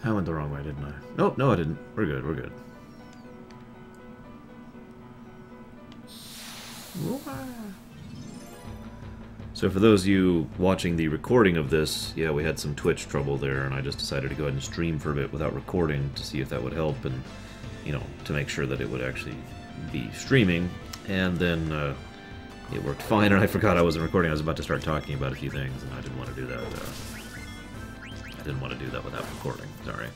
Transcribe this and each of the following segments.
I went the wrong way, didn't I? Nope, no I didn't. We're good, we're good. So for those of you watching the recording of this, yeah, we had some Twitch trouble there, and I just decided to go ahead and stream for a bit without recording to see if that would help, and, you know, to make sure that it would actually be streaming. And then it worked fine, and I forgot I wasn't recording. I was about to start talking about a few things, and I didn't want to do that. I didn't want to do that without recording. Sorry.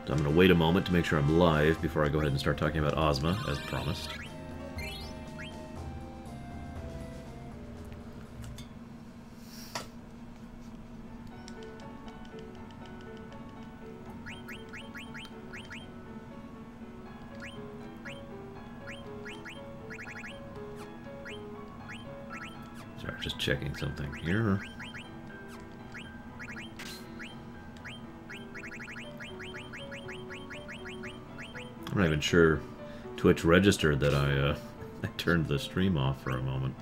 So I'm going to wait a moment to make sure I'm live before I go ahead and start talking about Ozma, as promised. Sorry, just checking something here. I'm not even sure Twitch registered that I turned the stream off for a moment.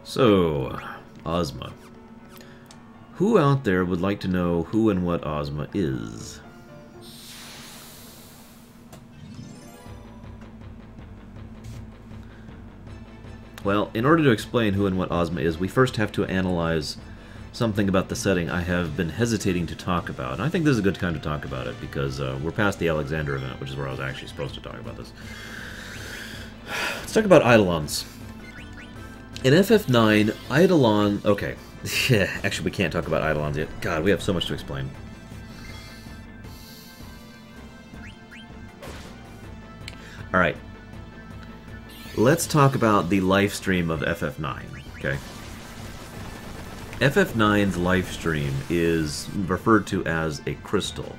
So, Ozma. Who out there would like to know who and what Ozma is? Well, in order to explain who and what Ozma is, we first have to analyze something about the setting I have been hesitating to talk about. And I think this is a good time to talk about it, because we're past the Alexander event, which is where I was actually supposed to talk about this. Let's talk about Eidolons. In FF9, Eidolon... Okay. Yeah, actually, we can't talk about Eidolons yet. God, we have so much to explain. Alright. Let's talk about the life stream of FF9, okay? FF9's life stream is referred to as a crystal.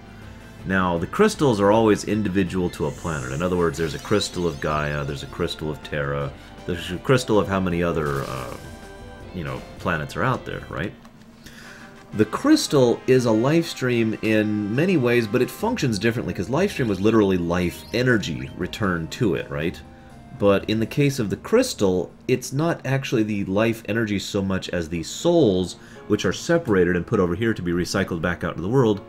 Now, the crystals are always individual to a planet. In other words, there's a crystal of Gaia, there's a crystal of Terra, there's a crystal of how many other, you know, planets are out there, right? The crystal is a life stream in many ways, but it functions differently, because life stream was literally life energy returned to it, right? But in the case of the crystal, it's not actually the life energy so much as the souls, which are separated and put over here to be recycled back out into the world,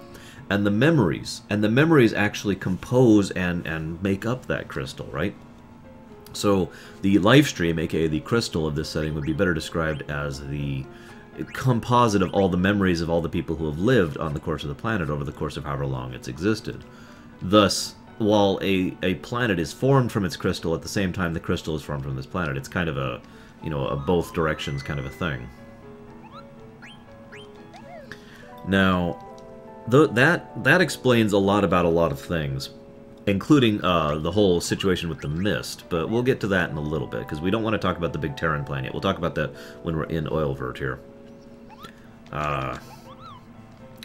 and the memories. And the memories actually compose and make up that crystal, right? So the life stream, aka the crystal of this setting, would be better described as the composite of all the memories of all the people who have lived on the course of the planet over the course of however long it's existed. Thus, while a planet is formed from its crystal, at the same time the crystal is formed from this planet. It's kind of a, you know, a both directions kind of a thing. Now, that explains a lot about a lot of things, including the whole situation with the mist, but we'll get to that in a little bit, because we don't want to talk about the big Terran plan yet. We'll talk about that when we're in Oilvert here.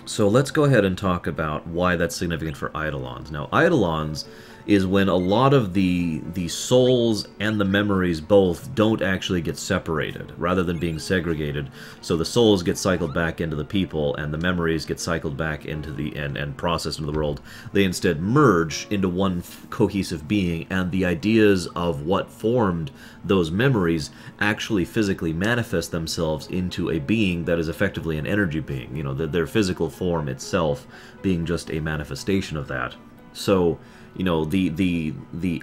So let's go ahead and talk about why that's significant for Eidolons. Now, Eidolons is when a lot of the souls and the memories both don't actually get separated, rather than being segregated. So the souls get cycled back into the people, and the memories get cycled back into the and processed into the world. They instead merge into one cohesive being, and the ideas of what formed those memories actually physically manifest themselves into a being that is effectively an energy being. You know, their physical form itself being just a manifestation of that. So, you know, the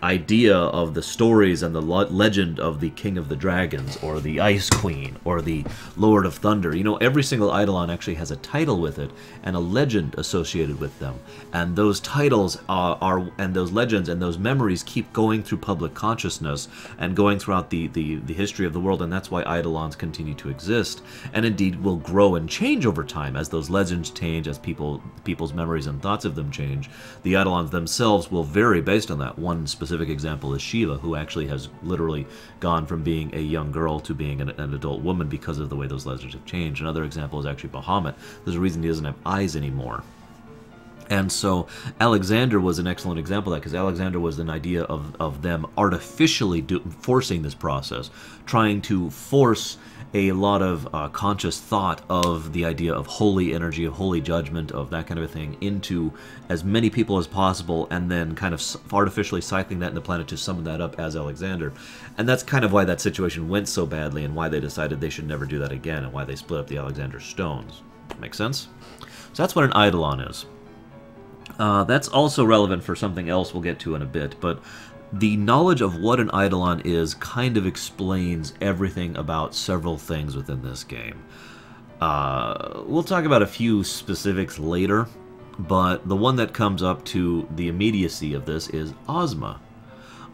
idea of the stories and the legend of the King of the Dragons, or the Ice Queen, or the Lord of Thunder, you know, every single Eidolon actually has a title with it and a legend associated with them. And those titles and those legends and those memories keep going through public consciousness and going throughout the history of the world, and that's why Eidolons continue to exist, and indeed will grow and change over time as those legends change, as people's memories and thoughts of them change. The Eidolons themselves will vary based on that. One specific example is Shiva, who actually has literally gone from being a young girl to being an adult woman because of the way those legends have changed. Another example is actually Bahamut. There's a reason he doesn't have eyes anymore. And so Alexander was an excellent example of that, because Alexander was an idea of them artificially forcing this process, trying to force a lot of conscious thought of the idea of holy energy, of holy judgment, of that kind of a thing into as many people as possible, and then kind of artificially cycling that in the planet to summon that up as Alexander. And that's kind of why that situation went so badly, and why they decided they should never do that again, and why they split up the Alexander stones. Make sense? So that's what an eidolon is. That's also relevant for something else we'll get to in a bit, but the knowledge of what an eidolon is kind of explains everything about several things within this game. We'll talk about a few specifics later, but the one that comes up to the immediacy of this is Ozma.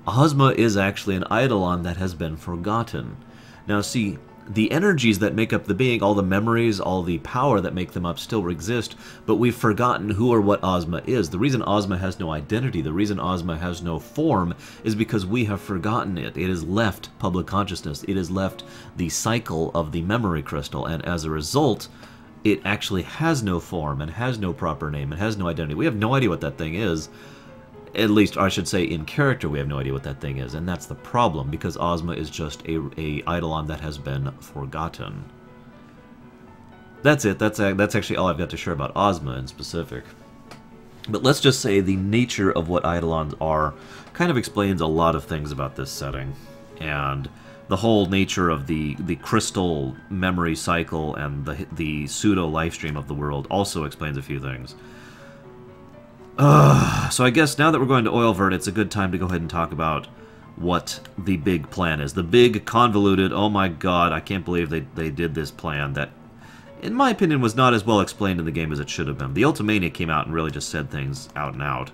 Ozma is actually an eidolon that has been forgotten. Now see, the energies that make up the being, all the memories, all the power that make them up still exist, but we've forgotten who or what Ozma is. The reason Ozma has no identity, the reason Ozma has no form, is because we have forgotten it. It has left public consciousness. It has left the cycle of the memory crystal, and as a result, it actually has no form and has no proper name and has no identity. We have no idea what that thing is. At least, I should say, in character, we have no idea what that thing is, and that's the problem, because Ozma is just a eidolon that has been forgotten. That's it. That's actually all I've got to share about Ozma in specific. But let's just say the nature of what eidolons are kind of explains a lot of things about this setting, and the whole nature of the crystal memory cycle and the pseudo life stream of the world also explains a few things. So I guess now that we're going to Oilvert, it's a good time to go ahead and talk about what the big plan is. The big, convoluted, oh my god, I can't believe they did this plan that, in my opinion, was not as well explained in the game as it should have been. The Ultimania came out and really just said things out and out.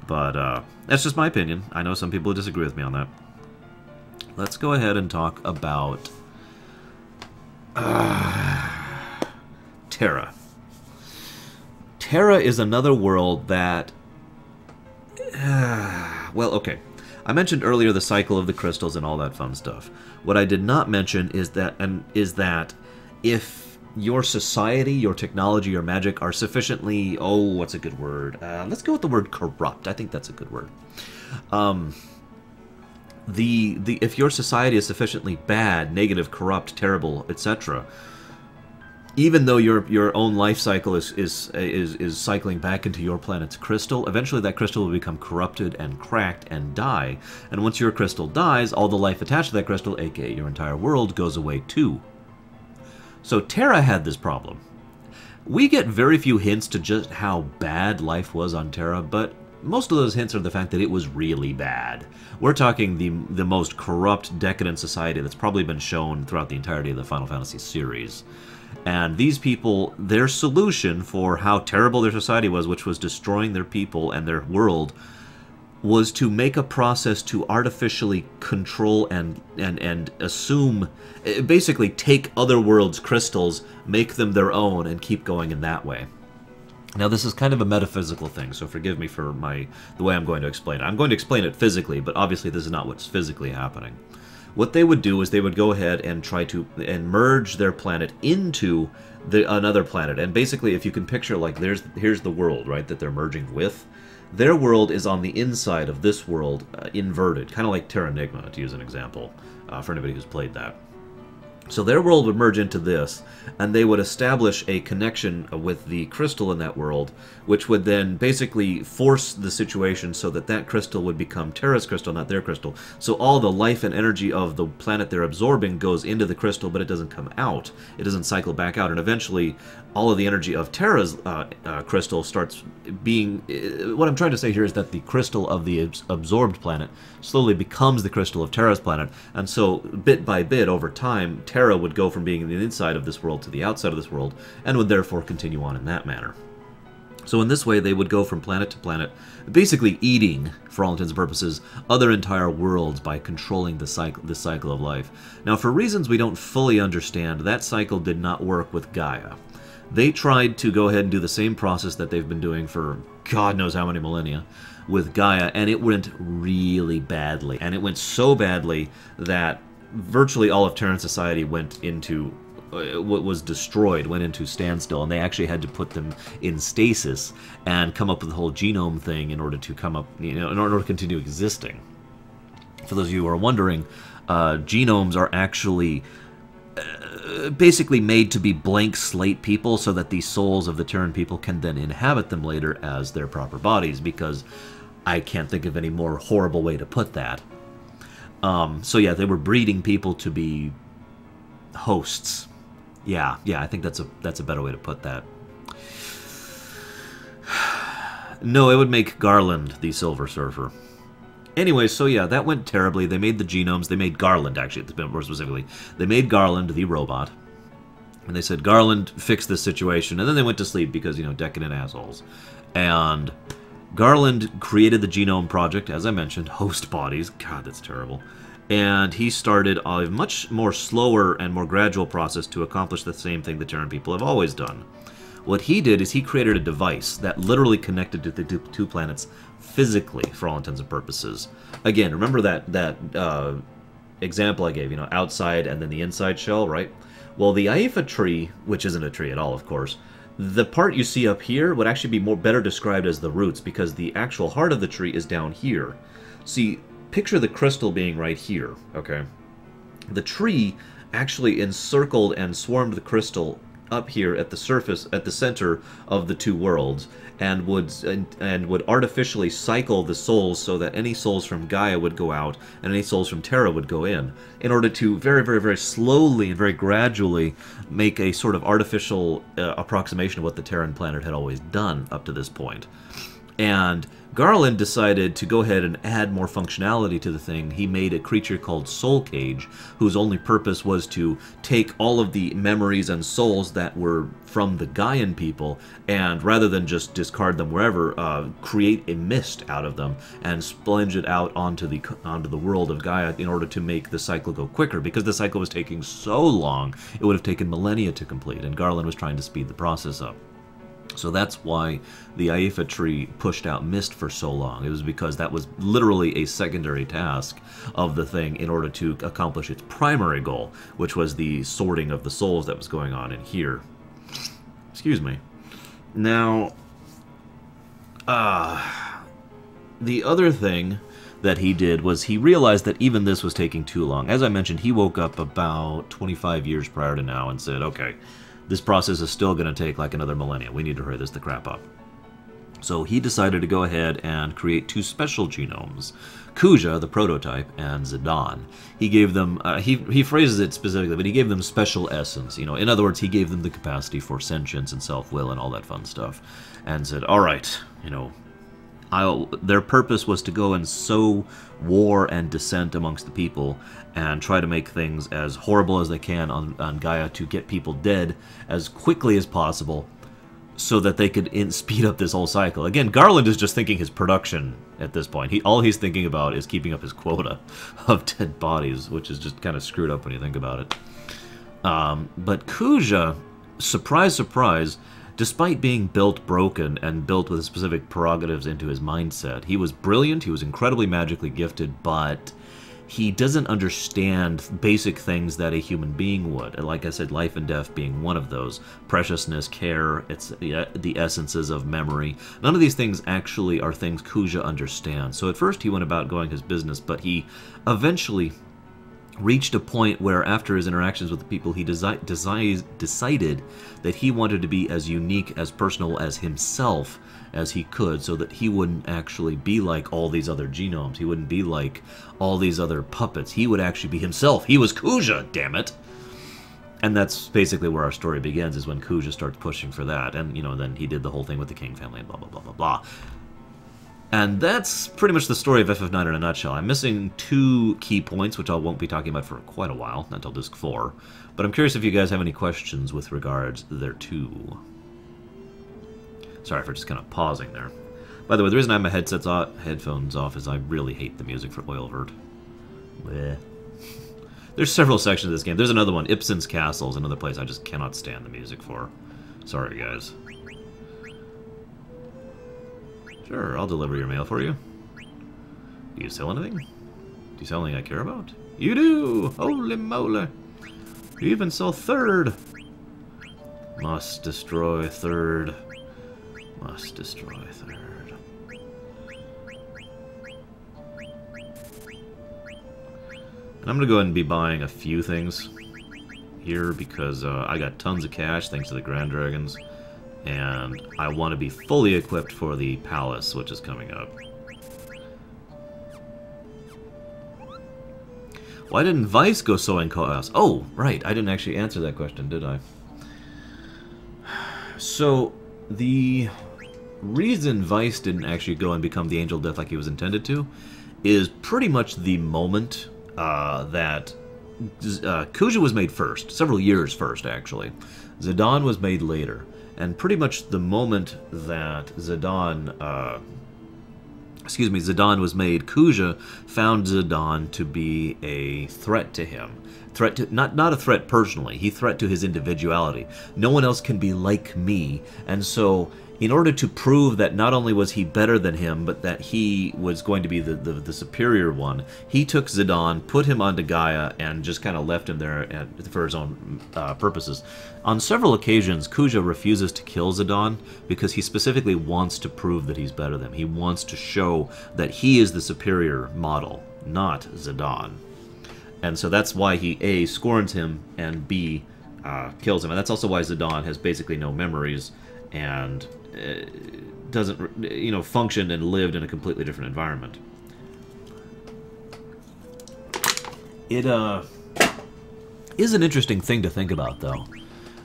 But, that's just my opinion. I know some people disagree with me on that. Let's go ahead and talk about Terra. Terra is another world that... well, okay. I mentioned earlier the cycle of the crystals and all that fun stuff. What I did not mention is that if your society, your technology, your magic are sufficiently... oh, what's a good word? Let's go with the word corrupt. I think that's a good word. If your society is sufficiently bad, negative, corrupt, terrible, etc., even though your own life cycle is cycling back into your planet's crystal, eventually that crystal will become corrupted and cracked and die. And once your crystal dies, all the life attached to that crystal, aka your entire world, goes away too. So Terra had this problem. We get very few hints to just how bad life was on Terra, but most of those hints are the fact that it was really bad. We're talking the most corrupt, decadent society that's probably been shown throughout the entirety of the Final Fantasy series. And these people, their solution for how terrible their society was, which was destroying their people and their world, was to make a process to artificially control and assume, basically take other worlds' crystals, make them their own, and keep going in that way. Now, this is kind of a metaphysical thing, so forgive me for the way I'm going to explain it. I'm going to explain it physically, but obviously this is not what's physically happening. What they would do is they would go ahead and try to merge their planet into another planet. And basically, if you can picture, like, here's the world, right, that they're merging with. Their world is on the inside of this world, inverted, kind of like Terranigma, to use an example, for anybody who's played that. So their world would merge into this, and they would establish a connection with the crystal in that world, which would then basically force the situation so that that crystal would become Terra's crystal, not their crystal. So all the life and energy of the planet they're absorbing goes into the crystal, but it doesn't come out. It doesn't cycle back out, and eventually all of the energy of Terra's crystal starts being... what I'm trying to say here is that the crystal of the absorbed planet slowly becomes the crystal of Terra's planet, and so bit by bit, over time, Terra would go from being in the inside of this world to the outside of this world, and would therefore continue on in that manner. So in this way, they would go from planet to planet, basically eating, for all intents and purposes, other entire worlds by controlling the cycle of life. Now, for reasons we don't fully understand, that cycle did not work with Gaia. They tried to go ahead and do the same process that they've been doing for God knows how many millennia with Gaia, and it went really badly. And it went so badly that virtually all of Terran society went into was destroyed, went into standstill, and they actually had to put them in stasis and come up with the whole genome thing in order to come up, in order to continue existing. For those of you who are wondering, genomes are actually basically made to be blank slate people so that the souls of the Terran people can then inhabit them later as their proper bodies, because I can't think of any more horrible way to put that. So yeah, they were breeding people to be hosts. Yeah, I think that's a better way to put that. No, it would make Garland the Silver Surfer. Anyway, so yeah, that went terribly. They made the genomes. They made Garland, actually, more specifically. They made Garland the robot. And they said, Garland, fix this situation. And then they went to sleep because, decadent assholes. And Garland created the Genome Project, as I mentioned, host bodies. God, that's terrible. And he started a much more slower and more gradual process to accomplish the same thing the Terran people have always done. What he did is he created a device that literally connected to the two planets physically, for all intents and purposes. Again, remember that example I gave, outside and then the inside shell, right? Well, the Aifa tree, which isn't a tree at all, of course, the part you see up here would actually be better described as the roots, because the actual heart of the tree is down here. See, picture the crystal being right here, okay? The tree actually encircled and swarmed the crystal up here at the surface, at the center of the two worlds, and would artificially cycle the souls so that any souls from Gaia would go out and any souls from Terra would go in order to very, very, very slowly and very gradually make a sort of artificial approximation of what the Terran planet had always done up to this point. And Garland decided to go ahead and add more functionality to the thing. He made a creature called Soul Cage, whose only purpose was to take all of the memories and souls that were from the Gaian people, and rather than just discard them wherever, create a mist out of them and splunge it out onto the world of Gaia in order to make the cycle go quicker, because the cycle was taking so long, it would have taken millennia to complete, and Garland was trying to speed the process up. So that's why the Aifa tree pushed out mist for so long. It was because that was literally a secondary task of the thing in order to accomplish its primary goal, which was the sorting of the souls that was going on in here. Excuse me. Now, the other thing that he did was he realized that even this was taking too long. As I mentioned, he woke up about 25 years prior to now and said, okay, this process is still going to take like another millennia. We need to hurry this the crap up. So he decided to go ahead and create two special genomes, Kuja, the prototype, and Zidane. He gave them, he phrases it specifically, but he gave them special essence. In other words, he gave them the capacity for sentience and self-will and all that fun stuff. And said, all right, their purpose was to go and sow war and dissent amongst the people and try to make things as horrible as they can on Gaia to get people dead as quickly as possible so that they could speed up this whole cycle. Again, Garland is just thinking his production at this point. All he's thinking about is keeping up his quota of dead bodies, which is just kind of screwed up when you think about it. But Kuja, surprise, surprise, despite being built broken and built with specific prerogatives into his mindset, he was brilliant, he was incredibly magically gifted, but he doesn't understand basic things that a human being would. And like I said, life and death being one of those. Preciousness, care, it's the essences of memory. None of these things actually are things Kuja understands. So at first he went about going his business, but he eventually reached a point where, after his interactions with the people, he decided that he wanted to be as unique, as personal as himself as he could, so that he wouldn't actually be like all these other genomes. He wouldn't be like all these other puppets. He would actually be himself. He was Kuja, damn it! And that's basically where our story begins, is when Kuja starts pushing for that. And, then he did the whole thing with the King family and blah, blah, blah, blah, blah. And that's pretty much the story of FF9 in a nutshell. I'm missing two key points, which I won't be talking about for quite a while, until Disc 4. But I'm curious if you guys have any questions with regards thereto. Sorry for just kind of pausing there. By the way, the reason I have my headphones off is I really hate the music for Oilvert. Bleh. There's several sections of this game. There's another one, Ibsen's Castle, is another place I just cannot stand the music for. Sorry, guys. Sure, I'll deliver your mail for you. Do you sell anything? Do you sell anything I care about? You do! Holy moly! You even sell third! Must destroy third. Must destroy third. And I'm going to go ahead and be buying a few things here because I got tons of cash thanks to the Grand Dragons. And I want to be fully equipped for the Palace, which is coming up. Why didn't Vice go sowing chaos? Oh, right. I didn't actually answer that question, did I? So, the reason Vice didn't actually go and become the Angel of Death like he was intended to is pretty much the moment that Kuja was made first. Several years first, actually. Zidane was made later. And pretty much the moment that Zidane was made, Kuja found Zidane to be a threat to him. Threat to, not a threat personally, he threat to his individuality. No one else can be like me, and so in order to prove that not only was he better than him, but that he was going to be the superior one, he took Zidane, put him onto Gaia, and just kind of left him there for his own purposes. On several occasions, Kuja refuses to kill Zidane because he specifically wants to prove that he's better than him. He wants to show that he is the superior model, not Zidane. And so that's why he, A, scorns him, and B, kills him. And that's also why Zidane has basically no memories and doesn't, you know, function and lived in a completely different environment. It is an interesting thing to think about, though,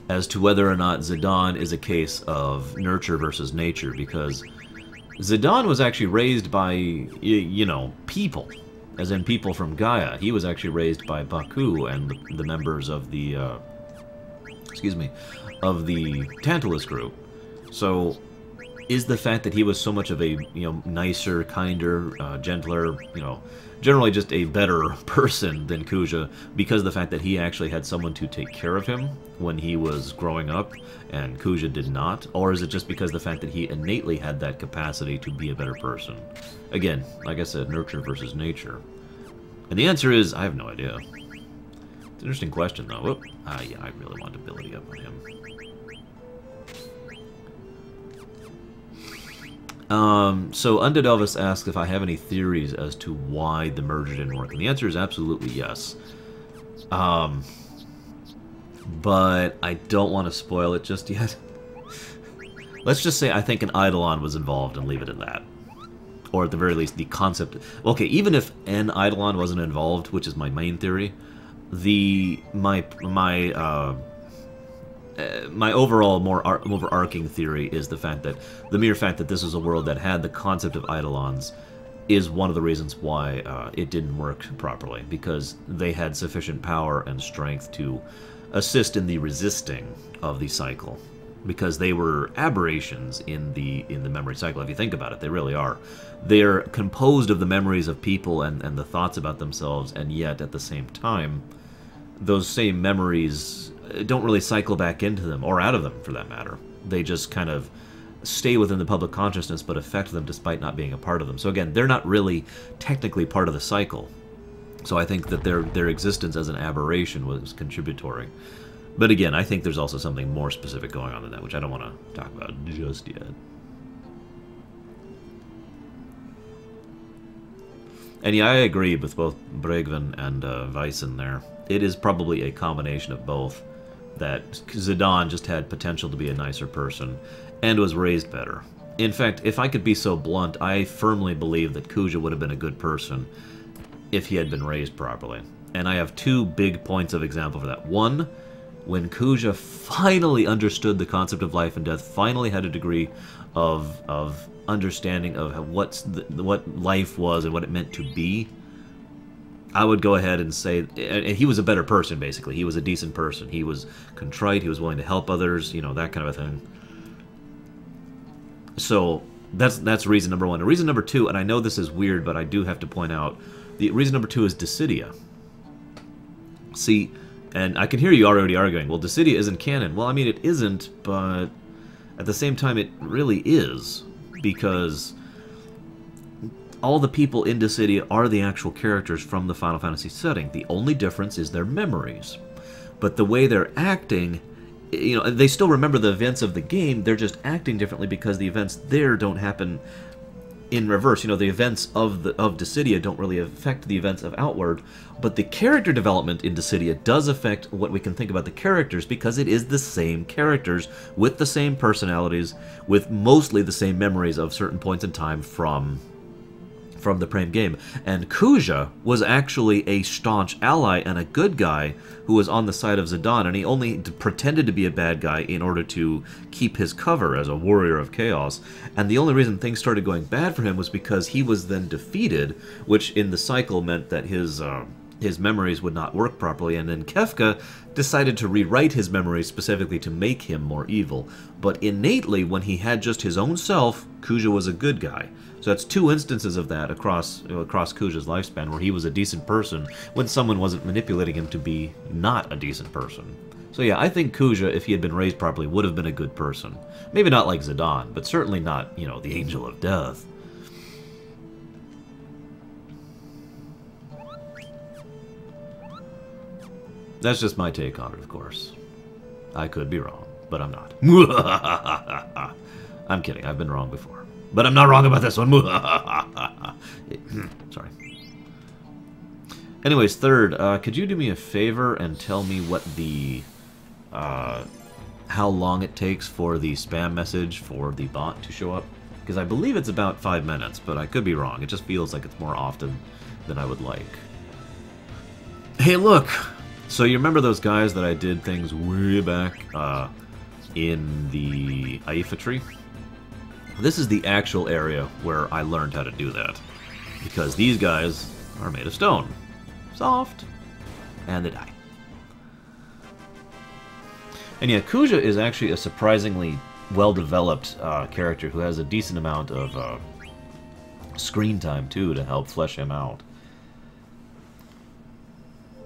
as to whether or not Zidane is a case of nurture versus nature, because Zidane was actually raised by, you know, people, as in people from Gaia. He was actually raised by Baku and the members of the, of the Tantalus group. So, is the fact that he was so much of a, you know, nicer, kinder, gentler, you know, generally just a better person than Kuja, because of the fact that he actually had someone to take care of him when he was growing up, and Kuja did not? Or is it just because of the fact that he innately had that capacity to be a better person? Again, like I said, nurture versus nature. And the answer is, I have no idea. It's an interesting question, though. Whoop. Yeah, I really want ability up on him. So Undead Elvis asks if I have any theories as to why the merger didn't work, and the answer is absolutely yes. But I don't want to spoil it just yet. Let's just say I think an Eidolon was involved and leave it at that. Or at the very least, the concept... Okay, even if an Eidolon wasn't involved, which is my main theory, my overall more overarching theory is the fact that the mere fact that this is a world that had the concept of Eidolons is one of the reasons why it didn't work properly, because they had sufficient power and strength to assist in the resisting of the cycle, because they were aberrations in the memory cycle. If you think about it, they really are. They're composed of the memories of people and the thoughts about themselves, and yet at the same time, those same memories don't really cycle back into them, or out of them for that matter. They just kind of stay within the public consciousness but affect them despite not being a part of them. So again, they're not really technically part of the cycle. So I think that their existence as an aberration was contributory. But again, I think there's also something more specific going on than that, which I don't want to talk about just yet. And yeah, I agree with both Bregvin and Weissen there. It is probably a combination of both, that Zidane just had potential to be a nicer person and was raised better. In fact, if I could be so blunt, I firmly believe that Kuja would have been a good person if he had been raised properly. And I have two big points of example for that. One, when Kuja finally understood the concept of life and death, finally had a degree of understanding of what life was and what it meant to be, I would go ahead and say, and he was a better person, basically. He was a decent person. He was contrite, he was willing to help others, you know, that kind of a thing. So, that's reason number one. And reason number two, and I know this is weird, but I do have to point out, the reason number two is Dissidia. See, and I can hear you already arguing, well, Dissidia isn't canon. Well, I mean, it isn't, but at the same time, it really is, because all the people in Dissidia are the actual characters from the Final Fantasy setting. The only difference is their memories. But the way they're acting you know, they still remember the events of the game, they're just acting differently because the events there don't happen in reverse. You know, the events of Dissidia don't really affect the events of Outward, but the character development in Dissidia does affect what we can think about the characters, because it is the same characters with the same personalities, with mostly the same memories of certain points in time from the Prime game. And Kuja was actually a staunch ally and a good guy who was on the side of Zidane, and he only pretended to be a bad guy in order to keep his cover as a warrior of chaos. And the only reason things started going bad for him was because he was then defeated, which in the cycle meant that his memories would not work properly, and then Kefka decided to rewrite his memories specifically to make him more evil. But innately, when he had just his own self, Kuja was a good guy. So that's two instances of that across Kuja's lifespan, where he was a decent person when someone wasn't manipulating him to be not a decent person. So yeah, I think Kuja, if he had been raised properly, would have been a good person. Maybe not like Zidane, but certainly not, you know, the Angel of Death. That's just my take on it, of course. I could be wrong, but I'm not. I'm kidding, I've been wrong before. But I'm not wrong about this one. Sorry. Anyways, third, could you do me a favor and tell me what the... how long it takes for the spam message for the bot to show up? Because I believe it's about 5 minutes, but I could be wrong. It just feels like it's more often than I would like. Hey, look! So you remember those guys that I did things way back in the Aifa tree? This is the actual area where I learned how to do that. Because these guys are made of stone. Soft. And they die. And yeah, Kuja is actually a surprisingly well-developed character who has a decent amount of screen time, too, to help flesh him out.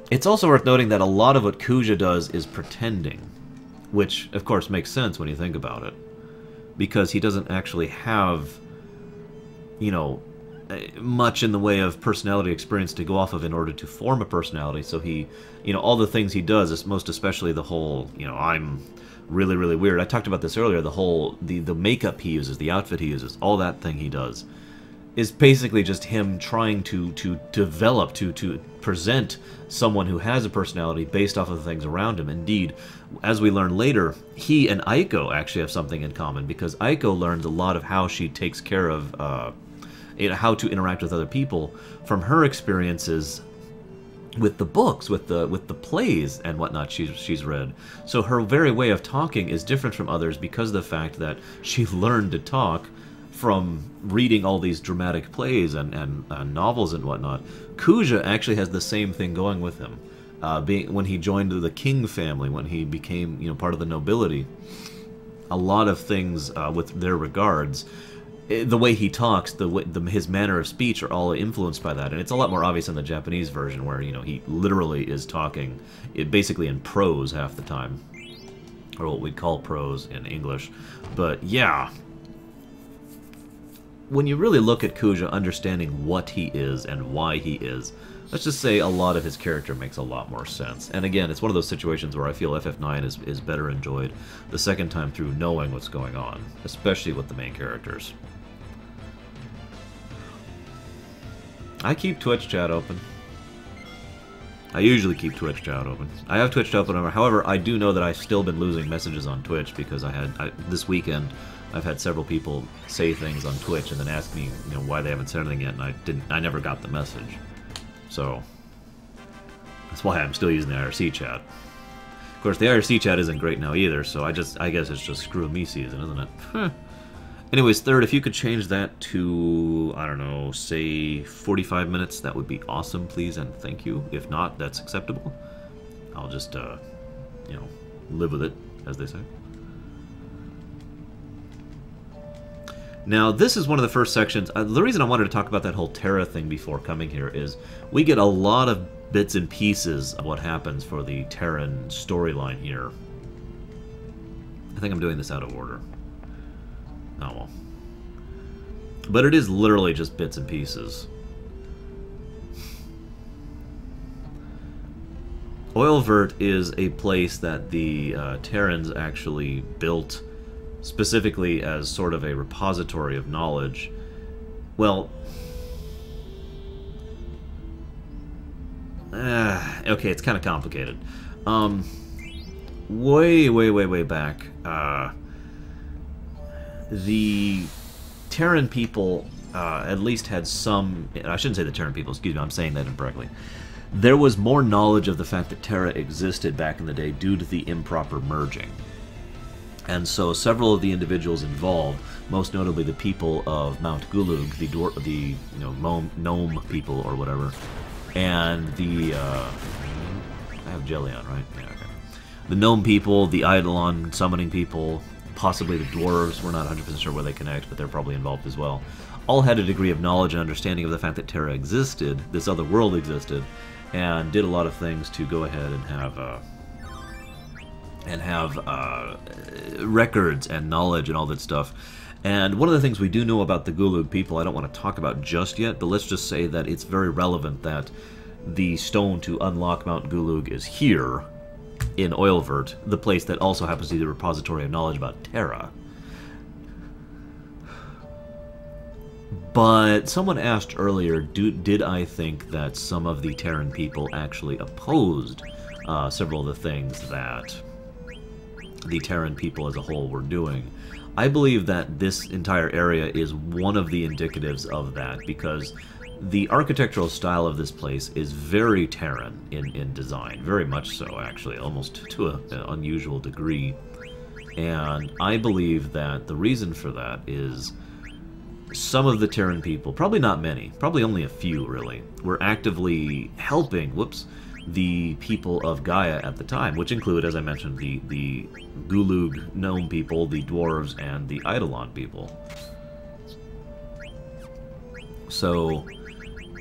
It's also worth noting that a lot of what Kuja does is pretending. Which, of course, makes sense when you think about it. Because he doesn't actually have, you know, much in the way of personality experience to go off of in order to form a personality. So he, you know, all the things he does, is most especially the whole, you know, I'm really, really weird. I talked about this earlier, the whole, the makeup he uses, the outfit he uses, all that thing he does, is basically just him trying to develop, to present someone who has a personality based off of the things around him. Indeed, as we learn later, he and Aiko actually have something in common, because Aiko learned a lot of how she takes care of, you know, how to interact with other people from her experiences with the books, with the plays and whatnot she's read. So her very way of talking is different from others because of the fact that she learned to talk from reading all these dramatic plays and novels and whatnot. Kuja actually has the same thing going with him. When he joined the king family, when he became, you know, part of the nobility, a lot of things with their regards, the way he talks, his manner of speech are all influenced by that, and it's a lot more obvious in the Japanese version, where, you know, he literally is talking basically in prose half the time, or what we'd call prose in English. But yeah, when you really look at Kuja, understanding what he is and why he is, let's just say a lot of his character makes a lot more sense. And again, it's one of those situations where I feel FF9 is better enjoyed the second time through, knowing what's going on, especially with the main characters. I keep Twitch chat open. I usually keep Twitch chat open. I have Twitch open, however, I do know that I've still been losing messages on Twitch, because this weekend I've had several people say things on Twitch and then ask me, you know, why they haven't said anything yet, and I never got the message. So that's why I'm still using the IRC chat. Of course, the IRC chat isn't great now either, so I guess it's just screw me season, isn't it? Anyways, third, if you could change that to, I don't know, say 45 minutes, that would be awesome, please, and thank you. If not, that's acceptable. I'll just, you know, live with it, as they say. Now, this is one of the first sections. The reason I wanted to talk about that whole Terra thing before coming here is we get a lot of bits and pieces of what happens for the Terran storyline here. I think I'm doing this out of order. Oh well. But it is literally just bits and pieces. Oilvert is a place that the Terrans actually built specifically as sort of a repository of knowledge. Well, okay, it's kind of complicated. Way back, the Terran people at least had some... I shouldn't say the Terran people, excuse me, I'm saying that incorrectly. There was more knowledge of the fact that Terra existed back in the day due to the improper merging. And so several of the individuals involved, most notably the people of Mount Gulug, the gnome people or whatever, and the I have jelly on, right? Yeah, okay. The gnome people, the Eidolon summoning people, possibly the dwarves. We're not 100% sure where they connect, but they're probably involved as well. All had a degree of knowledge and understanding of the fact that Terra existed, this other world existed, and did a lot of things to go ahead and have records and knowledge and all that stuff. And one of the things we do know about the Gulug people, I don't want to talk about just yet, but let's just say that it's very relevant that the stone to unlock Mount Gulug is here in Oilvert, the place that also happens to be the repository of knowledge about Terra. But someone asked earlier, did I think that some of the Terran people actually opposed several of the things that the Terran people as a whole were doing? I believe that this entire area is one of the indicatives of that, because the architectural style of this place is very Terran in design, very much so, actually, almost to an unusual degree. And I believe that the reason for that is some of the Terran people, probably not many, probably only a few, really, were actively helping, the people of Gaia at the time, which include, as I mentioned, the Gulug gnome people, the dwarves, and the Eidolon people. So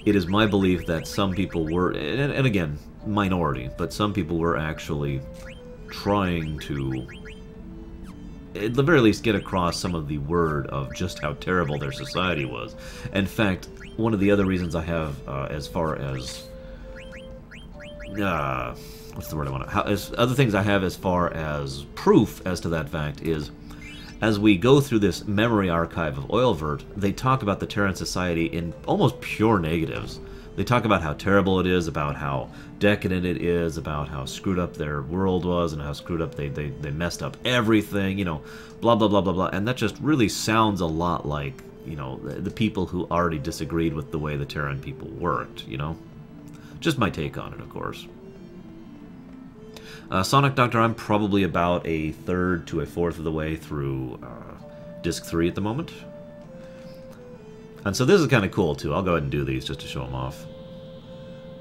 it is my belief that some people were, and again, minority, but some people were actually trying to, at the very least, get across some of the word of just how terrible their society was. In fact, one of the other reasons I have, as far as what's the word I want to... other things I have as far as proof as to that fact is, as we go through this memory archive of Oilvert, they talk about the Terran society in almost pure negatives. They talk about how terrible it is, about how decadent it is, about how screwed up their world was, and how screwed up they messed up everything, you know, blah, blah, blah, blah, blah. And that just really sounds a lot like, you know, the people who already disagreed with the way the Terran people worked, you know? Just my take on it, of course. Sonic Doctor, I'm probably about a third to a fourth of the way through Disc 3 at the moment. And so this is kind of cool, too. I'll go ahead and do these just to show them off.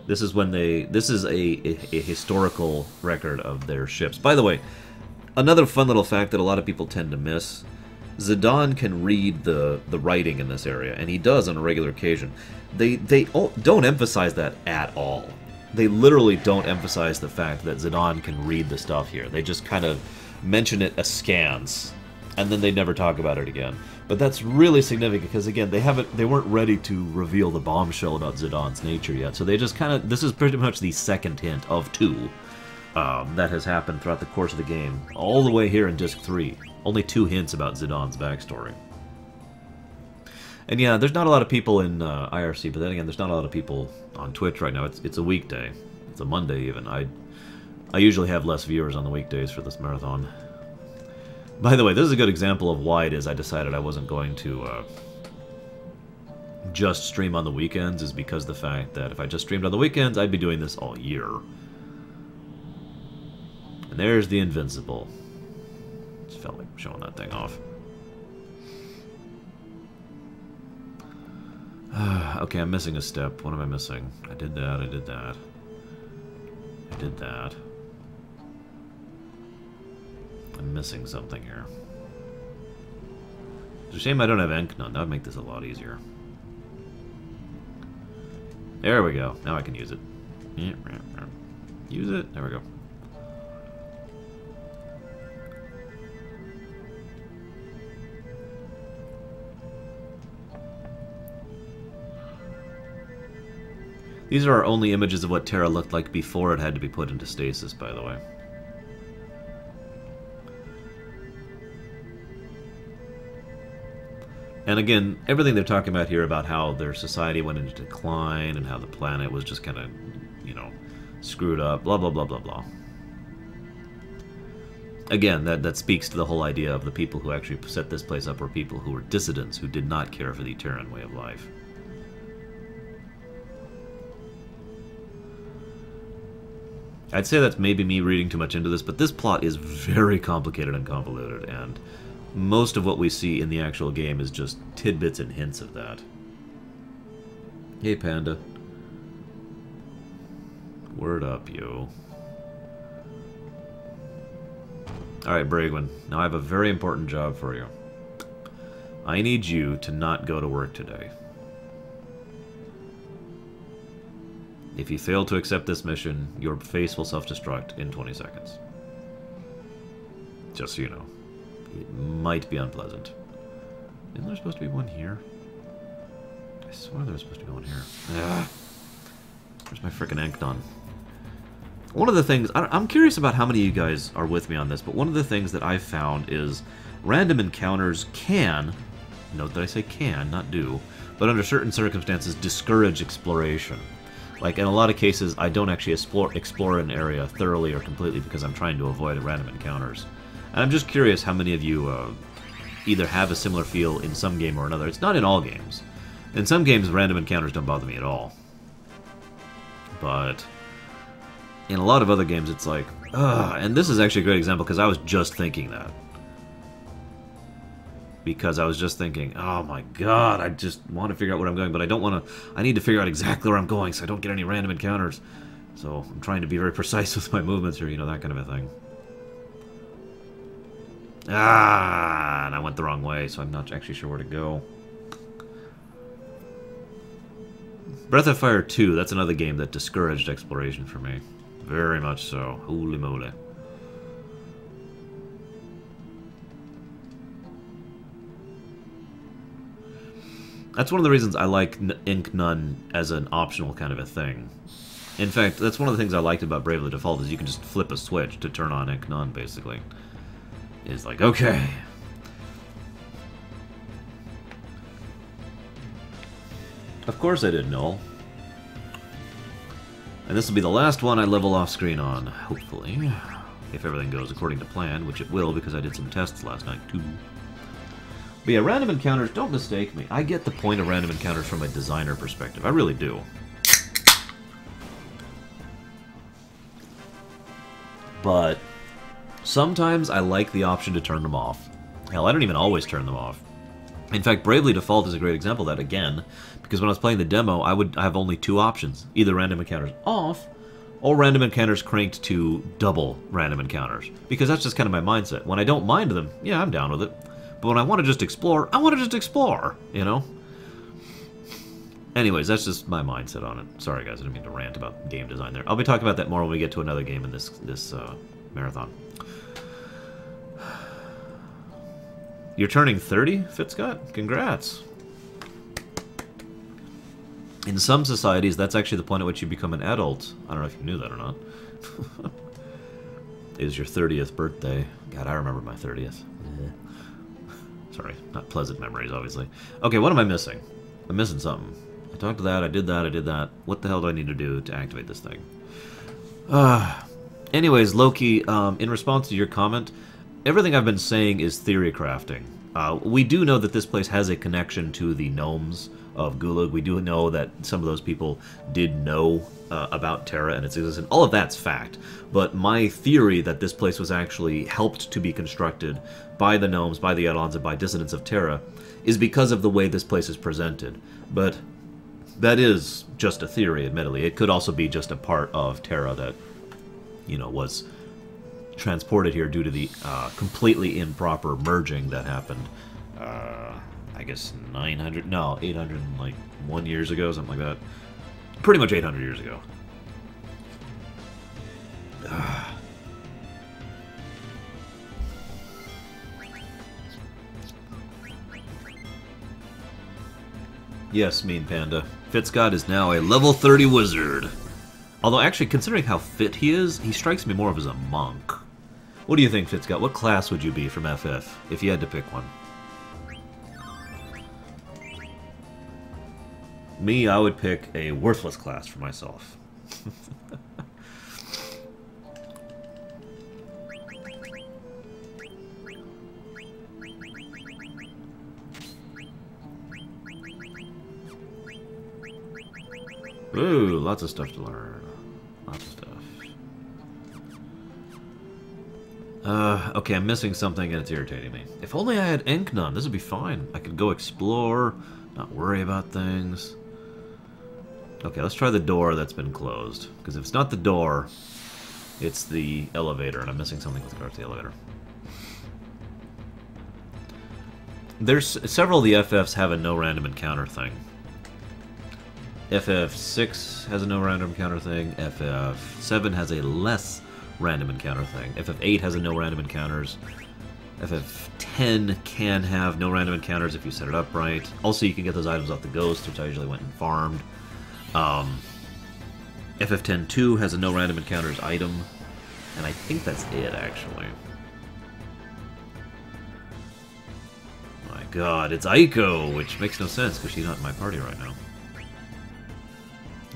This is when they... This is a historical record of their ships. By the way, another fun little fact that a lot of people tend to miss. Zidane can read the writing in this area, and he does on a regular occasion. They don't emphasize that at all. They literally don't emphasize the fact that Zidane can read the stuff here. They just kind of mention it askance, and then they never talk about it again. But that's really significant because, again, they weren't ready to reveal the bombshell about Zidane's nature yet. So they just kind of... This is pretty much the second hint of two that has happened throughout the course of the game, all the way here in Disc 3. Only 2 hints about Zidane's backstory. And yeah, there's not a lot of people in IRC, but then again, there's not a lot of people on Twitch right now. It's a weekday. It's a Monday, even. I usually have less viewers on the weekdays for this marathon. By the way, this is a good example of why it is I decided I wasn't going to just stream on the weekends, is because the fact that if I just streamed on the weekends, I'd be doing this all year. And there's the Invincible. Just felt like showing that thing off. Okay, I'm missing a step. What am I missing? I did that, I did that. I did that. I'm missing something here. It's a shame I don't have ink. No, that would make this a lot easier. There we go. Now I can use it. Use it. There we go. These are our only images of what Terra looked like before it had to be put into stasis, by the way. And again, everything they're talking about here about how their society went into decline and how the planet was just kind of, you know, screwed up, blah, blah, blah, blah, blah. Again, that speaks to the whole idea of the people who actually set this place up were people who were dissidents, who did not care for the Terran way of life. I'd say that's maybe me reading too much into this, but this plot is very complicated and convoluted, and most of what we see in the actual game is just tidbits and hints of that. Hey, Panda. Word up, yo. Alright, Bragwin. Now I have a very important job for you. I need you to not go to work today. If you fail to accept this mission, your face will self-destruct in 20 seconds. Just so you know. It might be unpleasant. Isn't there supposed to be one here? I swear there was supposed to be one here. Ugh. Where's my frickin' Ankton? One of the things... I'm curious about how many of you guys are with me on this, but one of the things that I've found is random encounters can, note that I say can, not do, but under certain circumstances discourage exploration. Like, in a lot of cases, I don't actually explore an area thoroughly or completely because I'm trying to avoid random encounters. And I'm just curious how many of you either have a similar feel in some game or another. It's not in all games. In some games, random encounters don't bother me at all. But in a lot of other games, it's like, ugh. And this is actually a great example because I was just thinking that. Because I was just thinking, oh my god, I just want to figure out where I'm going, but I don't want to... I need to figure out exactly where I'm going so I don't get any random encounters. So I'm trying to be very precise with my movements here, you know, that kind of a thing. Ah, and I went the wrong way, so I'm not actually sure where to go. Breath of Fire 2, that's another game that discouraged exploration for me. Very much so. Holy moly. That's one of the reasons I like Ink None as an optional kind of a thing. In fact, that's one of the things I liked about Bravely Default is you can just flip a switch to turn on Ink None, basically. It's like, okay. Of course I did, Noel. And this will be the last one I level off screen on, hopefully. If everything goes according to plan, which it will because I did some tests last night, too. But yeah, random encounters, don't mistake me. I get the point of random encounters from a designer perspective. I really do. But sometimes I like the option to turn them off. Hell, I don't even always turn them off. In fact, Bravely Default is a great example of that, again, because when I was playing the demo, I would have only two options. Either random encounters off, or random encounters cranked to double random encounters. Because that's just kind of my mindset. When I don't mind them, yeah, I'm down with it. But when I want to just explore, I want to just explore, you know? Anyways, that's just my mindset on it. Sorry, guys, I didn't mean to rant about game design there. I'll be talking about that more when we get to another game in this marathon. You're turning 30, Fitzcott? Congrats. In some societies, that's actually the point at which you become an adult. I don't know if you knew that or not. It is your 30th birthday. God, I remember my 30th. Sorry, not pleasant memories, obviously. Okay, what am I missing? I'm missing something. I talked to that, I did that, I did that. What the hell do I need to do to activate this thing? Anyways, Loki, in response to your comment, everything I've been saying is theory crafting. We do know that this place has a connection to the gnomes of Gulag. We do know that some of those people did know about Terra and its existence. All of that's fact. But my theory that this place was actually helped to be constructed by the gnomes, by the Eidolons, and by dissidents of Terra is because of the way this place is presented. But that is just a theory, admittedly. It could also be just a part of Terra that, you know, was transported here due to the completely improper merging that happened, I guess 801 years ago, something like that. Pretty much 800 years ago. Yes, Mean Panda. Fitscott is now a level 30 wizard. Although, actually, considering how fit he is, he strikes me more of as a monk. What do you think, Fitscott? What class would you be from FF, if you had to pick one? Me, I would pick a worthless class for myself. Ooh, lots of stuff to learn. Lots of stuff. Okay, I'm missing something and it's irritating me. If only I had Inknun, this would be fine. I could go explore, not worry about things. Okay, let's try the door that's been closed. Because if it's not the door, it's the elevator, and I'm missing something with regard to the elevator. There's several of the FFs have a no random encounter thing. FF6 has a no random encounter thing. FF7 has a less random encounter thing. FF8 has a no random encounters. FF10 can have no random encounters if you set it up right. Also, you can get those items off the ghost, which I usually went and farmed. FF10-2 has a no random encounters item. And I think that's it, actually. My god, it's Aiko, which makes no sense because she's not in my party right now.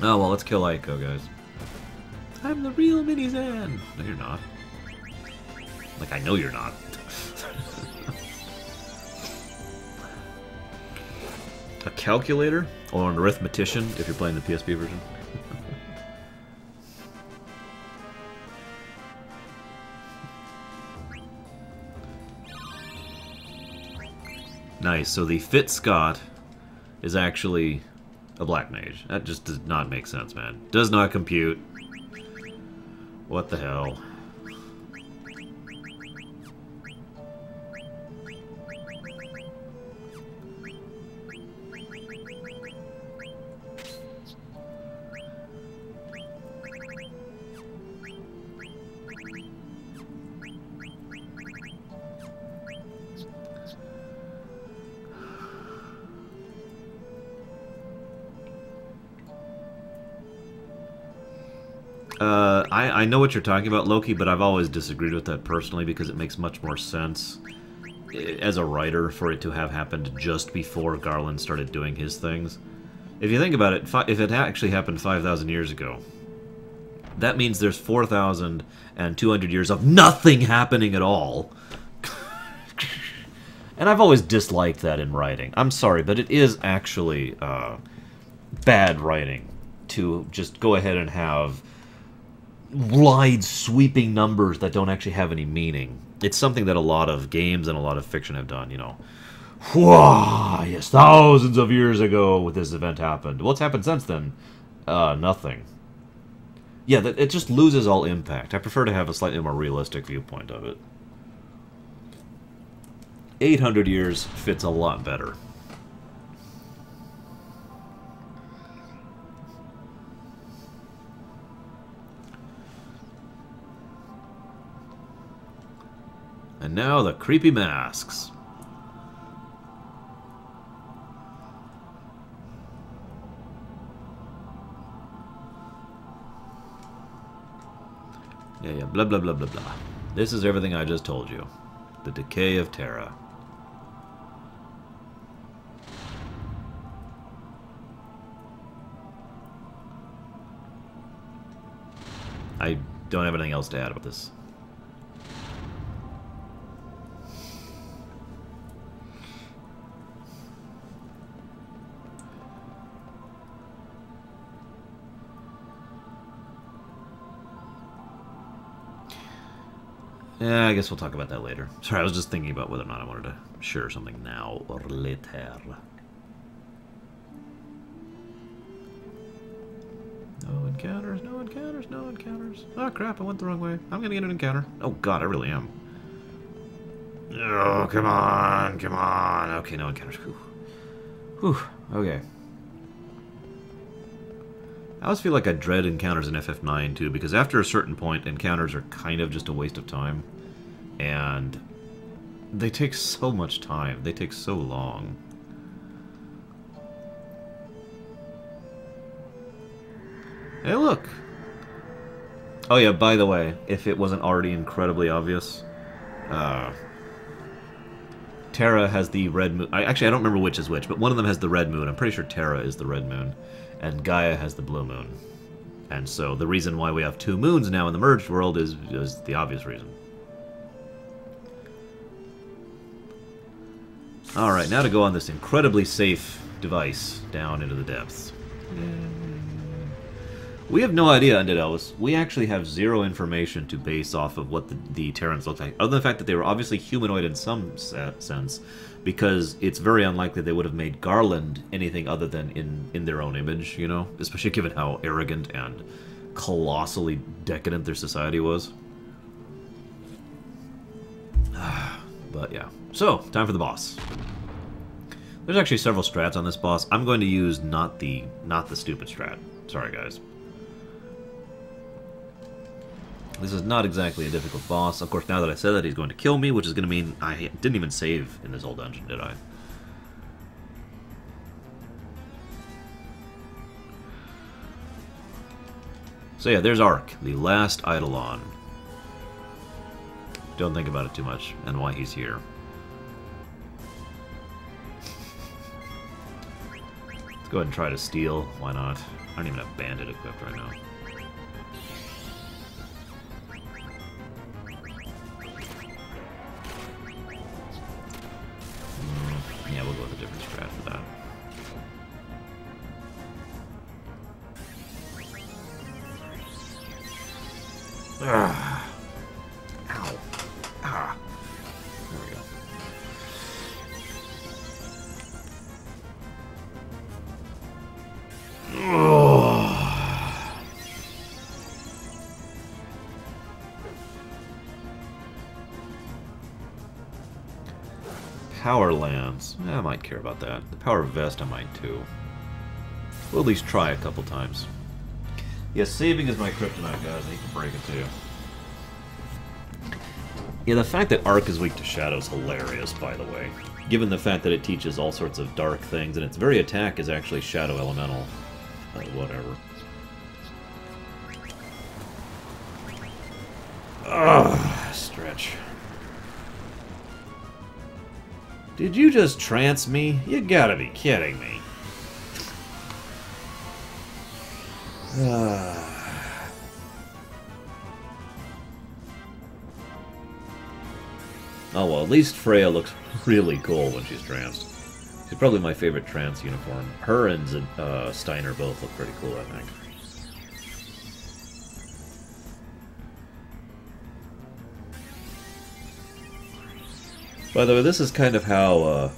Oh, well, let's kill Aiko, guys. I'm the real Mini-Zan! No, you're not. Like, I know you're not. A calculator? Or an arithmetician, if you're playing the PSP version. Nice, so the Fitscott is actually a black mage. That just does not make sense, man. Does not compute. What the hell? I know what you're talking about, Loki, but I've always disagreed with that personally because it makes much more sense as a writer for it to have happened just before Garland started doing his things. If you think about it, if it actually happened 5,000 years ago, that means there's 4,200 years of nothing happening at all. And I've always disliked that in writing. I'm sorry, but it is actually bad writing to just go ahead and have wide, sweeping numbers that don't actually have any meaning. It's something that a lot of games and a lot of fiction have done, you know. Whoa, yes, thousands of years ago this event happened. What's happened since then? Nothing. Yeah, it just loses all impact. I prefer to have a slightly more realistic viewpoint of it. 800 years fits a lot better. And now the creepy masks. Yeah, blah, blah, blah, blah, blah. This is everything I just told you. The decay of Terra. I don't have anything else to add about this. Yeah, I guess we'll talk about that later. Sorry, I was just thinking about whether or not I wanted to share something now or later. No encounters, no encounters, no encounters. Oh crap, I went the wrong way. I'm gonna get an encounter. Oh god, I really am. Oh, come on, come on. Okay, no encounters. Whew. Whew, okay. I always feel like I dread encounters in FF9 too, because after a certain point, encounters are kind of just a waste of time. And they take so much time. They take so long. Hey, look! Oh yeah, by the way, if it wasn't already incredibly obvious, Terra has the red moon. Actually, I don't remember which is which, but one of them has the red moon. I'm pretty sure Terra is the red moon, and Gaia has the blue moon. And so the reason why we have two moons now in the merged world is the obvious reason. Alright, now to go on this incredibly safe device down into the depths. We have no idea, Undead Elvis. We actually have zero information to base off of what the Terrans look like, other than the fact that they were obviously humanoid in some sense, because it's very unlikely they would have made Garland anything other than in their own image, you know? Especially given how arrogant and colossally decadent their society was. But yeah. So, time for the boss. There's actually several strats on this boss. I'm going to use not the stupid strat. Sorry, guys. This is not exactly a difficult boss. Of course, now that I said that, he's going to kill me, which is going to mean I didn't even save in this whole dungeon, did I? So yeah, there's Ark, the last Eidolon. Don't think about it too much, and why he's here. Let's go ahead and try to steal. Why not? I don't even have Bandit equipped right now. Yeah, we'll go with a different strat for that. Ah. Ow. Ah. There we go. Power Lands. I might care about that. The Power Vest I might too. We'll at least try a couple times. Yeah, saving is my kryptonite, guys. I hate to break it to you. Yeah, the fact that Ark is weak to Shadow is hilarious, by the way. Given the fact that it teaches all sorts of dark things, and its very attack is actually Shadow Elemental. Whatever. Ugh, stretch. Did you just trance me? You gotta be kidding me. Oh well, at least Freya looks really cool when she's tranced. She's probably my favorite trance uniform. Her and Steiner both look pretty cool, I think. By the way, this is kind of how,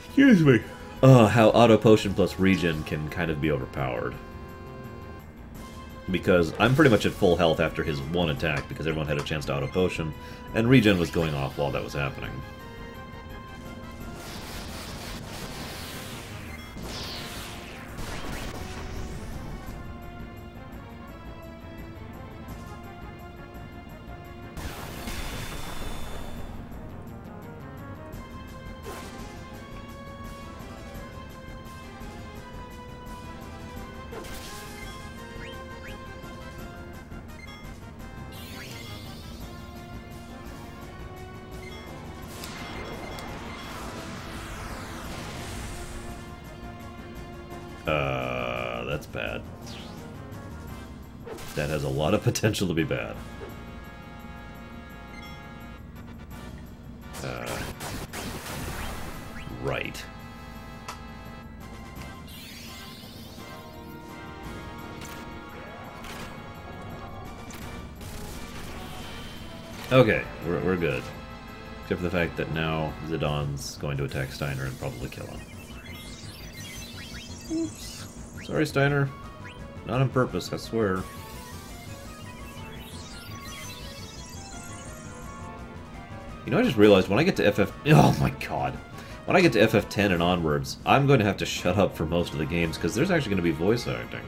excuse me. How Auto Potion plus Regen can kind of be overpowered. Because I'm pretty much at full health after his one attack, because everyone had a chance to Auto Potion, and Regen was going off while that was happening. That's bad. That has a lot of potential to be bad. Right. Okay, we're good. Except for the fact that now Zidon's going to attack Steiner and probably kill him. Oops. Sorry, Steiner. Not on purpose, I swear. You know, I just realized when I get to FF... Oh my god. When I get to FF10 and onwards, I'm going to have to shut up for most of the games, because there's actually going to be voice acting.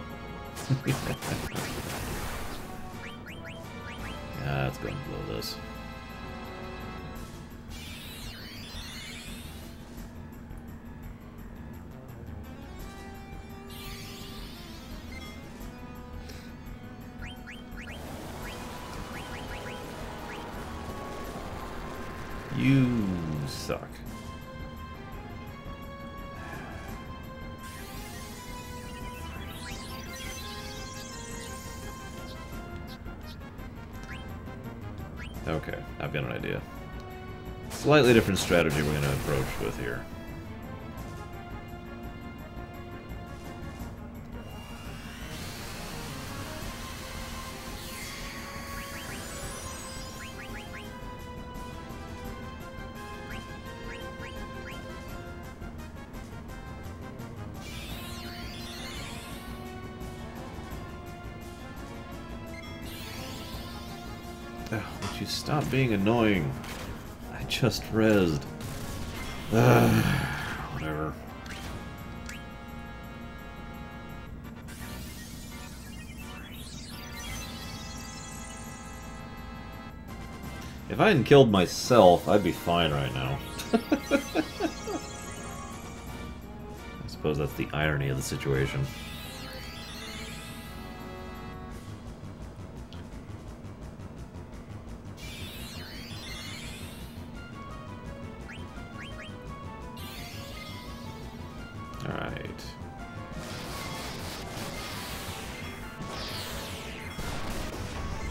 Yeah, let's go and blow this. You suck. Okay, I've got an idea. Slightly different strategy we're going to approach with here. Would you stop being annoying? I just rezzed. Whatever. If I hadn't killed myself, I'd be fine right now. I suppose that's the irony of the situation.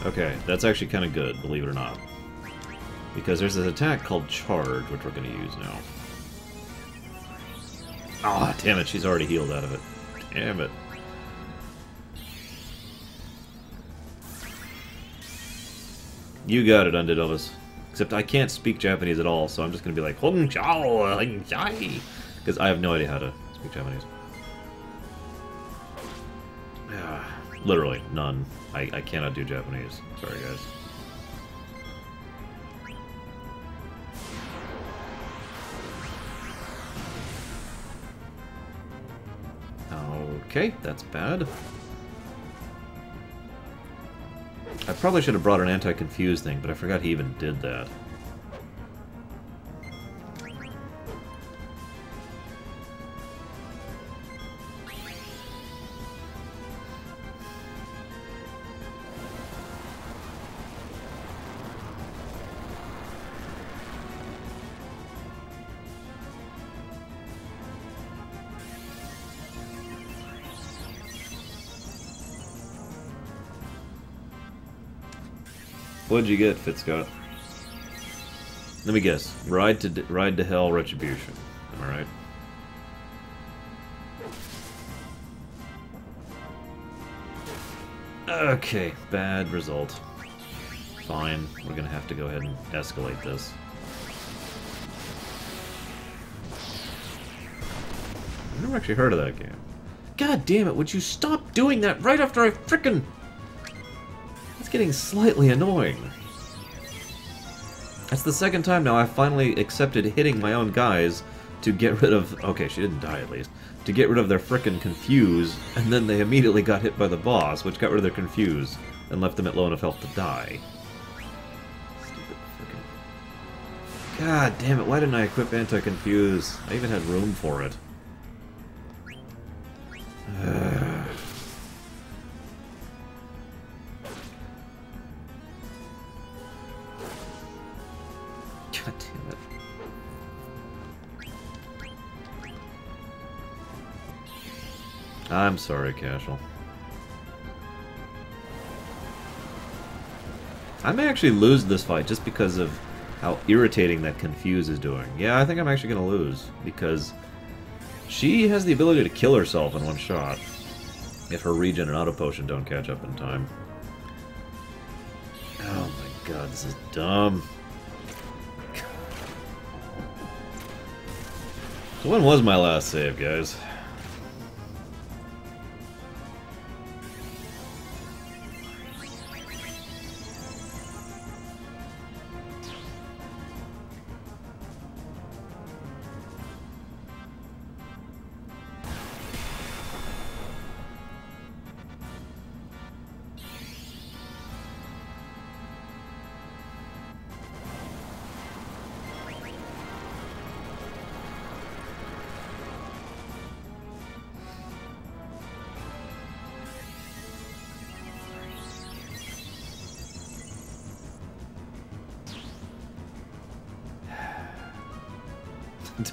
Okay, that's actually kind of good, believe it or not. Because there's this attack called Charge, which we're going to use now. Ah, oh, damn it, she's already healed out of it. Damn it. You got it, Undead Elvis. Except I can't speak Japanese at all, so I'm just going to be like, Hong Chao, because I have no idea how to speak Japanese. Literally, none. I cannot do Japanese. Sorry, guys. Okay, that's bad. I probably should have brought an anti-confuse thing, but I forgot he even did that. What'd you get, Fitzcott? Let me guess. Ride to Hell Retribution. Am I right? Okay, bad result. Fine. We're gonna have to go ahead and escalate this. I've never actually heard of that game. God damn it, would you stop doing that right after I frickin'... It's getting slightly annoying. That's the second time now I've finally accepted hitting my own guys to get rid of... Okay, she didn't die at least. To get rid of their frickin' confuse, and then they immediately got hit by the boss, which got rid of their confuse, and left them at low enough health to die. Stupid frickin'... God damn it, why didn't I equip anti-confuse? I even had room for it. God damn it. I'm sorry, Cashel. I may actually lose this fight just because of how irritating that confuse is doing. Yeah, I think I'm actually going to lose, because she has the ability to kill herself in one shot if her regen and auto potion don't catch up in time. Oh my god, this is dumb. So when was my last save, guys?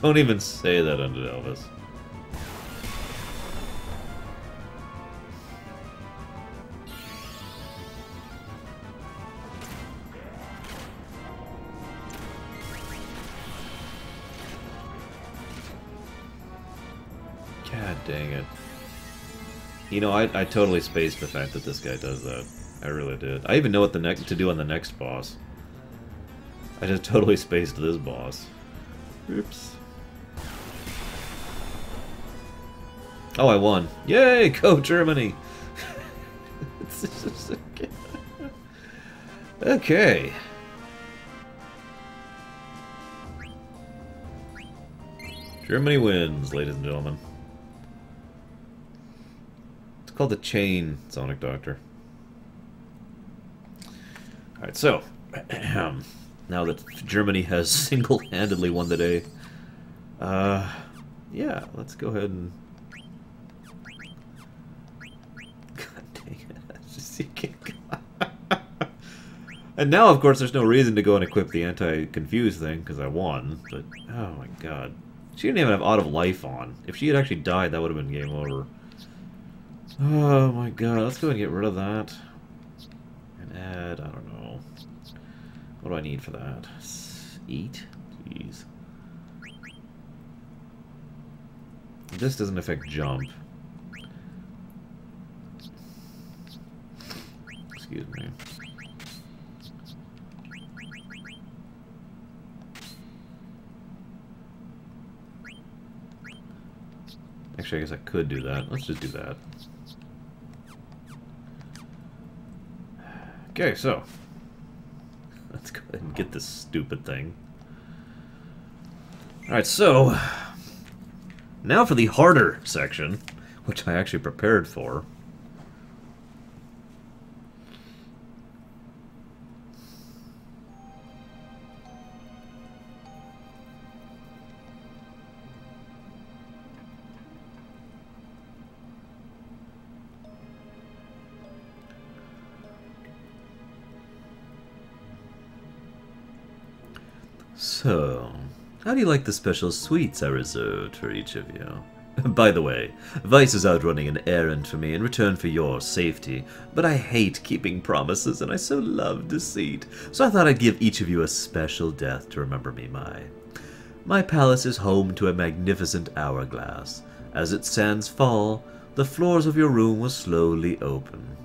Don't even say that under Elvis. God dang it. You know, I totally spaced the fact that this guy does that. I really did. I even know what to do on the next boss. I just totally spaced this boss. Oops. Oh, I won. Yay! Go Germany! Okay. Germany wins, ladies and gentlemen. It's called the Chain, Sonic Doctor. Alright, so, now that Germany has single-handedly won the day, yeah, let's go ahead and... God dang it. Just, you can't... And now, of course, there's no reason to go and equip the anti-confuse thing, because I won, but, oh my god. She didn't even have Out of Life on. If she had actually died, that would have been game over. Oh my god, let's go and get rid of that. And add, I don't know. What do I need for that? Eat? Jeez. This doesn't affect jump. Excuse me. Actually, I guess I could do that. Let's just do that. Okay, so let's go ahead and get this stupid thing. Alright, so now for the harder section, which I actually prepared for. So, how do you like the special sweets I reserved for each of you? By the way, Vice is out running an errand for me in return for your safety, but I hate keeping promises and I so love deceit, so I thought I'd give each of you a special death to remember me by. My palace is home to a magnificent hourglass. As its sands fall, the floors of your room will slowly open.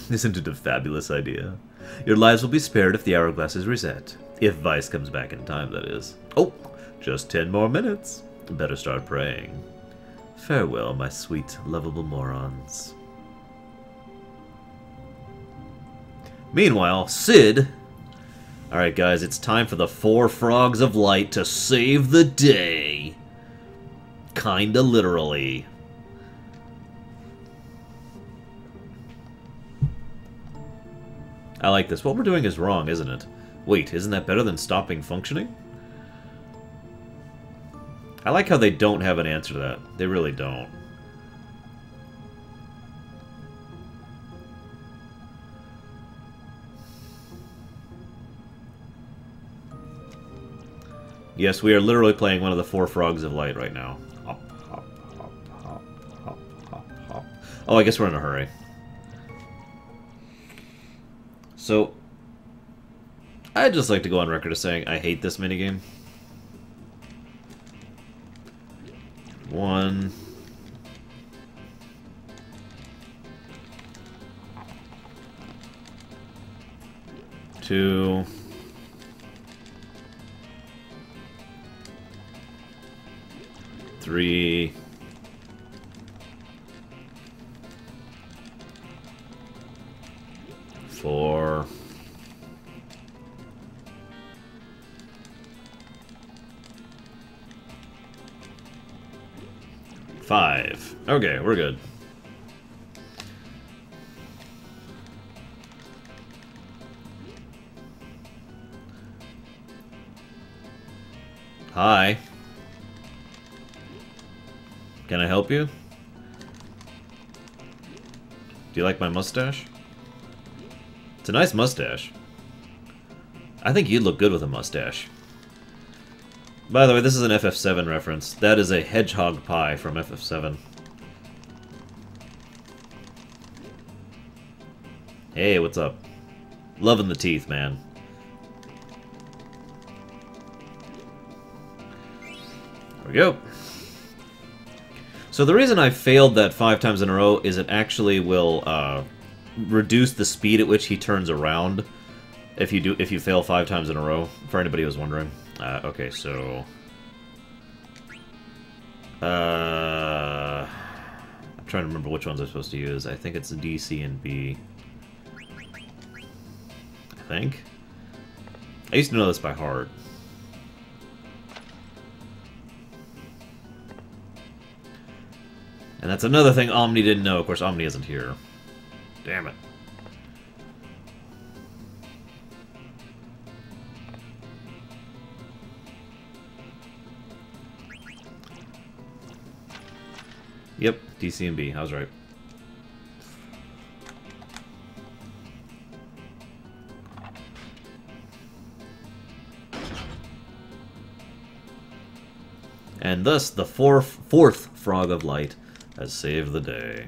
Isn't it a fabulous idea? Your lives will be spared if the hourglass is reset. If Vice comes back in time, that is. Oh, just 10 more minutes. Better start praying. Farewell, my sweet, lovable morons. Meanwhile, Sid... Alright guys, it's time for the 4 Frogs of Light to save the day. Kinda literally. I like this. What we're doing is wrong, isn't it? Wait, isn't that better than stopping functioning? I like how they don't have an answer to that. They really don't. Yes, we are literally playing one of the 4 Frogs of Light right now. Hop, hop, hop, hop, hop, hop, hop. Oh, I guess we're in a hurry. So, I'd just like to go on record as saying I hate this minigame. 1... 2... 3... 4... 5. Okay, we're good. Hi. Can I help you? Do you like my mustache? It's a nice mustache. I think you'd look good with a mustache. By the way, this is an FF7 reference. That is a hedgehog pie from FF7. Hey, what's up? Loving the teeth, man. There we go. So the reason I failed that 5 times in a row is it actually will reduce the speed at which he turns around if you fail 5 times in a row. For anybody who's wondering. Okay, so I'm trying to remember which ones I'm supposed to use. I think it's D, C, and B. I think. I used to know this by heart. And that's another thing Omni didn't know. Of course, Omni isn't here. Damn it. Yep, D, C, and B. I was right. And thus, the fourth Frog of Light has saved the day.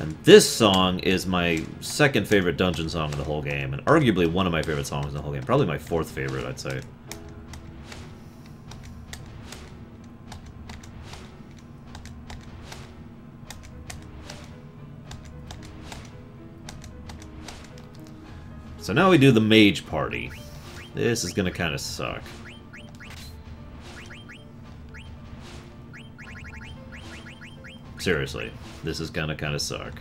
And this song is my second favorite dungeon song in the whole game, and arguably one of my favorite songs in the whole game. Probably my 4th favorite, I'd say. So now we do the mage party. This is gonna kind of suck. Seriously, this is gonna kind of suck.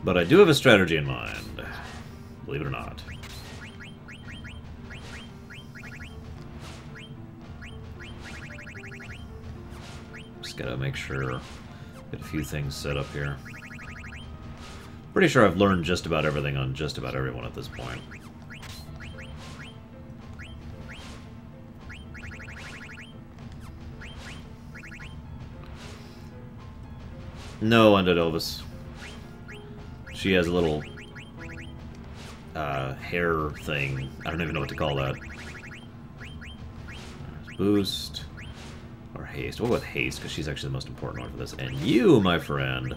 But I do have a strategy in mind, believe it or not. Just gotta make sure, get a few things set up here. Pretty sure I've learned just about everything on just about everyone at this point. No, Undead Elvis. She has a little hair thing. I don't even know what to call that. Boost. Or haste. What about haste? Because she's actually the most important one for this. And you, my friend.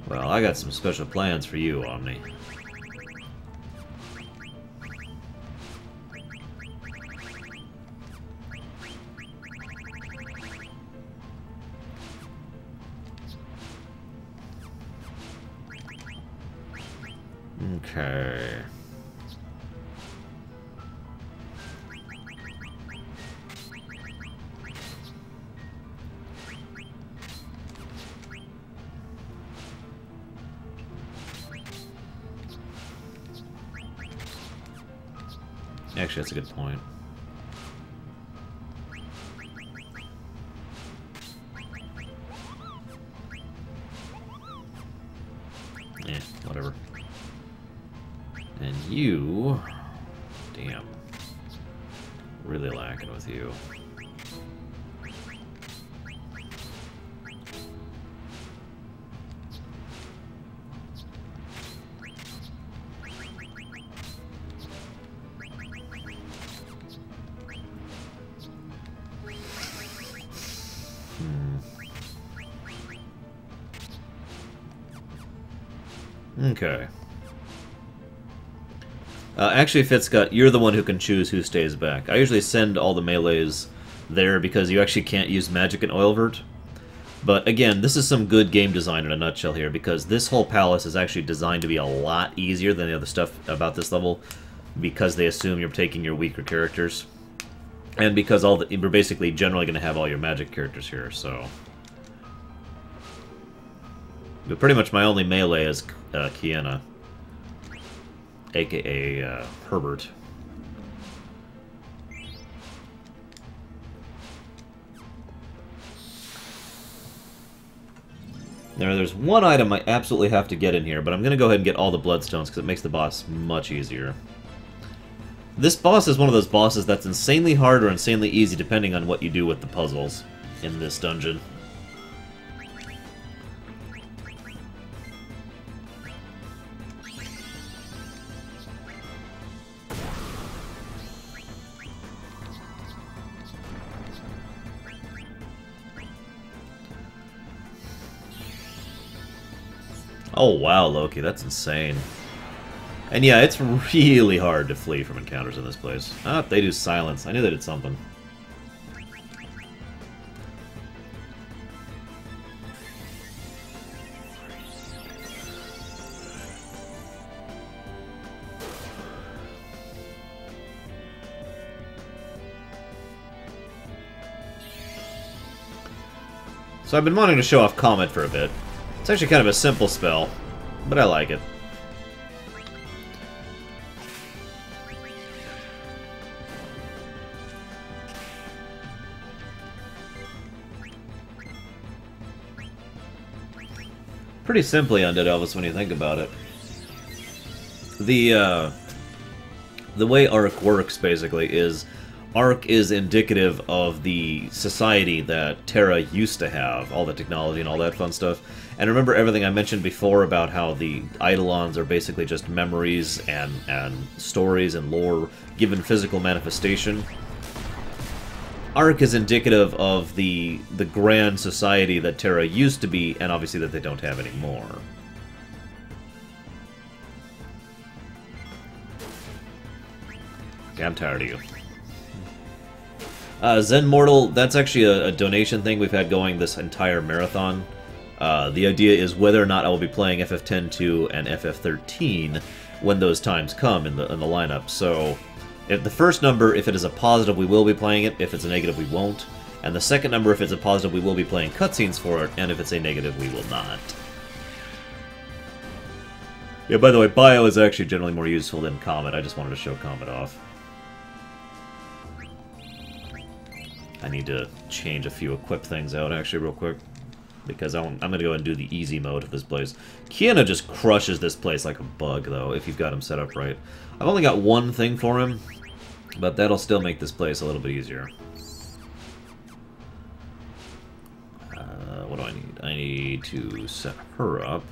Well, I got some special plans for you, Omni. Okay. Actually, that's a good point. Whatever. And you... Damn. Really lacking with you. Okay. Actually, Fitzgut, you're the one who can choose who stays back. I usually send all the melees there because you actually can't use magic in Oilvert. But again, this is some good game design in a nutshell here, because this whole palace is actually designed to be a lot easier than the other stuff about this level, because they assume you're taking your weaker characters. And because we're basically generally going to have all your magic characters here, so... But pretty much my only melee is Kiana, aka Herbert. There's one item I absolutely have to get in here, but I'm going to go ahead and get all the Bloodstones because it makes the boss much easier. This boss is one of those bosses that's insanely hard or insanely easy depending on what you do with the puzzles in this dungeon. Oh wow, Loki, that's insane. And yeah, it's really hard to flee from encounters in this place. Ah, they do silence. I knew they did something. So I've been wanting to show off Comet for a bit. It's actually kind of a simple spell, but I like it. Pretty simply Undead Elvis when you think about it. The way Arc works, basically, is Arc is indicative of the society that Terra used to have, all the technology and all that fun stuff. And remember everything I mentioned before about how the Eidolons are basically just memories and stories and lore given physical manifestation? Arc is indicative of the grand society that Terra used to be, and obviously that they don't have anymore. Okay, I'm tired of you. Zen Mortal, that's actually a donation thing we've had going this entire marathon. The idea is whether or not I will be playing FF10-2 and FF13 when those times come in the lineup. So, if the first number, if it is a positive, we will be playing it. If it's a negative, we won't. And the second number, if it's a positive, we will be playing cutscenes for it. And if it's a negative, we will not. Yeah, by the way, Bio is actually generally more useful than Comet. I just wanted to show Comet off. I need to change a few equip things out, actually, real quick. Because I'm going to go and do the easy mode of this place. Kiana just crushes this place like a bug, though, if you've got him set up right. I've only got one thing for him, but that'll still make this place a little bit easier. What do I need? I need to set her up.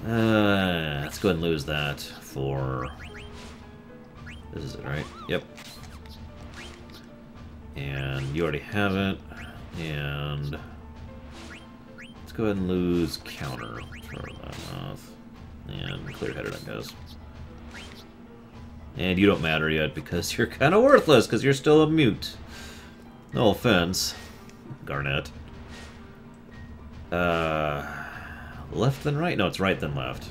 Let's go ahead and lose that for... This is it, right? Yep. And you already have it. And let's go ahead and lose counter. Throw that off. And clear-headed, I guess. And you don't matter yet because you're kind of worthless because you're still a mute. No offense, Garnet. Left then right? No, it's right then left.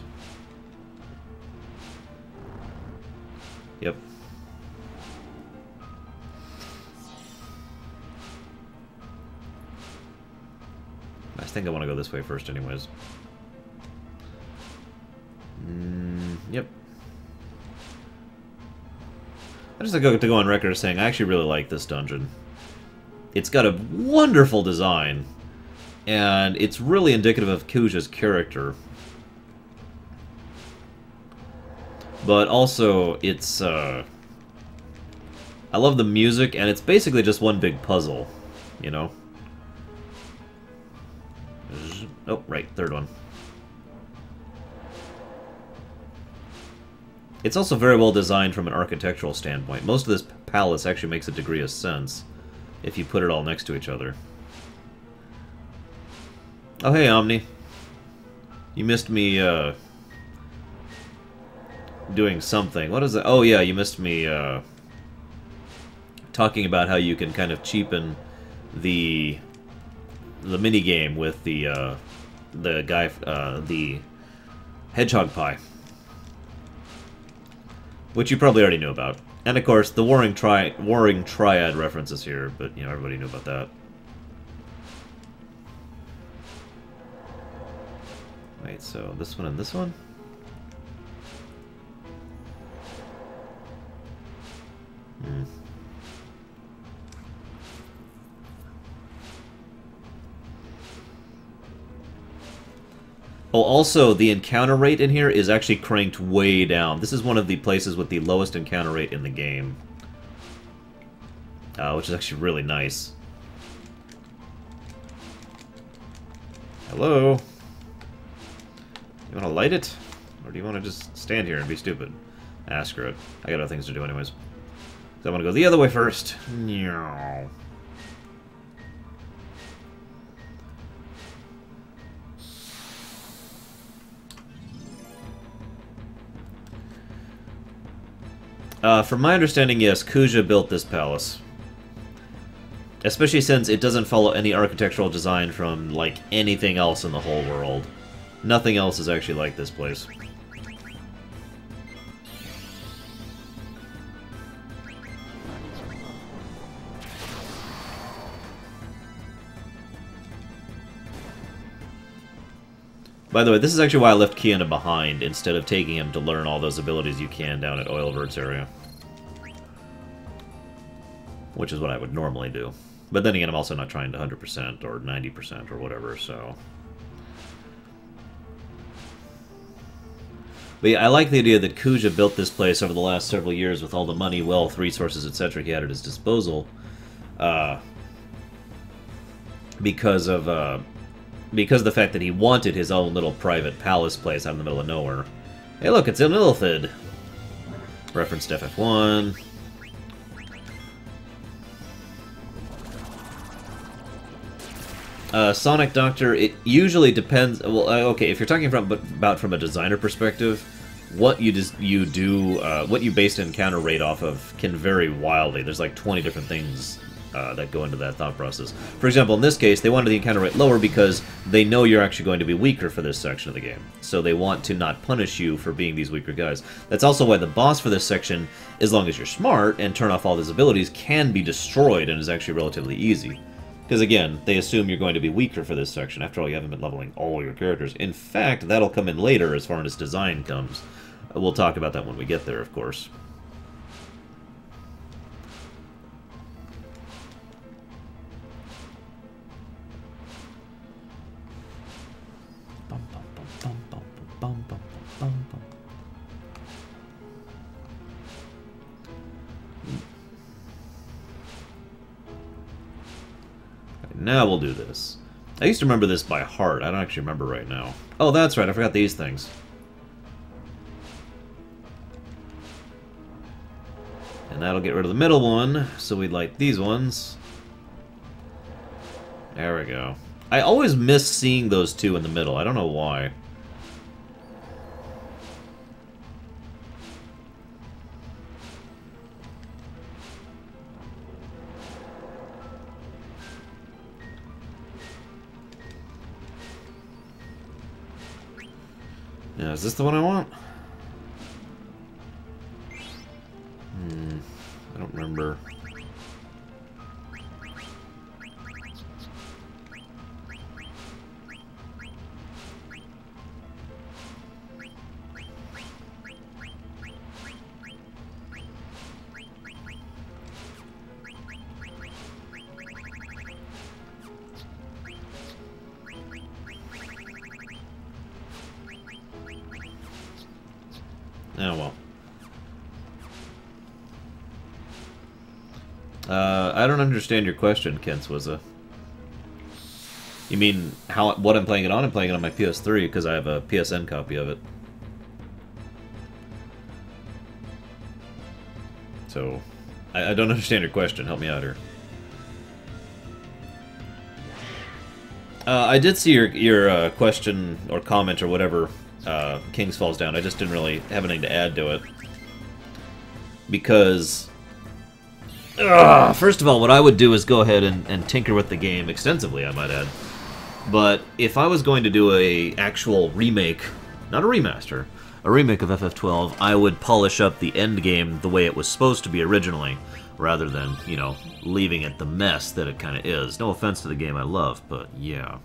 Yep. I think I want to go this way first anyways. Yep. I just like to go on record as saying I actually really like this dungeon. It's got a wonderful design, and it's really indicative of Kuja's character. But also, it's, I love the music, and it's basically just one big puzzle, you know? Oh, right, third one. It's also very well designed from an architectural standpoint. Most of this palace actually makes a degree of sense if you put it all next to each other. Oh, hey, Omni. You missed me, doing something. What is it? Oh, yeah, you missed me, talking about how you can kind of cheapen the minigame with the guy, the hedgehog pie. Which you probably already knew about. And of course, the Warring Triad references here, but, you know, everybody knew about that. Wait, so this one and this one? Oh, also, the encounter rate in here is actually cranked way down. This is one of the places with the lowest encounter rate in the game. Which is actually really nice. Hello? You want to light it? Or do you want to just stand here and be stupid? Ah, screw it. I got other things to do anyways. So I'm going to go the other way first. No. From my understanding, yes, Kuja built this palace. Especially since it doesn't follow any architectural design from, like, anything else in the whole world. Nothing else is actually like this place. By the way, this is actually why I left Kiana behind, instead of taking him to learn all those abilities you can down at Oilvert's area. Which is what I would normally do. But then again, I'm also not trying to 100% or 90% or whatever, so... But yeah, I like the idea that Kuja built this place over the last several years with all the money, wealth, resources, etc. he had at his disposal. Because of the fact that he wanted his own little private palace place out in the middle of nowhere. Hey look, it's Ilmilithid! Reference to FF1. Sonic Doctor, it usually depends... Well, okay, if you're talking about from a designer perspective, what you what you base an encounter rate off of can vary wildly. There's like 20 different things that go into that thought process. For example, in this case, they wanted the encounter rate lower because they know you're actually going to be weaker for this section of the game. So they want to not punish you for being these weaker guys. That's also why the boss for this section, as long as you're smart and turn off all his abilities, can be destroyed and is actually relatively easy. Because again, they assume you're going to be weaker for this section. After all, you haven't been leveling all your characters. In fact, that'll come in later as far as design comes. We'll talk about that when we get there, of course. Now we'll do this. I used to remember this by heart. I don't actually remember right now. Oh, that's right. I forgot these things. And that'll get rid of the middle one, so we'd like these ones. There we go. I always miss seeing those two in the middle. I don't know why. Now, is this the one I want? I don't remember. Oh, well. I don't understand your question, Kenswizza. You mean what I'm playing it on? I'm playing it on my PS3 because I have a PSN copy of it. So, I don't understand your question. Help me out here. I did see your question or comment or whatever. Kings Falls Down. I just didn't really have anything to add to it. Because, first of all, what I would do is go ahead and tinker with the game extensively, I might add. But if I was going to do a actual remake, not a remaster, a remake of FF12, I would polish up the end game the way it was supposed to be originally, rather than, you know, leaving it the mess that it kind of is. No offense to the game I love, but yeah.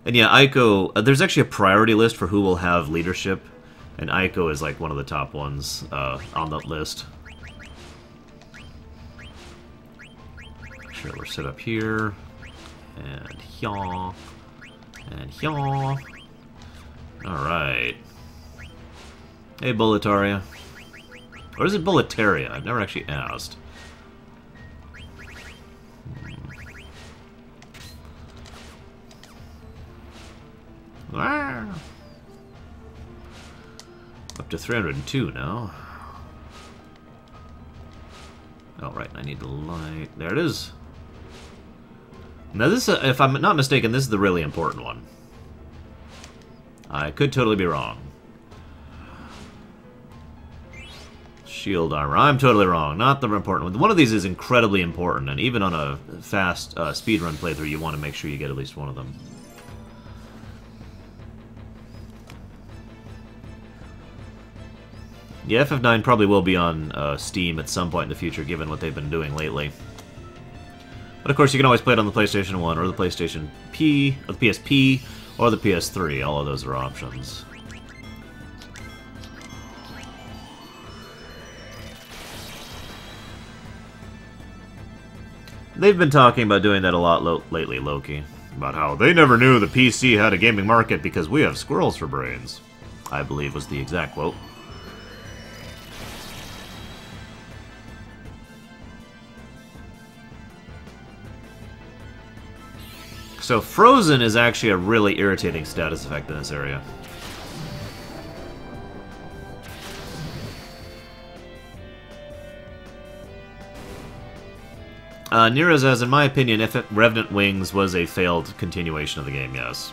And yeah, Aiko, there's actually a priority list for who will have leadership, and Aiko is like one of the top ones on that list. Sure, we're set up here, and here, and here. Alright. Hey, Bulletaria. Or is it Bulletaria? I've never actually asked. Ah. Up to 302 now. Oh, right, I need the light. There it is. Now this, if I'm not mistaken, this is the really important one. I could totally be wrong. Shield armor. I'm totally wrong. Not the important one. One of these is incredibly important, and even on a fast speedrun playthrough, you want to make sure you get at least one of them. Yeah, FF9 probably will be on Steam at some point in the future, given what they've been doing lately. But of course, you can always play it on the PlayStation 1, or the PlayStation P, or the PSP, or the PS3. All of those are options. They've been talking about doing that a lot lately, Loki. About how they never knew the PC had a gaming market because we have squirrels for brains. I believe was the exact quote. So Frozen is actually a really irritating status effect in this area. Nira says, in my opinion, if Revenant Wings was a failed continuation of the game, yes.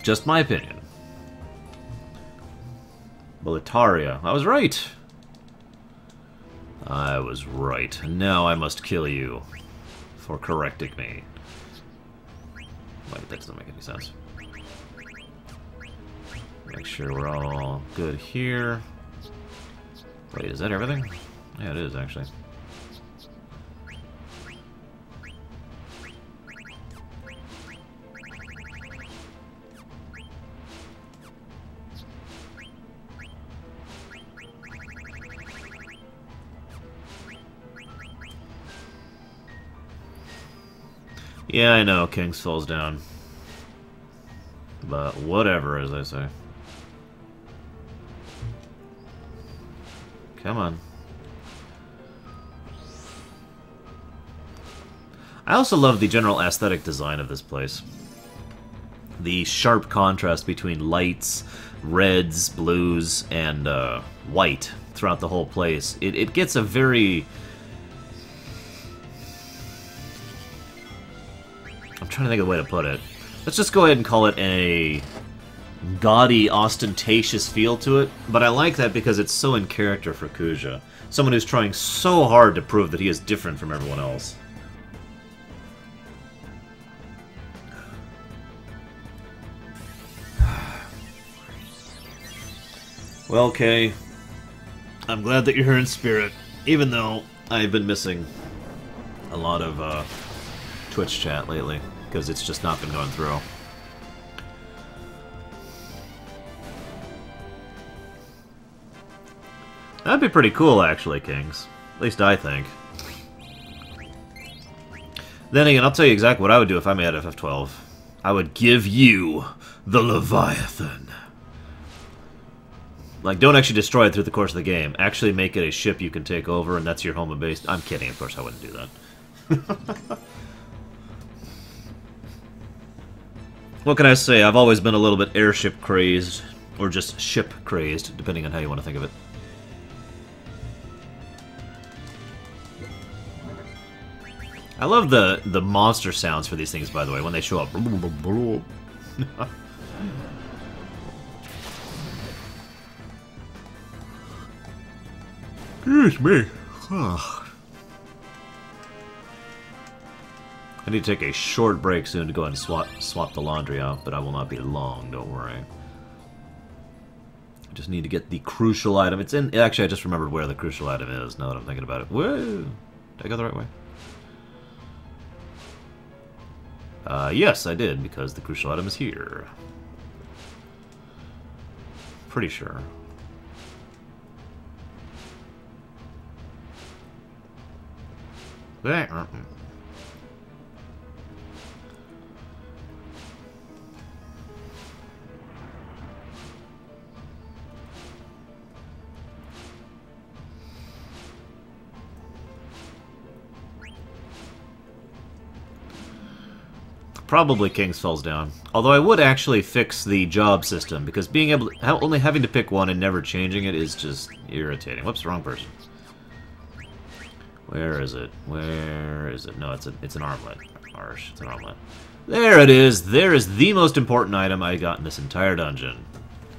Just my opinion. Boletaria. I was right. I was right. Now I must kill you for correcting me. Wait, that doesn't make any sense. Make sure we're all good here. Wait, is that everything? Yeah, it is, actually. Yeah, I know, King's falls down. But whatever, as I say. Come on. I also love the general aesthetic design of this place. The sharp contrast between lights, reds, blues, and white throughout the whole place. It gets a very... I'm trying to think of the way to put it. Let's just go ahead and call it a gaudy, ostentatious feel to it. But I like that because it's so in character for Kuja. Someone who's trying so hard to prove that he is different from everyone else. Well, Kay, I'm glad that you're here in spirit, even though I've been missing a lot of Twitch chat lately, because it's just not been going through. That'd be pretty cool, actually, Kings. At least I think. Then again, I'll tell you exactly what I would do if I made FF12. I would give you the Leviathan. Like, don't actually destroy it through the course of the game. Actually make it a ship you can take over, and that's your home and base. I'm kidding, of course I wouldn't do that. What can I say? I've always been a little bit airship crazed, or just ship crazed, depending on how you want to think of it. I love the monster sounds for these things, by the way, when they show up. Excuse me. I need to take a short break soon to go and swap the laundry out, but I will not be long, don't worry. I just need to get the crucial item. It's in... Actually, I just remembered where the crucial item is, now that I'm thinking about it. Whoa! Did I go the right way? Yes, I did, because the crucial item is here. Pretty sure. Probably King's falls down. Although I would actually fix the job system, because being able to, only having to pick one and never changing it is just irritating. Whoops, wrong person. Where is it? Where is it? No, it's an armlet. Arsh, it's an armlet. There it is! There is the most important item I got in this entire dungeon.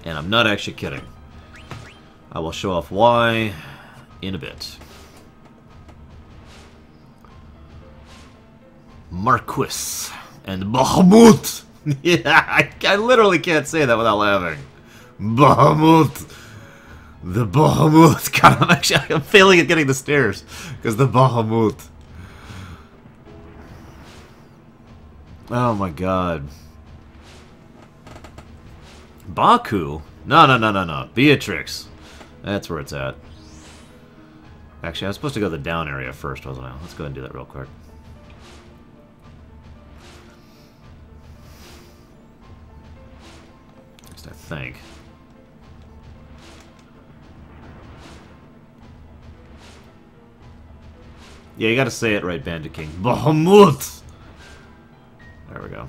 And I'm not actually kidding. I will show off why in a bit. Marquis and Bahamut. Yeah, I literally can't say that without laughing. Bahamut. The Bahamut. God, I'm failing at getting the stairs because the Bahamut. Oh my god. Baku? No. Beatrix. That's where it's at. Actually, I was supposed to go to the down area first, wasn't I? Let's go ahead and do that real quick. At least I think. Yeah, you gotta say it right, Bandit King. Bahamut! There we go.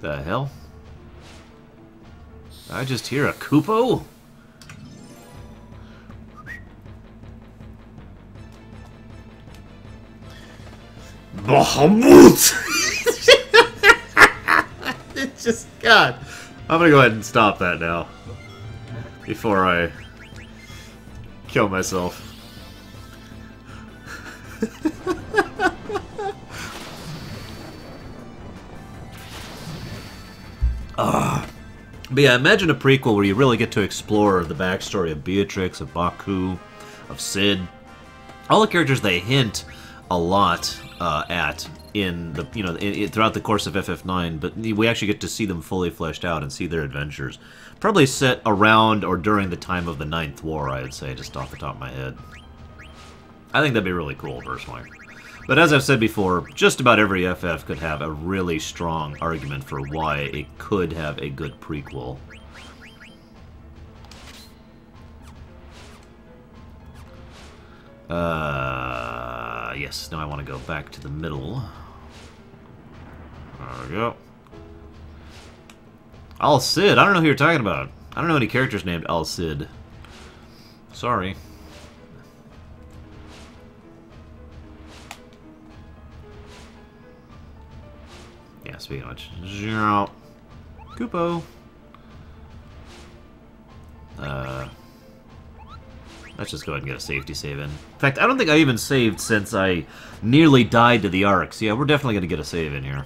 The hell? Did I just hear a Koopo? Bahamut! It's just, God. I'm gonna go ahead and stop that now. Before I kill myself. But yeah, imagine a prequel where you really get to explore the backstory of Beatrix, of Baku, of Cid. All the characters they hint a lot at in the throughout the course of FF9, but we actually get to see them fully fleshed out and see their adventures. Probably set around or during the time of the Ninth War, I would say, just off the top of my head. I think that'd be really cool, personally. But as I've said before, just about every FF could have a really strong argument for why it could have a good prequel. Yes, now I want to go back to the middle. There we go. Al Cid, I don't know who you're talking about. I don't know any characters named Al Cid. Sorry. Yeah, speaking of which, zero. Koopo. Let's just go ahead and get a safety save in. In fact, I don't think I even saved since I nearly died to the arcs. Yeah, we're definitely going to get a save in here.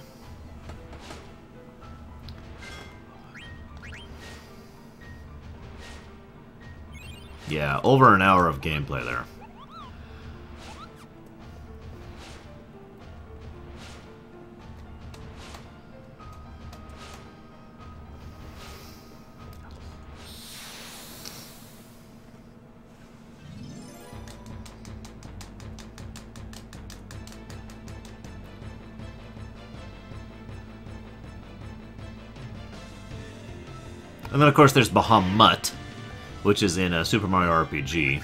Yeah, over an hour of gameplay there. And then, of course, there's Bahamut, which is in a Super Mario RPG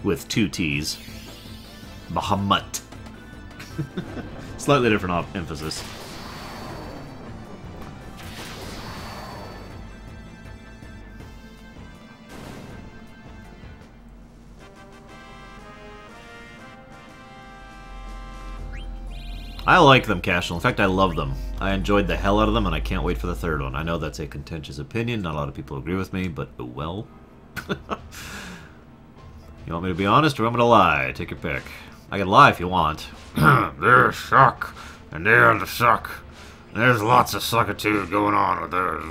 with 2 T's. Bahamut. Slightly different emphasis. I like them, Cashel. In fact, I love them. I enjoyed the hell out of them, and I can't wait for the third one. I know that's a contentious opinion. Not a lot of people agree with me, but oh well. You want me to be honest or want me to lie? Take your pick. I can lie if you want. They suck, and they're the suck. There's lots of suckitude going on with theirs.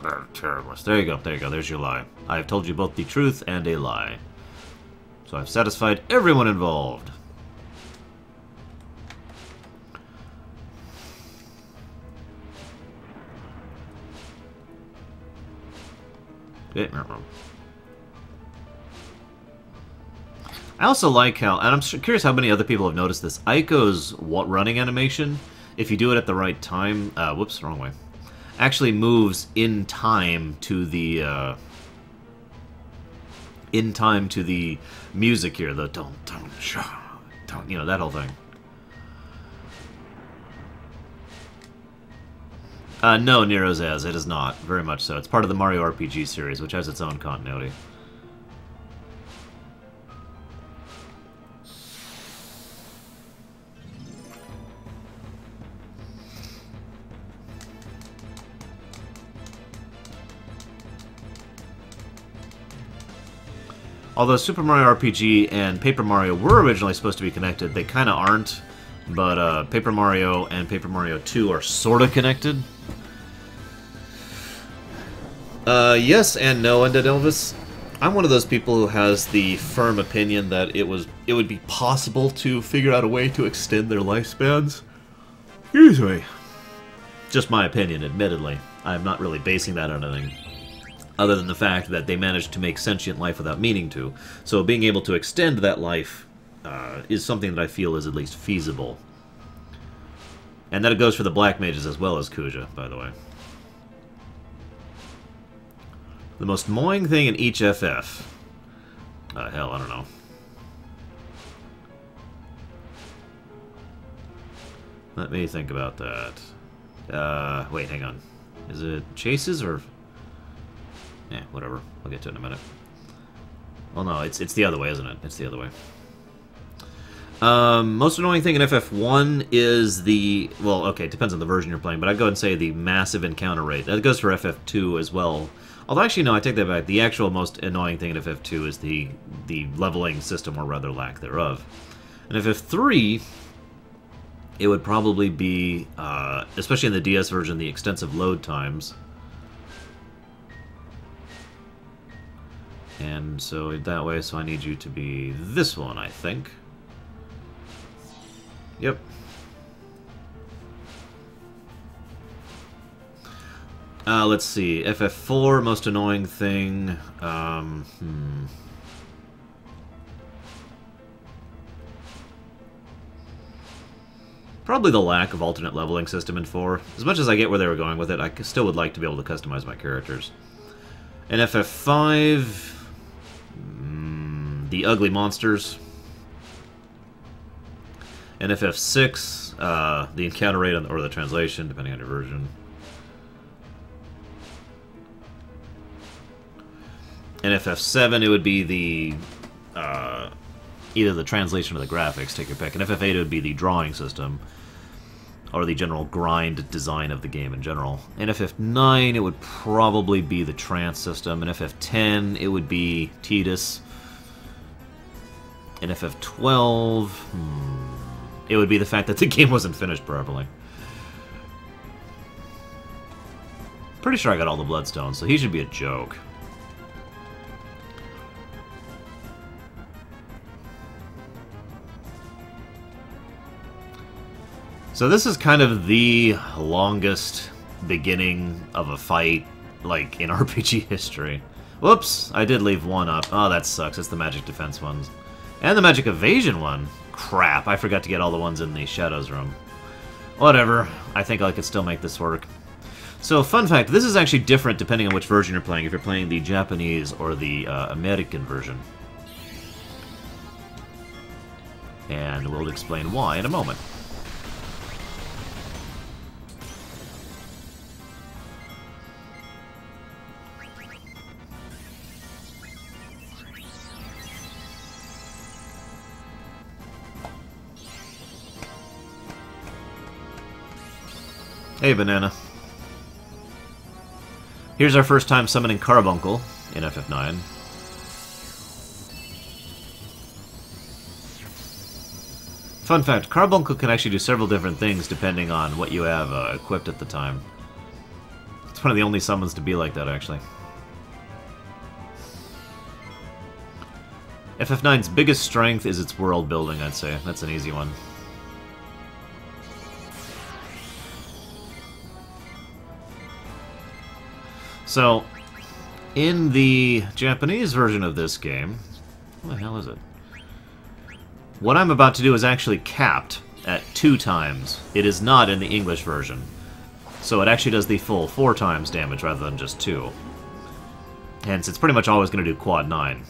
They're terrible. There you go. There you go. There's your lie. I have told you both the truth and a lie. So I've satisfied everyone involved. I also like how, and I'm curious how many other people have noticed this, Aiko's running animation, if you do it at the right time, whoops, wrong way, actually moves in time to the, music here, the don't, you know, that whole thing. No, Nero's as. It is not. Very much so. It's part of the Mario RPG series, which has its own continuity. Although Super Mario RPG and Paper Mario were originally supposed to be connected, they kind of aren't. But Paper Mario and Paper Mario 2 are sort of connected. Yes and no, Undead Elvis. I'm one of those people who has the firm opinion that it would be possible to figure out a way to extend their lifespans. Excuse me. Just my opinion, admittedly. I'm not really basing that on anything other than the fact that they managed to make sentient life without meaning to. So being able to extend that life is something that I feel is at least feasible. And that it goes for the Black Mages as well as Kuja, by the way. The most annoying thing in each FF. Hell, I don't know. Let me think about that. Wait, hang on. Is it chases or... Yeah, whatever. I'll get to it in a minute. Well, no, it's the other way, isn't it? It's the other way. Most annoying thing in FF1 is the... Well, okay, it depends on the version you're playing, but I'd go ahead and say the massive encounter rate. That goes for FF2 as well. Although, actually, no, I take that back. The actual most annoying thing in FF2 is the leveling system, or rather lack thereof. In FF3, it would probably be, especially in the DS version, the extensive load times. And so that way, so I need you to be this one, I think. Yep. Let's see. FF4, most annoying thing. Probably the lack of alternate leveling system in 4. As much as I get where they were going with it, I still would like to be able to customize my characters. In FF5, the ugly monsters. In FF6, the encounter rate or the translation, depending on your version. In FF7, it would be the either the translation or the graphics, take your pick. In FF8, it would be the drawing system, or the general grind design of the game in general. In FF9, it would probably be the trance system. In FF10, it would be Tidus. In FF12, it would be the fact that the game wasn't finished properly. Pretty sure I got all the Bloodstones, so he should be a joke. So this is kind of the longest beginning of a fight, like, in RPG history. Whoops, I did leave one up. Oh, that sucks. It's the Magic Defense ones. And the Magic Evasion one. Crap, I forgot to get all the ones in the Shadows room. Whatever, I think I could still make this work. So, fun fact, this is actually different depending on which version you're playing, if you're playing the Japanese or the American version. And we'll explain why in a moment. Hey, Banana. Here's our first time summoning Carbuncle in FF9. Fun fact, Carbuncle can actually do several different things depending on what you have equipped at the time. It's one of the only summons to be like that, actually. FF9's biggest strength is its world building, I'd say. That's an easy one. So, in the Japanese version of this game... What the hell is it? What I'm about to do is actually capped at 2 times. It is not in the English version. So it actually does the full 4 times damage rather than just 2. Hence, it's pretty much always going to do quad 9.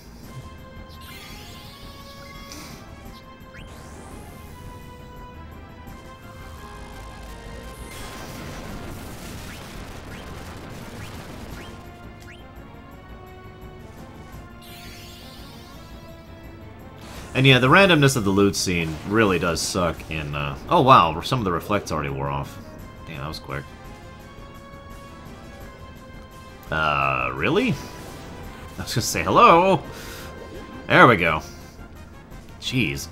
And yeah, the randomness of the loot scene really does suck in, oh wow, some of the reflects already wore off. Damn, that was quick. Really? I was gonna say hello! There we go. Jeez.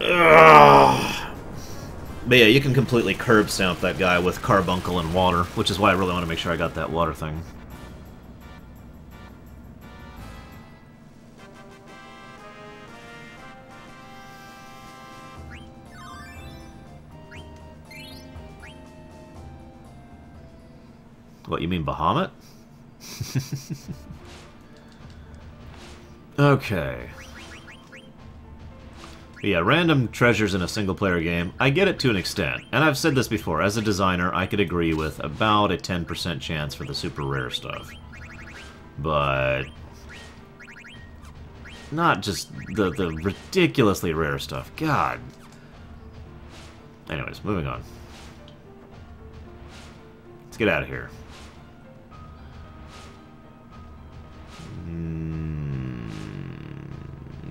Ugh. But yeah, you can completely curb stamp that guy with carbuncle and water, which is why I really want to make sure I got that water thing. What, you mean Bahamut? Okay. Yeah, random treasures in a single-player game, I get it to an extent. And I've said this before, as a designer, I could agree with about a 10% chance for the super rare stuff. But not just the ridiculously rare stuff. God. Anyways, moving on. Let's get out of here.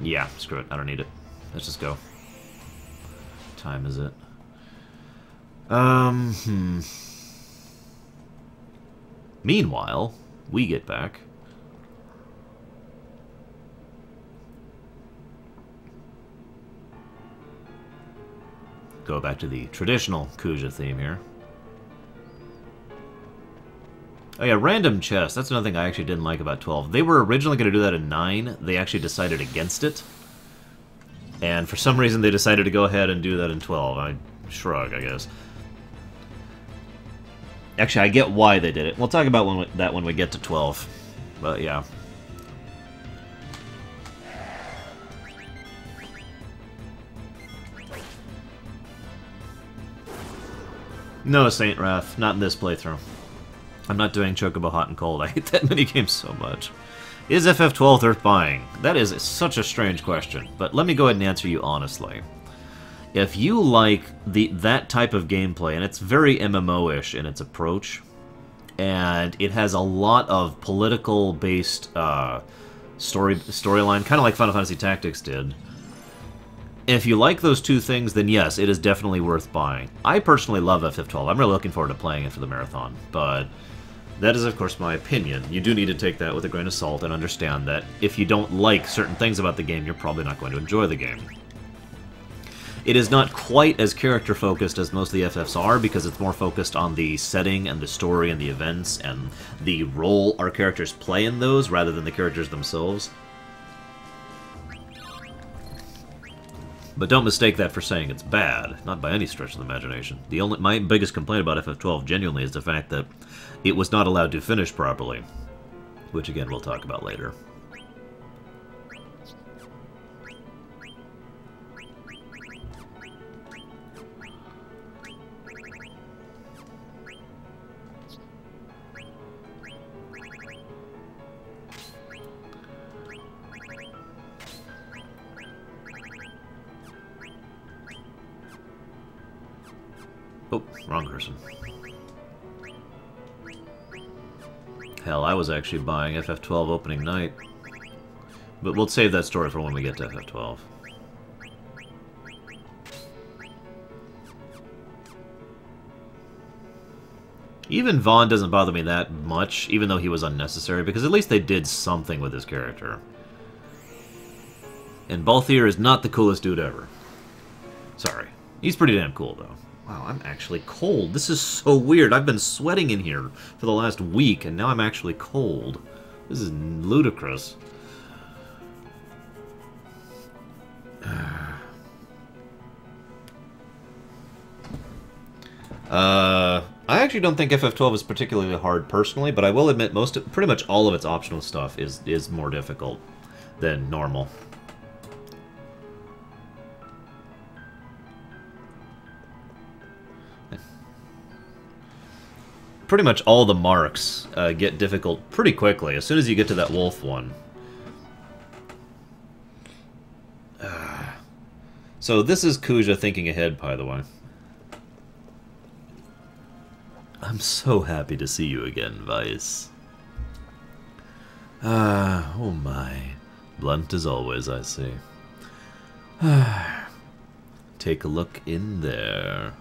Yeah, screw it. I don't need it. Let's just go. What time is it? Meanwhile, we get back. Go back to the traditional Kuja theme here. Oh yeah, random chest. That's another thing I actually didn't like about 12. They were originally going to do that in 9. They actually decided against it. And for some reason they decided to go ahead and do that in 12. I shrug, I guess. Actually, I get why they did it. We'll talk about that when we get to 12. But yeah. No, Saint Wrath. Not in this playthrough. I'm not doing Chocobo Hot and Cold. I hate that minigame so much. Is FF12 worth buying? That is such a strange question, but let me go ahead and answer you honestly. If you like that type of gameplay, and it's very MMO-ish in its approach, and it has a lot of political-based storyline, kind of like Final Fantasy Tactics did, if you like those two things, then yes, it is definitely worth buying. I personally love FF12. I'm really looking forward to playing it for the marathon, but that is, of course, my opinion. You do need to take that with a grain of salt and understand that if you don't like certain things about the game, you're probably not going to enjoy the game. It is not quite as character-focused as most of the FFs are, because it's more focused on the setting and the story and the events and the role our characters play in those, rather than the characters themselves. But don't mistake that for saying it's bad, not by any stretch of the imagination. My biggest complaint about FF12 genuinely is the fact that it was not allowed to finish properly, which again we'll talk about later. Oh, wrong person. Hell, I was actually buying FF12 opening night. But we'll save that story for when we get to FF12. Even Vaughn doesn't bother me that much, even though he was unnecessary, because at least they did something with his character. And Balthier is not the coolest dude ever. Sorry. He's pretty damn cool, though. Wow, I'm actually cold. This is so weird. I've been sweating in here for the last week, and now I'm actually cold. This is ludicrous. I actually don't think FF12 is particularly hard personally, but I will admit pretty much all of its optional stuff is more difficult than normal. Pretty much all the marks get difficult pretty quickly, as soon as you get to that wolf one. So this is Kuja thinking ahead, by the way. I'm so happy to see you again, Vice. Oh my. Blunt as always, I see. Take a look in there.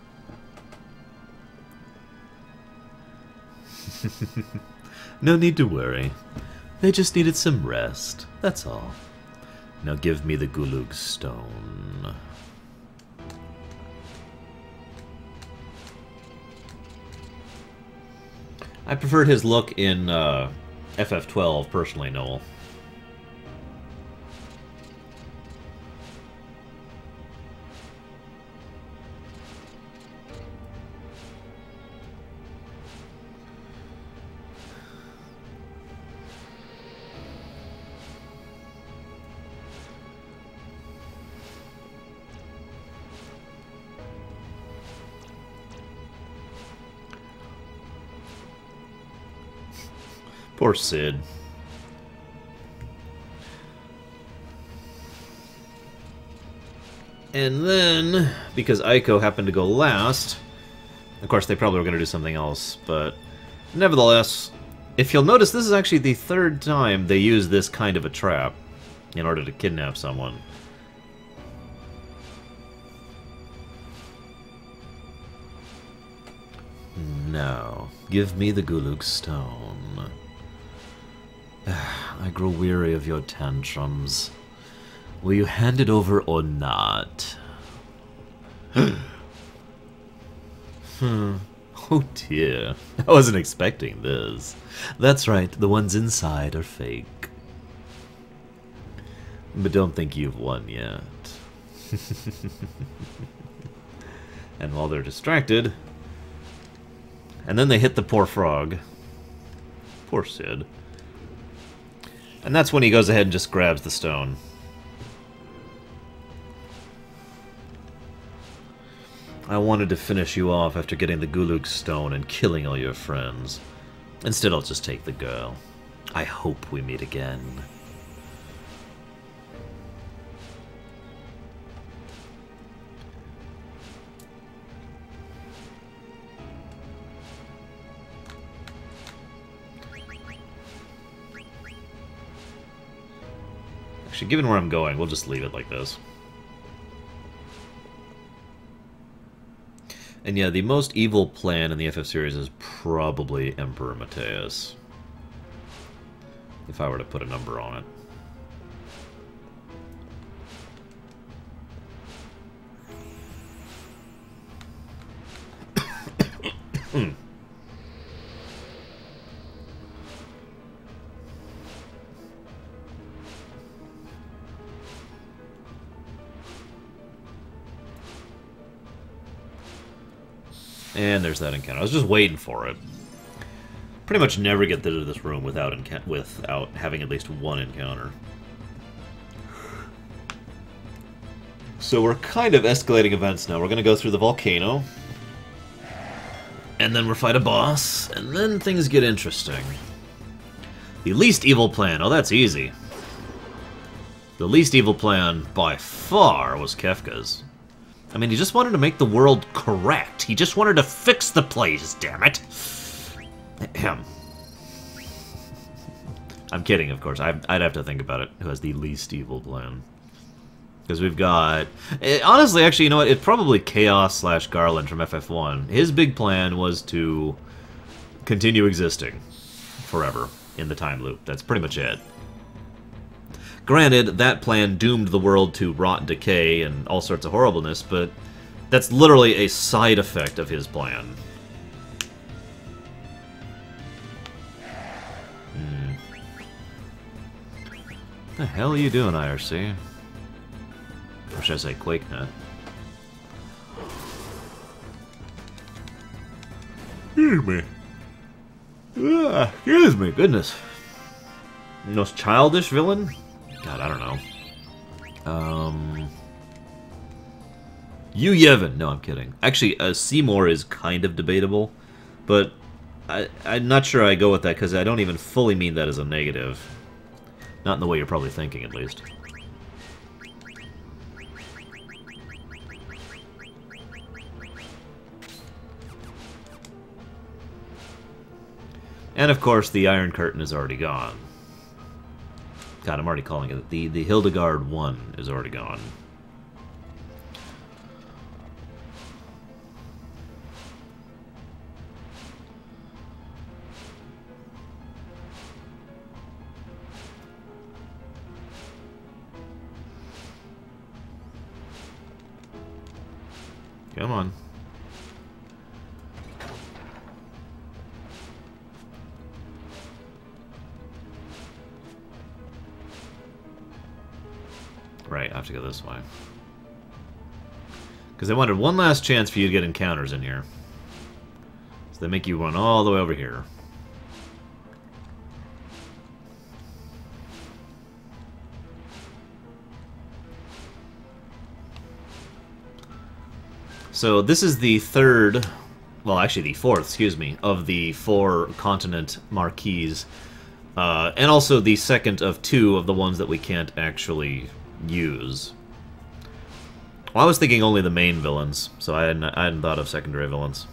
No need to worry. They just needed some rest, that's all. Now give me the Gulug Stone. I preferred his look in FF12, personally, Noel. Poor Sid. And then, because Aiko happened to go last, of course they probably were going to do something else, but nevertheless, if you'll notice, this is actually the third time they use this kind of a trap in order to kidnap someone. Now, give me the Gulug Stone. I grow weary of your tantrums. Will you hand it over or not? Oh dear, I wasn't expecting this. That's right, the ones inside are fake. But don't think you've won yet. And while they're distracted... And then they hit the poor frog. Poor Sid. And that's when he goes ahead and just grabs the stone. I wanted to finish you off after getting the Gulug Stone and killing all your friends. Instead, I'll just take the girl. I hope we meet again. Actually, given where I'm going, we'll just leave it like this. And yeah, the most evil plan in the FF series is probably Emperor Mateus. If I were to put a number on it. And there's that encounter. I was just waiting for it. Pretty much never get into this room without having at least one encounter. So we're kind of escalating events now. We're going to go through the volcano. And then we'll fight a boss. And then things get interesting. The least evil plan. Oh, that's easy. The least evil plan, by far, was Kefka's. I mean, he just wanted to make the world correct. He just wanted to fix the place, damn it. Ahem. I'm kidding, of course. I'd have to think about it. Who has the least evil plan? Because we've got... honestly, actually, you know what? It's probably Chaos / Garland from FF1. His big plan was to continue existing forever in the time loop. That's pretty much it. Granted, that plan doomed the world to rot and decay and all sorts of horribleness, but that's literally a side effect of his plan. What the hell are you doing, IRC? Or should I say QuakeNet? Excuse me. Excuse me, goodness. Most childish villain? God, I don't know. Yu Yevon. No, I'm kidding. Actually, Seymour is kind of debatable, but I'm not sure I go with that because I don't even fully mean that as a negative. Not in the way you're probably thinking, at least. And of course, the Iron Curtain is already gone. God, I'm already calling it. The Hildegard 1 is already gone. Come on. Right, I have to go this way. Because they wanted one last chance for you to get encounters in here. So they make you run all the way over here. So this is the third, well actually the fourth, excuse me, of the 4 continent marquees. And also the second of 2 of the ones that we can't actually use. Well, I was thinking only the main villains, so I hadn't thought of secondary villains.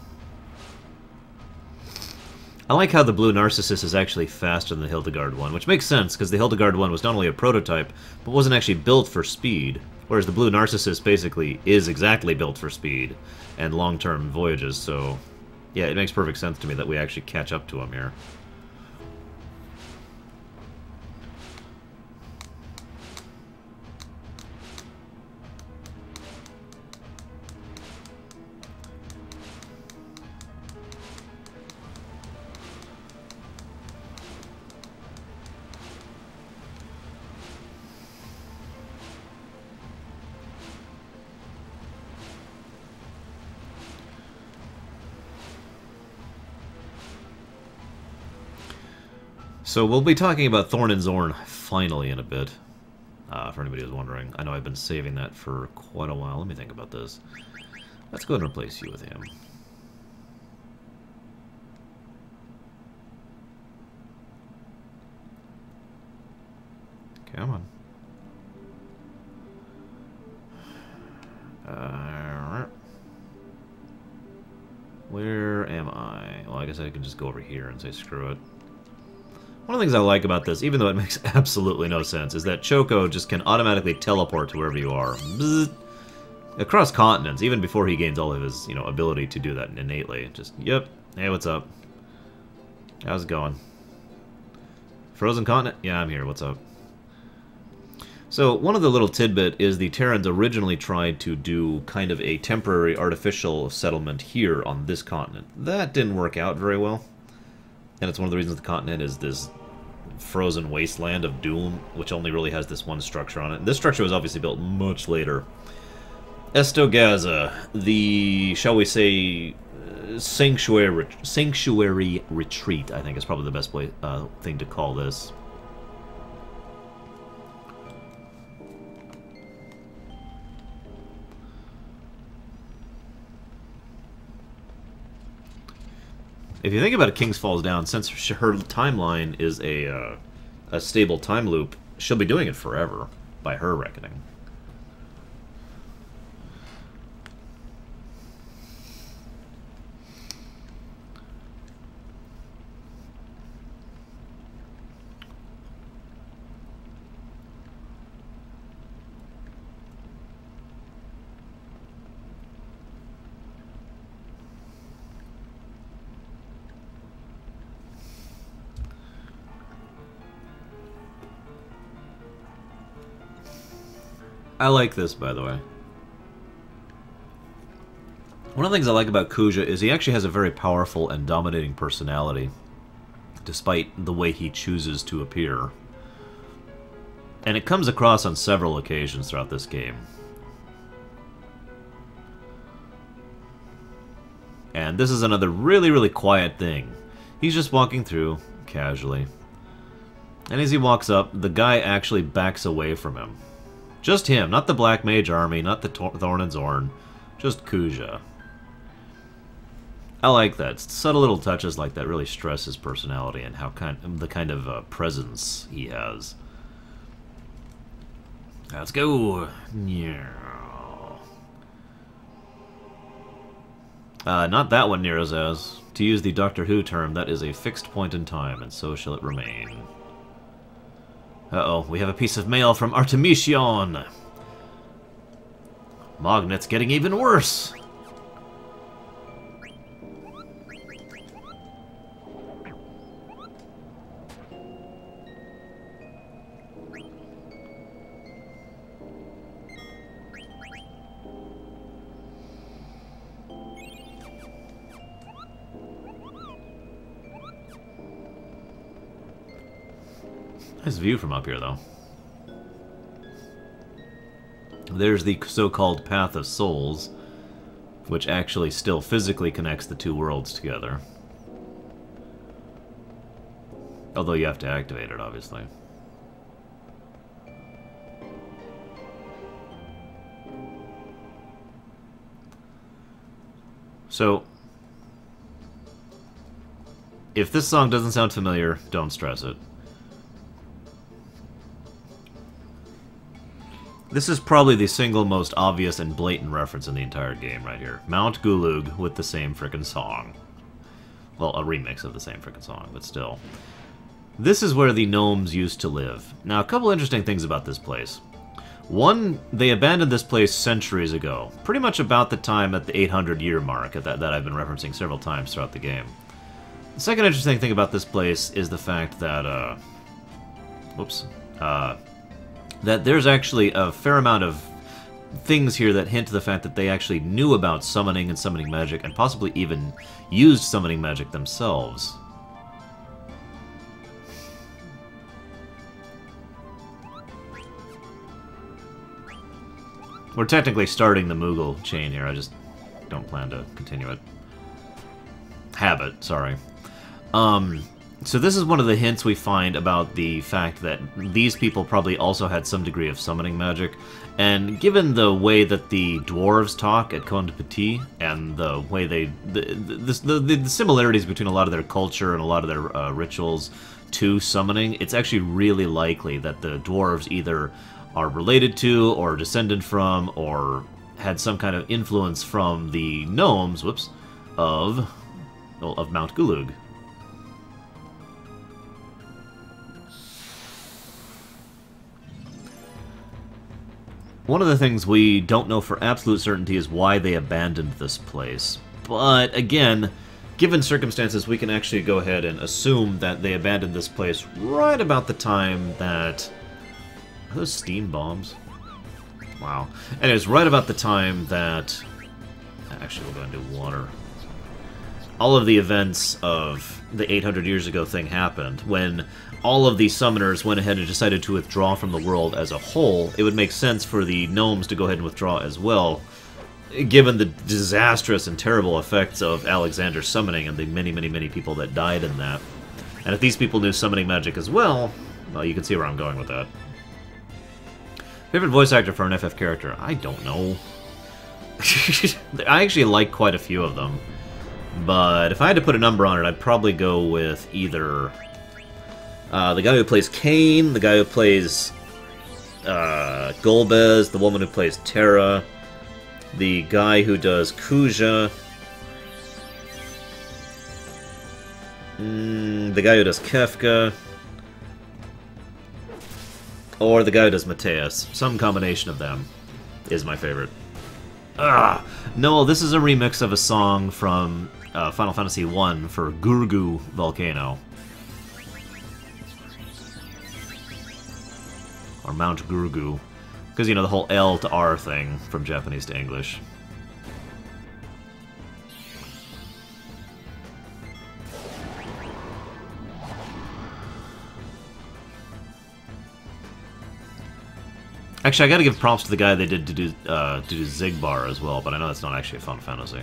I like how the Blue Narcissus is actually faster than the Hildegard one, which makes sense, because the Hildegard one was not only a prototype, but wasn't actually built for speed, whereas the Blue Narcissus basically is exactly built for speed and long-term voyages, so yeah, it makes perfect sense to me that we actually catch up to him here. So we'll be talking about Thorn and Zorn finally in a bit, for anybody who's wondering. I know I've been saving that for quite a while. Let me think about this. Let's go ahead and replace you with him. Come on. Where am I? Well, I guess I can just go over here and say screw it. One of the things I like about this, even though it makes absolutely no sense, is that Choco just can automatically teleport to wherever you are. Bzzz. Across continents, even before he gains all of his, ability to do that innately. Just, yep, hey, what's up? How's it going? Frozen continent? Yeah, I'm here, what's up? So, one of the little tidbit is the Terrans originally tried to do kind of a temporary artificial settlement here on this continent. That didn't work out very well. And it's one of the reasons the continent is this frozen wasteland of doom, which only really has this one structure on it. And this structure was obviously built much later. Estogaza, the, shall we say, sanctuary retreat, I think is probably the best thing to call this. If you think about it, King's Falls Down, since her timeline is a stable time loop, she'll be doing it forever, by her reckoning. I like this, by the way. One of the things I like about Kuja is he actually has a very powerful and dominating personality, despite the way he chooses to appear. And it comes across on several occasions throughout this game. And this is another really, really quiet thing. He's just walking through, casually. And as he walks up, the guy actually backs away from him. Just him, not the Black Mage Army, not the Thorn and Zorn, just Kuja. I like that. Subtle little touches like that really stress his personality and how the kind of presence he has. Let's go. Not that one, Nerozaz. To use the Doctor Who term, that is a fixed point in time, and so shall it remain. Uh-oh, we have a piece of mail from Artemision! Magnet's getting even worse! Nice view from up here, though. There's the so-called Path of Souls, which actually still physically connects the two worlds together. Although you have to activate it, obviously. So, if this song doesn't sound familiar, don't stress it. This is probably the single most obvious and blatant reference in the entire game right here. Mount Gulug with the same frickin' song. Well, a remix of the same frickin' song, but still. This is where the gnomes used to live. Now, a couple interesting things about this place. One, they abandoned this place centuries ago. Pretty much about the time at the 800-year mark that I've been referencing several times throughout the game. The second interesting thing about this place is the fact that, that there's actually a fair amount of things here that hint to the fact that they actually knew about summoning and summoning magic, and possibly even used summoning magic themselves. We're technically starting the Moogle chain here, I just don't plan to continue it. Habit, sorry. So this is one of the hints we find about the fact that these people probably also had some degree of summoning magic, and given the way that the dwarves talk at Conte Petit, and the way they... the similarities between a lot of their culture and a lot of their rituals to summoning, it's actually really likely that the dwarves either are related to, or descended from, or had some kind of influence from the gnomes, of Mount Gulug. One of the things we don't know for absolute certainty is why they abandoned this place. But, again, given circumstances, we can actually go ahead and assume that they abandoned this place right about the time that... Are those steam bombs? Wow. Anyways, right about the time that... Actually, we'll go into water. All of the events of the 800 years ago thing happened, when all of these summoners went ahead and decided to withdraw from the world as a whole. It would make sense for the gnomes to go ahead and withdraw as well, given the disastrous and terrible effects of Alexander's summoning and the many, many, many people that died in that. And if these people knew summoning magic as well, you can see where I'm going with that. Favorite voice actor for an FF character? I don't know. I actually like quite a few of them. But if I had to put a number on it, I'd probably go with either the guy who plays Cain, the guy who plays Golbez, the woman who plays Terra, the guy who does Kuja, the guy who does Kefka, or the guy who does Mateus. Some combination of them is my favorite. No, this is a remix of a song from Final Fantasy I for Gurgu Volcano. Or Mount Gurgu. Because, you know, the whole L to R thing from Japanese to English. Actually, I gotta give props to the guy they did to do Zigbar as well, but I know that's not actually a Final Fantasy.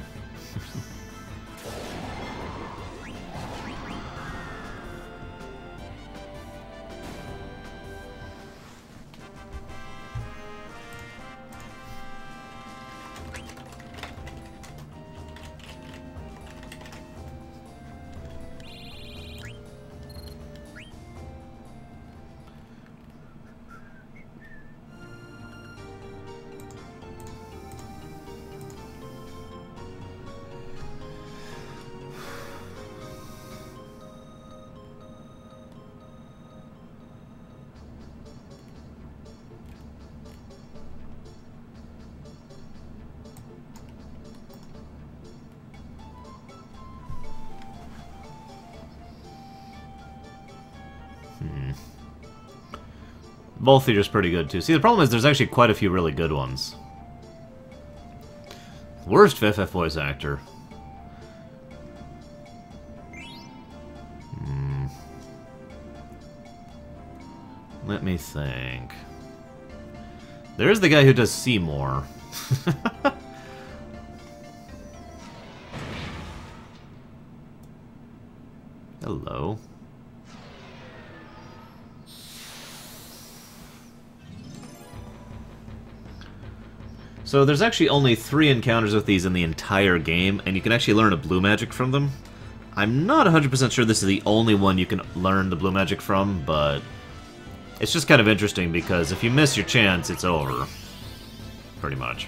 Both are just pretty good, too. See, the problem is there's actually quite a few really good ones. Worst FF voice actor. Let me think. There's the guy who does Seymour. Hello. So there's actually only 3 encounters with these in the entire game, and you can actually learn a blue magic from them. I'm not 100% sure this is the only one you can learn the blue magic from, but it's just kind of interesting because if you miss your chance, it's over. Pretty much.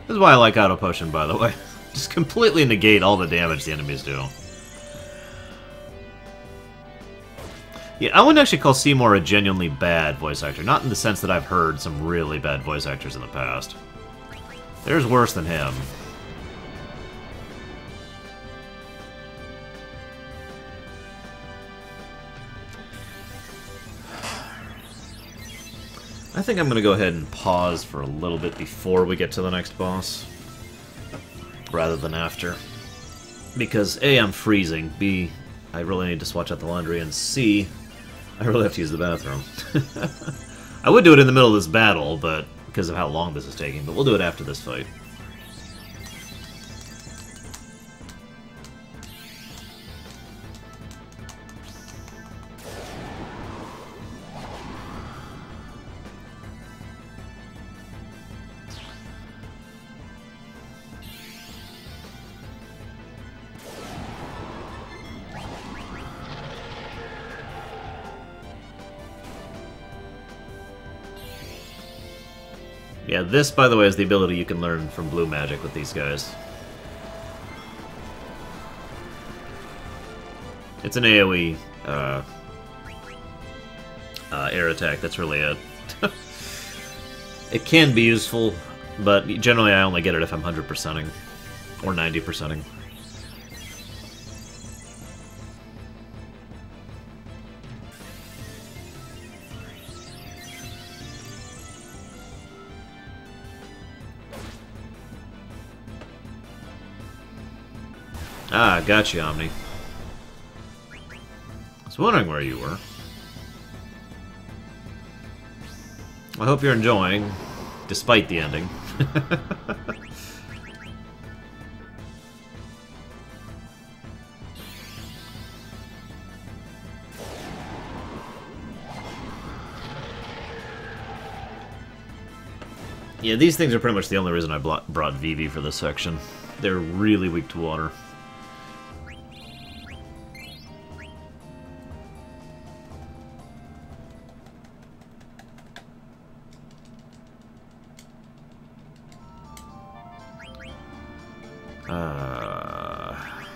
This is why I like Auto Potion, by the way. Just completely negate all the damage the enemies do. Yeah, I wouldn't actually call Seymour a genuinely bad voice actor. Not in the sense that I've heard some really bad voice actors in the past. There's worse than him. I think I'm going to go ahead and pause for a little bit before we get to the next boss, rather than after. Because A, I'm freezing, B, I really need to swatch out the laundry, and C, I really have to use the bathroom. I would do it in the middle of this battle, but because of how long this is taking, but we'll do it after this fight. Yeah, this, by the way, is the ability you can learn from blue magic with these guys. It's an AoE air attack, that's really it. It can be useful, but generally I only get it if I'm 100%ing, or 90%ing. Ah, gotcha, Omni. I was wondering where you were. I hope you're enjoying, despite the ending. Yeah, these things are pretty much the only reason I brought Vivi for this section. They're really weak to water. No.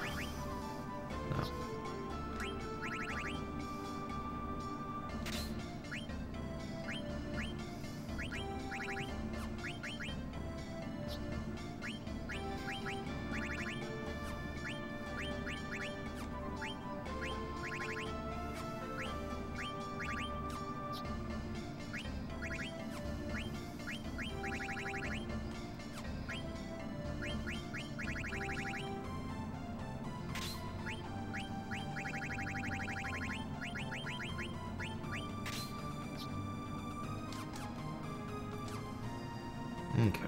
Okay.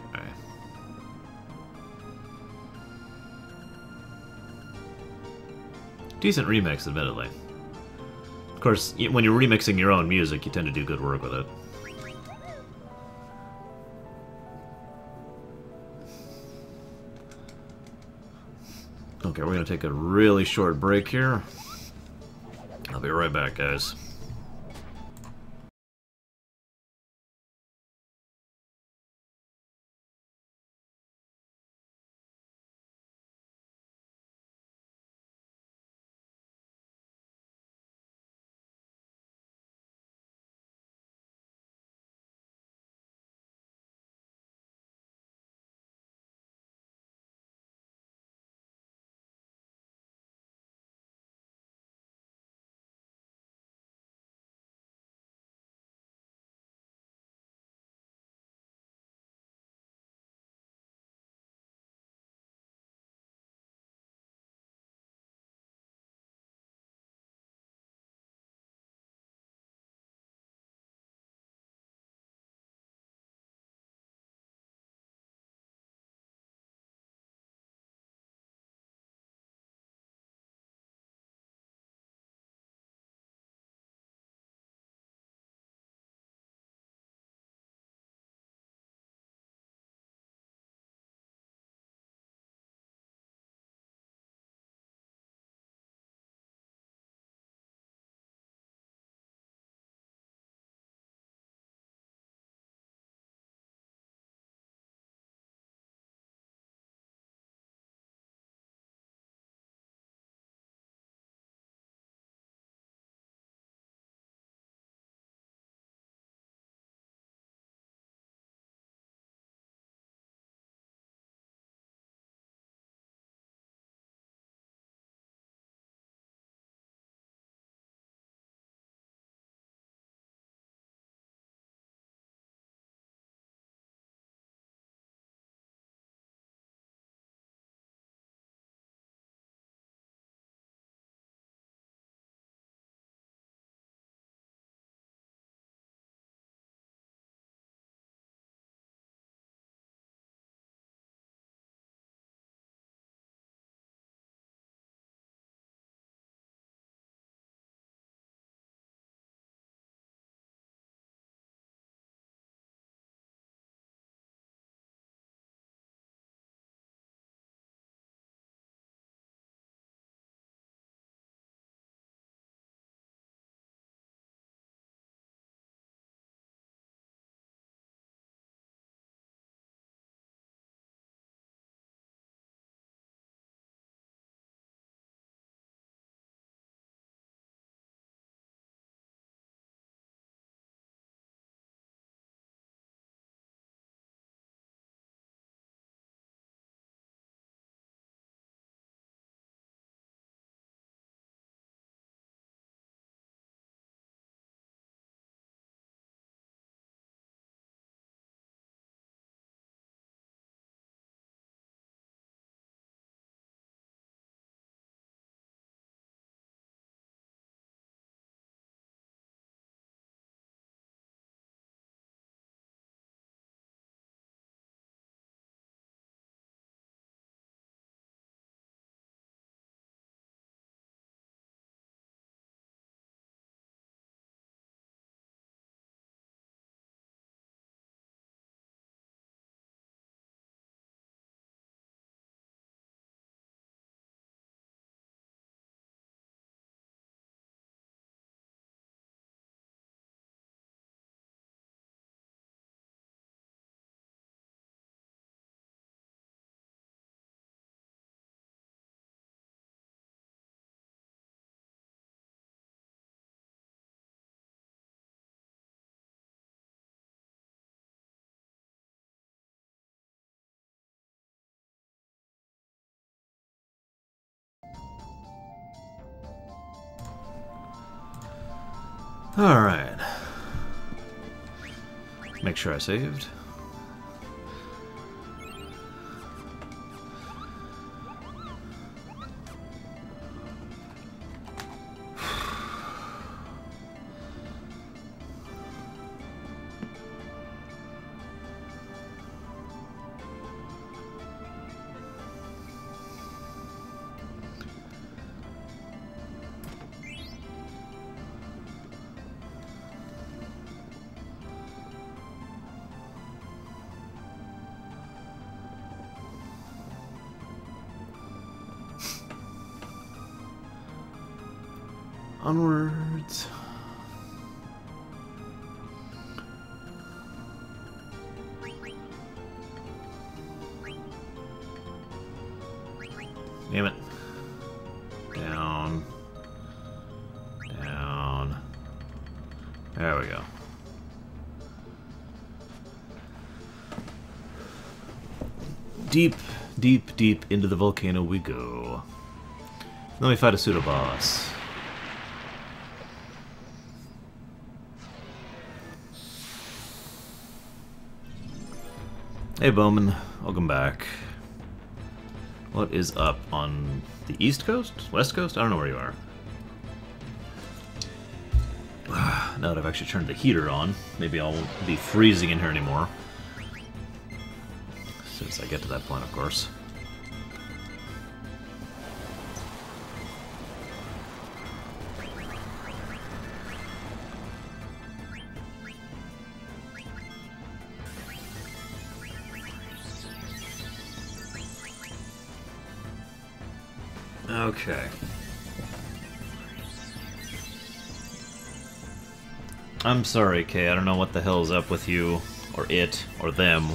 Decent remix, admittedly. Of course, when you're remixing your own music, you tend to do good work with it. Okay, we're gonna take a really short break here. I'll be right back, guys. Alright. Make sure I saved. Onwards. Damn it. Down. Down. There we go. Deep, deep, deep into the volcano we go. Let me fight a pseudo-boss. Hey Bowman, welcome back. What is up on the East Coast? West Coast? I don't know where you are. Now that I've actually turned the heater on, maybe I won't be freezing in here anymore. As soon as I get to that point, of course. Okay. I'm sorry, Kay. I don't know what the hell's up with you, or it, or them,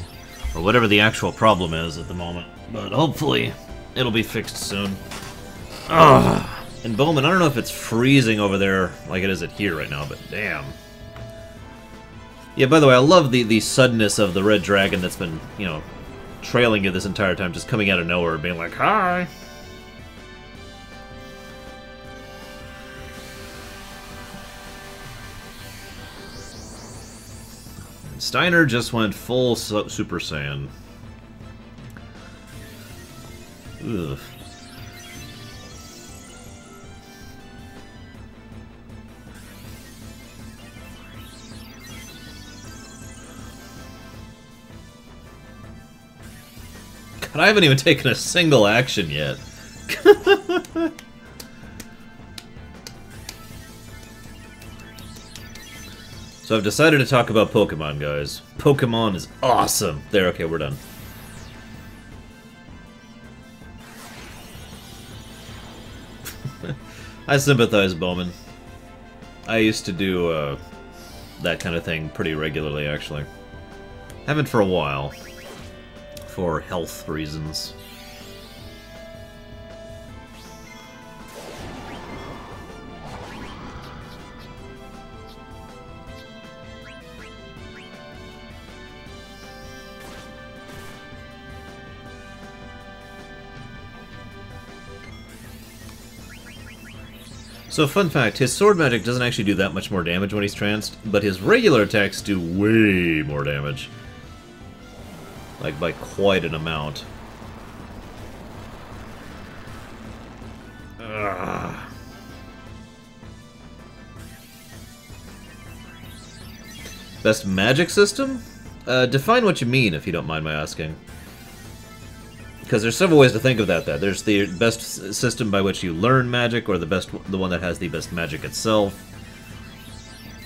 or whatever the actual problem is at the moment. But hopefully, it'll be fixed soon. Ugh. And Bowman, I don't know if it's freezing over there like it is at here right now, but damn. Yeah, by the way, I love the suddenness of the red dragon that's been, you know, trailing you this entire time, just coming out of nowhere, being like, hi! Steiner just went full Super Saiyan. Ugh. God, I haven't even taken a single action yet. So I've decided to talk about Pokemon, guys. Pokemon is awesome. There, okay, we're done. I sympathize, Bowman. I used to do that kind of thing pretty regularly, actually. Haven't for a while. For health reasons. So, fun fact, his sword magic doesn't actually do that much more damage when he's tranced, but his regular attacks do way more damage. Like, by quite an amount. Ugh. Best magic system? Define what you mean, if you don't mind my asking. Because there's several ways to think of that. There's the best system by which you learn magic, or the one that has the best magic itself,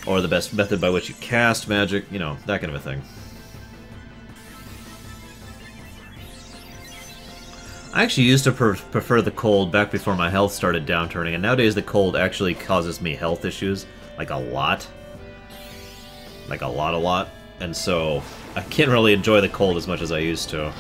or the best method by which you cast magic, you know, that kind of a thing. I actually used to prefer the cold back before my health started downturning, and nowadays the cold actually causes me health issues, like a lot. Like a lot. And so, I can't really enjoy the cold as much as I used to.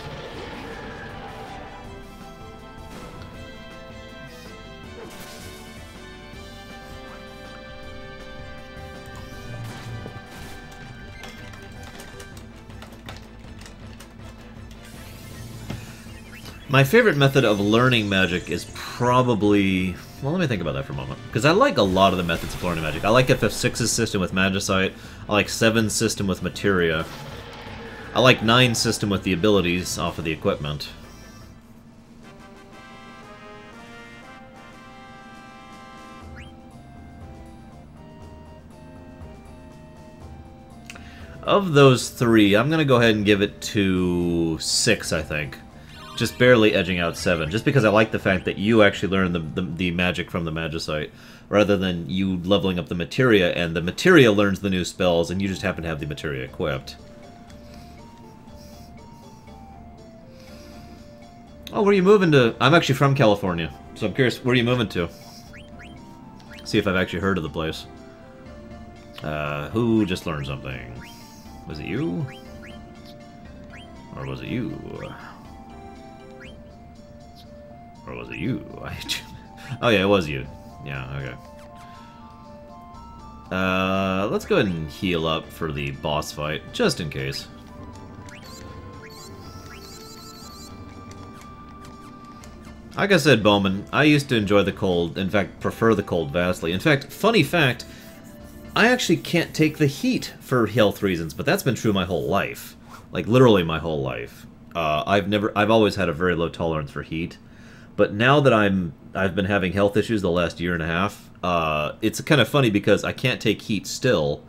My favorite method of learning magic is probably Well, let me think about that for a moment. Because I like a lot of the methods of learning magic. I like FF6's system with Magicite. I like 7's system with Materia. I like 9's system with the abilities off of the equipment. Of those 3, I'm going to go ahead and give it to 6, I think. Just barely edging out 7, just because I like the fact that you actually learn the magic from the Magicite, rather than you leveling up the Materia, and the Materia learns the new spells, and you just happen to have the Materia equipped. Oh, where are you moving to? I'm actually from California, so I'm curious, where are you moving to? See if I've actually heard of the place. Who just learned something? Was it you? Or was it you? Or was it you? Oh yeah, it was you. Yeah, okay. Let's go ahead and heal up for the boss fight, just in case. Like I said, Bowman, I used to enjoy the cold, in fact, prefer the cold vastly. In fact, funny fact, I actually can't take the heat for health reasons, but that's been true my whole life. Like, literally my whole life. I've always had a very low tolerance for heat. But now that I've been having health issues the last year and a half, it's kind of funny because I can't take heat still,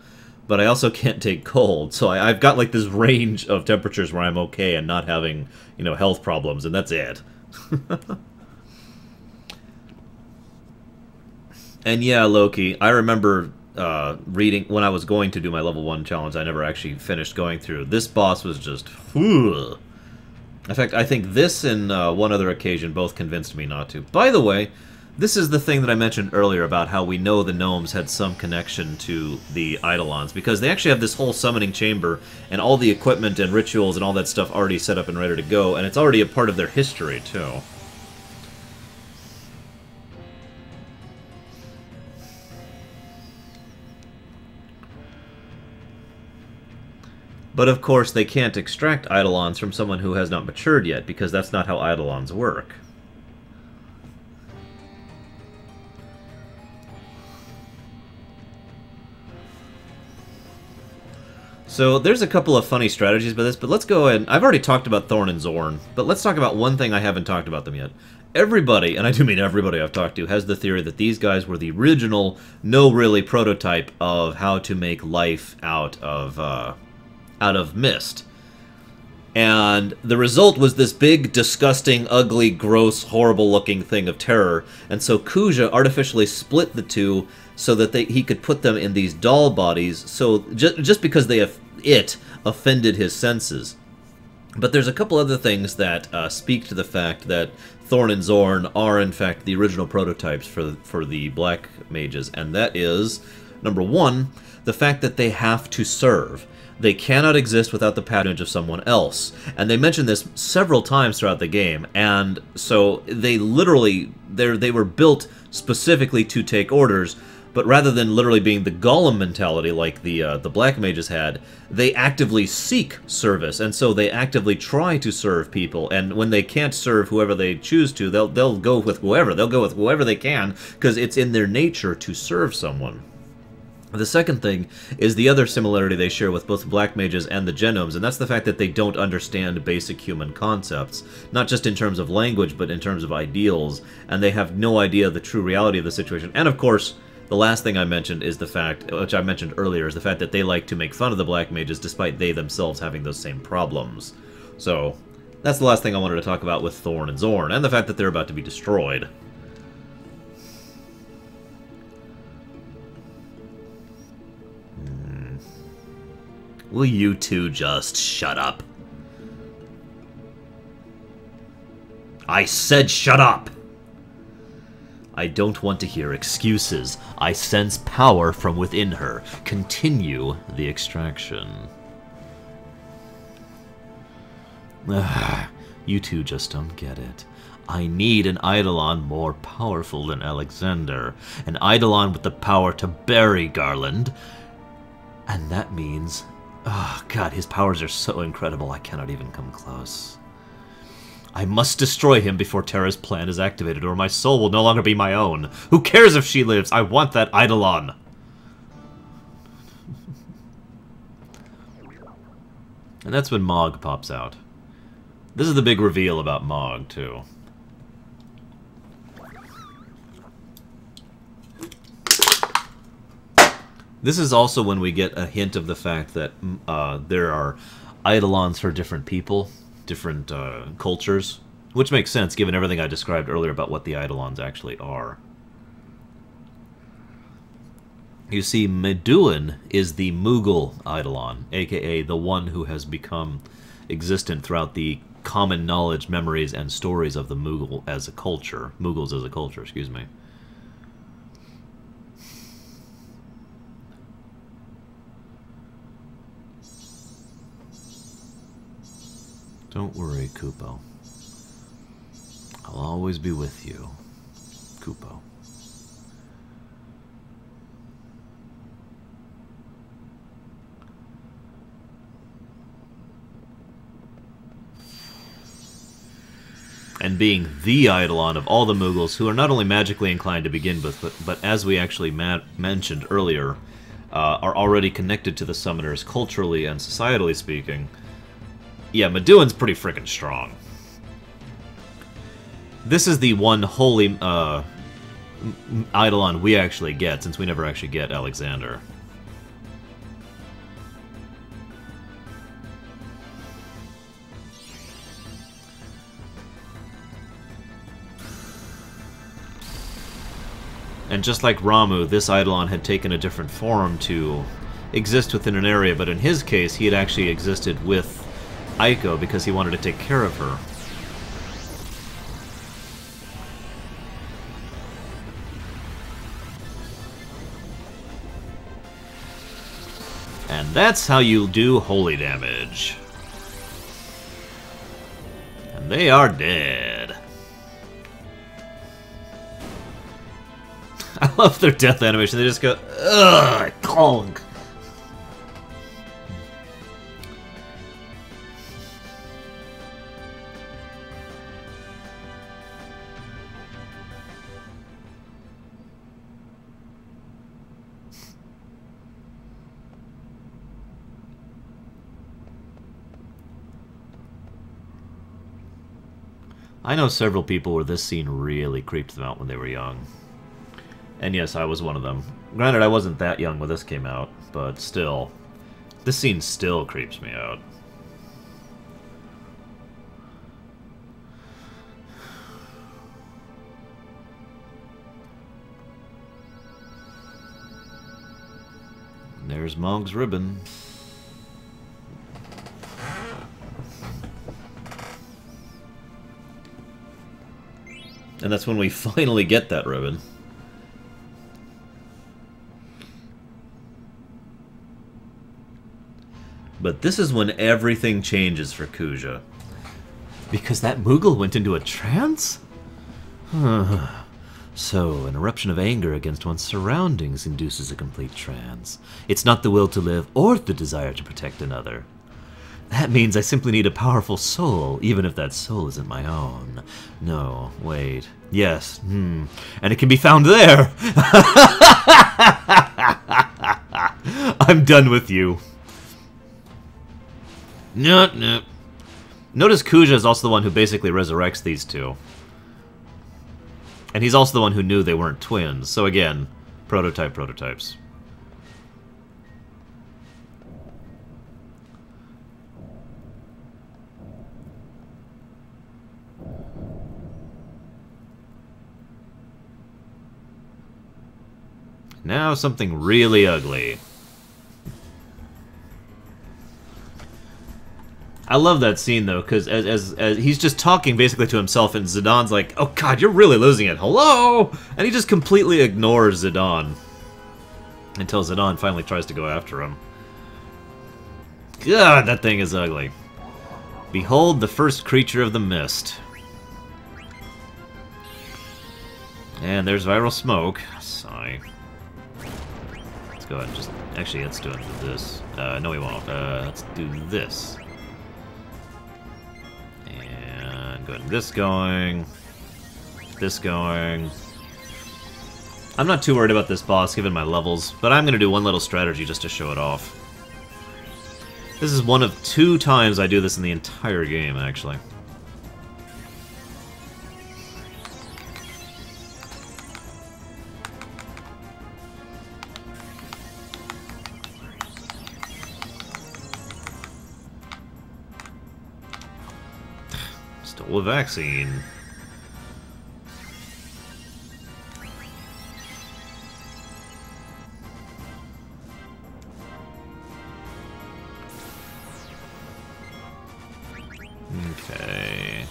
but I also can't take cold. So I've got like this range of temperatures where I'm okay and not having, you know, health problems, and that's it. And yeah, Loki, I remember reading when I was going to do my level 1 challenge. I never actually finished going through. This boss was just... Ugh. In fact, I think this and one other occasion both convinced me not to. By the way, this is the thing that I mentioned earlier about how we know the gnomes had some connection to the Eidolons, because they actually have this whole summoning chamber and all the equipment and rituals and all that stuff already set up and ready to go, and it's already a part of their history, too. But of course, they can't extract Eidolons from someone who has not matured yet, because that's not how Eidolons work. So there's a couple of funny strategies by this, but let's go ahead. I've already talked about Thorn and Zorn, but let's talk about one thing I haven't talked about them yet. Everybody, and I do mean everybody I've talked to, has the theory that these guys were the original, no-really prototype of how to make life out of mist. And the result was this big, disgusting, ugly, gross, horrible-looking thing of terror. And so Kuja artificially split the two so that he could put them in these doll bodies, so just because it offended his senses. But there's a couple other things that speak to the fact that Thorn and Zorn are, in fact, the original prototypes for the Black Mages. And that is, number one, the fact that they have to serve. They cannot exist without the patronage of someone else. And they mention this several times throughout the game. And so they literally, they were built specifically to take orders, but rather than literally being the golem mentality like the Black Mages had, they actively seek service. And so they actively try to serve people. And when they can't serve whoever they choose to, they'll go with whoever. They'll go with whoever they can, because it's in their nature to serve someone. The second thing is the other similarity they share with both the Black Mages and the Genomes, and that's the fact that they don't understand basic human concepts, not just in terms of language, but in terms of ideals, and they have no idea of the true reality of the situation. And of course, the last thing I mentioned is the fact, which I mentioned earlier, is the fact that they like to make fun of the Black Mages despite they themselves having those same problems. So, that's the last thing I wanted to talk about with Thorn and Zorn, and the fact that they're about to be destroyed. Will you two just shut up? I said shut up! I don't want to hear excuses. I sense power from within her. Continue the extraction. You two just don't get it. I need an Eidolon more powerful than Alexander. An Eidolon with the power to bury Garland. And that means... oh, God, his powers are so incredible, I cannot even come close. I must destroy him before Terra's plan is activated, or my soul will no longer be my own. Who cares if she lives? I want that Eidolon. And that's when Mog pops out. This is the big reveal about Mog, too. This is also when we get a hint of the fact that there are Eidolons for different people, different cultures, which makes sense given everything I described earlier about what the Eidolons actually are. You see, Meduin is the Moogle Eidolon, aka the one who has become existent throughout the common knowledge, memories, and stories of the Moogle as a culture. Moogles as a culture, excuse me. Don't worry, Kupo. I'll always be with you, Kupo. And being the Eidolon of all the Moogles, who are not only magically inclined to begin with, but as we actually mentioned earlier, are already connected to the Summoners culturally and societally speaking. Yeah, Meduin's pretty freaking strong. This is the one holy Eidolon we actually get, since we never actually get Alexander. And just like Ramuh, this Eidolon had taken a different form to exist within an area, but in his case, he had actually existed with Aiko because he wanted to take care of her. And that's how you do holy damage. And they are dead. I love their death animation. They just go, ugh, clunk. I know several people where this scene really creeped them out when they were young. And yes, I was one of them. Granted, I wasn't that young when this came out, but still. This scene still creeps me out. And there's Mog's ribbon. And that's when we finally get that ribbon. But this is when everything changes for Kuja. Because that Moogle went into a trance? So, an eruption of anger against one's surroundings induces a complete trance. It's not the will to live or the desire to protect another. That means I simply need a powerful soul, even if that soul isn't my own. No, wait. Yes, and it can be found there! I'm done with you. No. Notice Kuja is also the one who basically resurrects these two. And he's also the one who knew they weren't twins. So again, prototypes. Now something really ugly. I love that scene, though, because as he's just talking basically to himself, and Zidane's like, oh god, you're really losing it, hello? And he just completely ignores Zidane. Until Zidane finally tries to go after him. God, that thing is ugly. Behold the first creature of the mist. And there's viral smoke. Sigh. Let's go ahead and just... Actually, let's do this. No, we won't. Let's do this. And go ahead going, this going, this going. I'm not too worried about this boss given my levels, but I'm going to do one little strategy just to show it off. This is one of 2 times I do this in the entire game, actually. Stole a vaccine. Okay.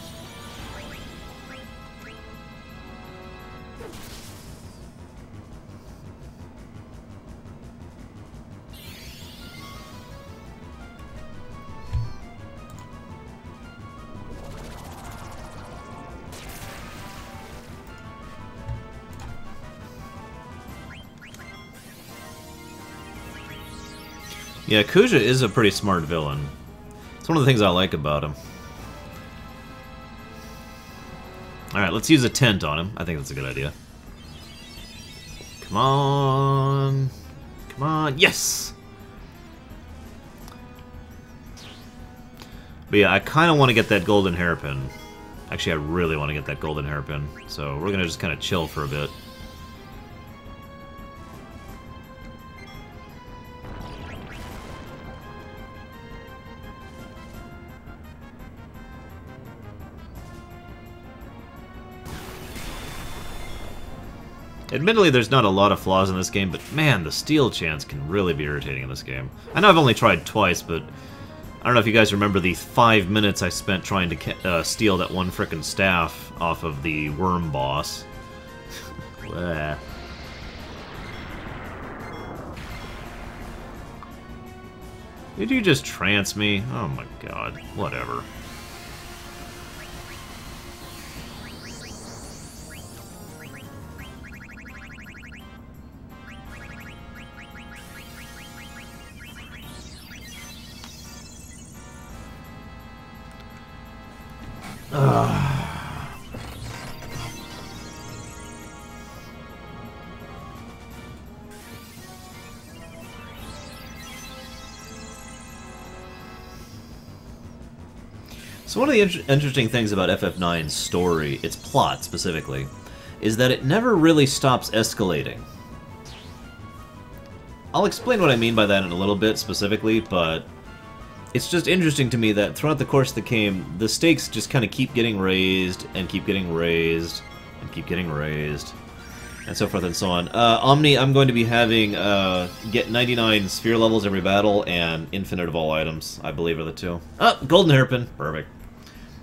Yeah, Kuja is a pretty smart villain. It's one of the things I like about him. Alright, let's use a tent on him. I think that's a good idea. Come on. Come on. Yes! But yeah, I kind of want to get that golden hairpin. Actually, I really want to get that golden hairpin. So we're going to just kind of chill for a bit. Admittedly, there's not a lot of flaws in this game, but man, the steal chance can really be irritating in this game. I know I've only tried twice, but I don't know if you guys remember the 5 minutes I spent trying to steal that one frickin' staff off of the worm boss. Did you just trance me? Oh my god, whatever. So one of the interesting things about FF9's story, its plot specifically, is that it never really stops escalating. I'll explain what I mean by that in a little bit specifically, but it's just interesting to me that throughout the course of the game, the stakes just kind of keep getting raised, and keep getting raised, and keep getting raised, and so forth and so on. Omni, I'm going to be having get 99 sphere levels every battle, and infinite of all items, I believe are the 2. Oh, golden hairpin. Perfect.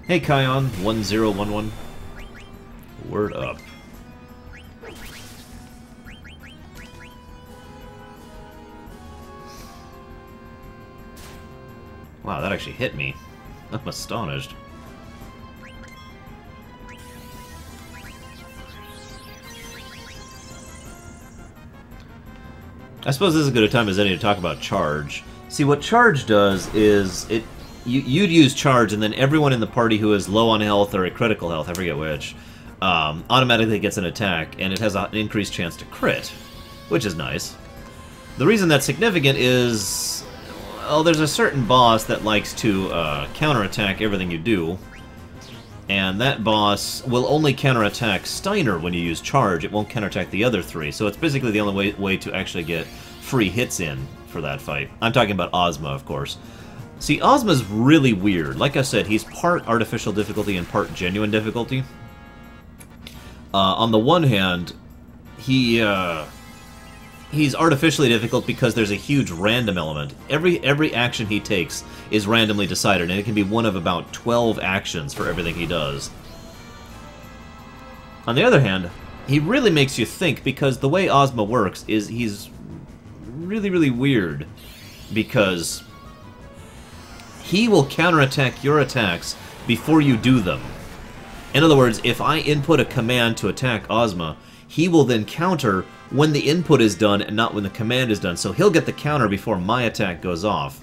Hey, Kion, 1011. Word up. Wow, that actually hit me. I'm astonished. I suppose this is as good a time as any to talk about charge. See, what charge does is you'd use charge, and then everyone in the party who is low on health or at critical health, I forget which, automatically gets an attack, and it has an increased chance to crit, which is nice. The reason that's significant is, well, there's a certain boss that likes to counterattack everything you do, and that boss will only counterattack Steiner when you use charge. It won't counterattack the other 3, so it's basically the only way to actually get free hits in for that fight. I'm talking about Ozma, of course. See, Ozma's really weird. Like I said, he's part artificial difficulty and part genuine difficulty. On the one hand, he's artificially difficult because there's a huge random element. Every action he takes is randomly decided, and it can be one of about 12 actions for everything he does. On the other hand, he really makes you think, because the way Ozma works is he's really, really weird, because he will counterattack your attacks before you do them. In other words, if I input a command to attack Ozma, he will then counter when the input is done and not when the command is done. So he'll get the counter before my attack goes off.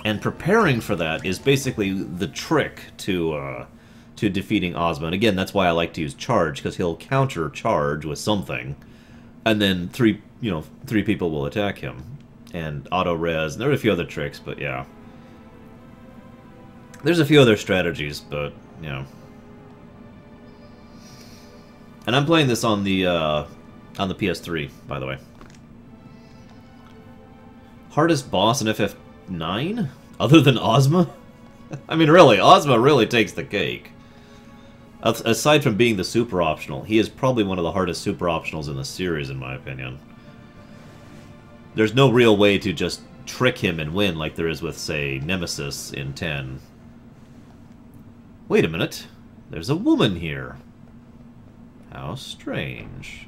And preparing for that is basically the trick to to defeating Ozma. And again, that's why I like to use charge, because he'll counter charge with something, and then three people will attack him. And auto res, and there are a few other tricks, but yeah. There's a few other strategies, but you know. And I'm playing this on the PS3, by the way. Hardest boss in FF9? Other than Ozma? I mean, really, Ozma really takes the cake. Aside from being the super optional, he is probably one of the hardest super optionals in the series, in my opinion. There's no real way to just trick him and win like there is with, say, Nemesis in 10. Wait a minute. There's a woman here. How strange.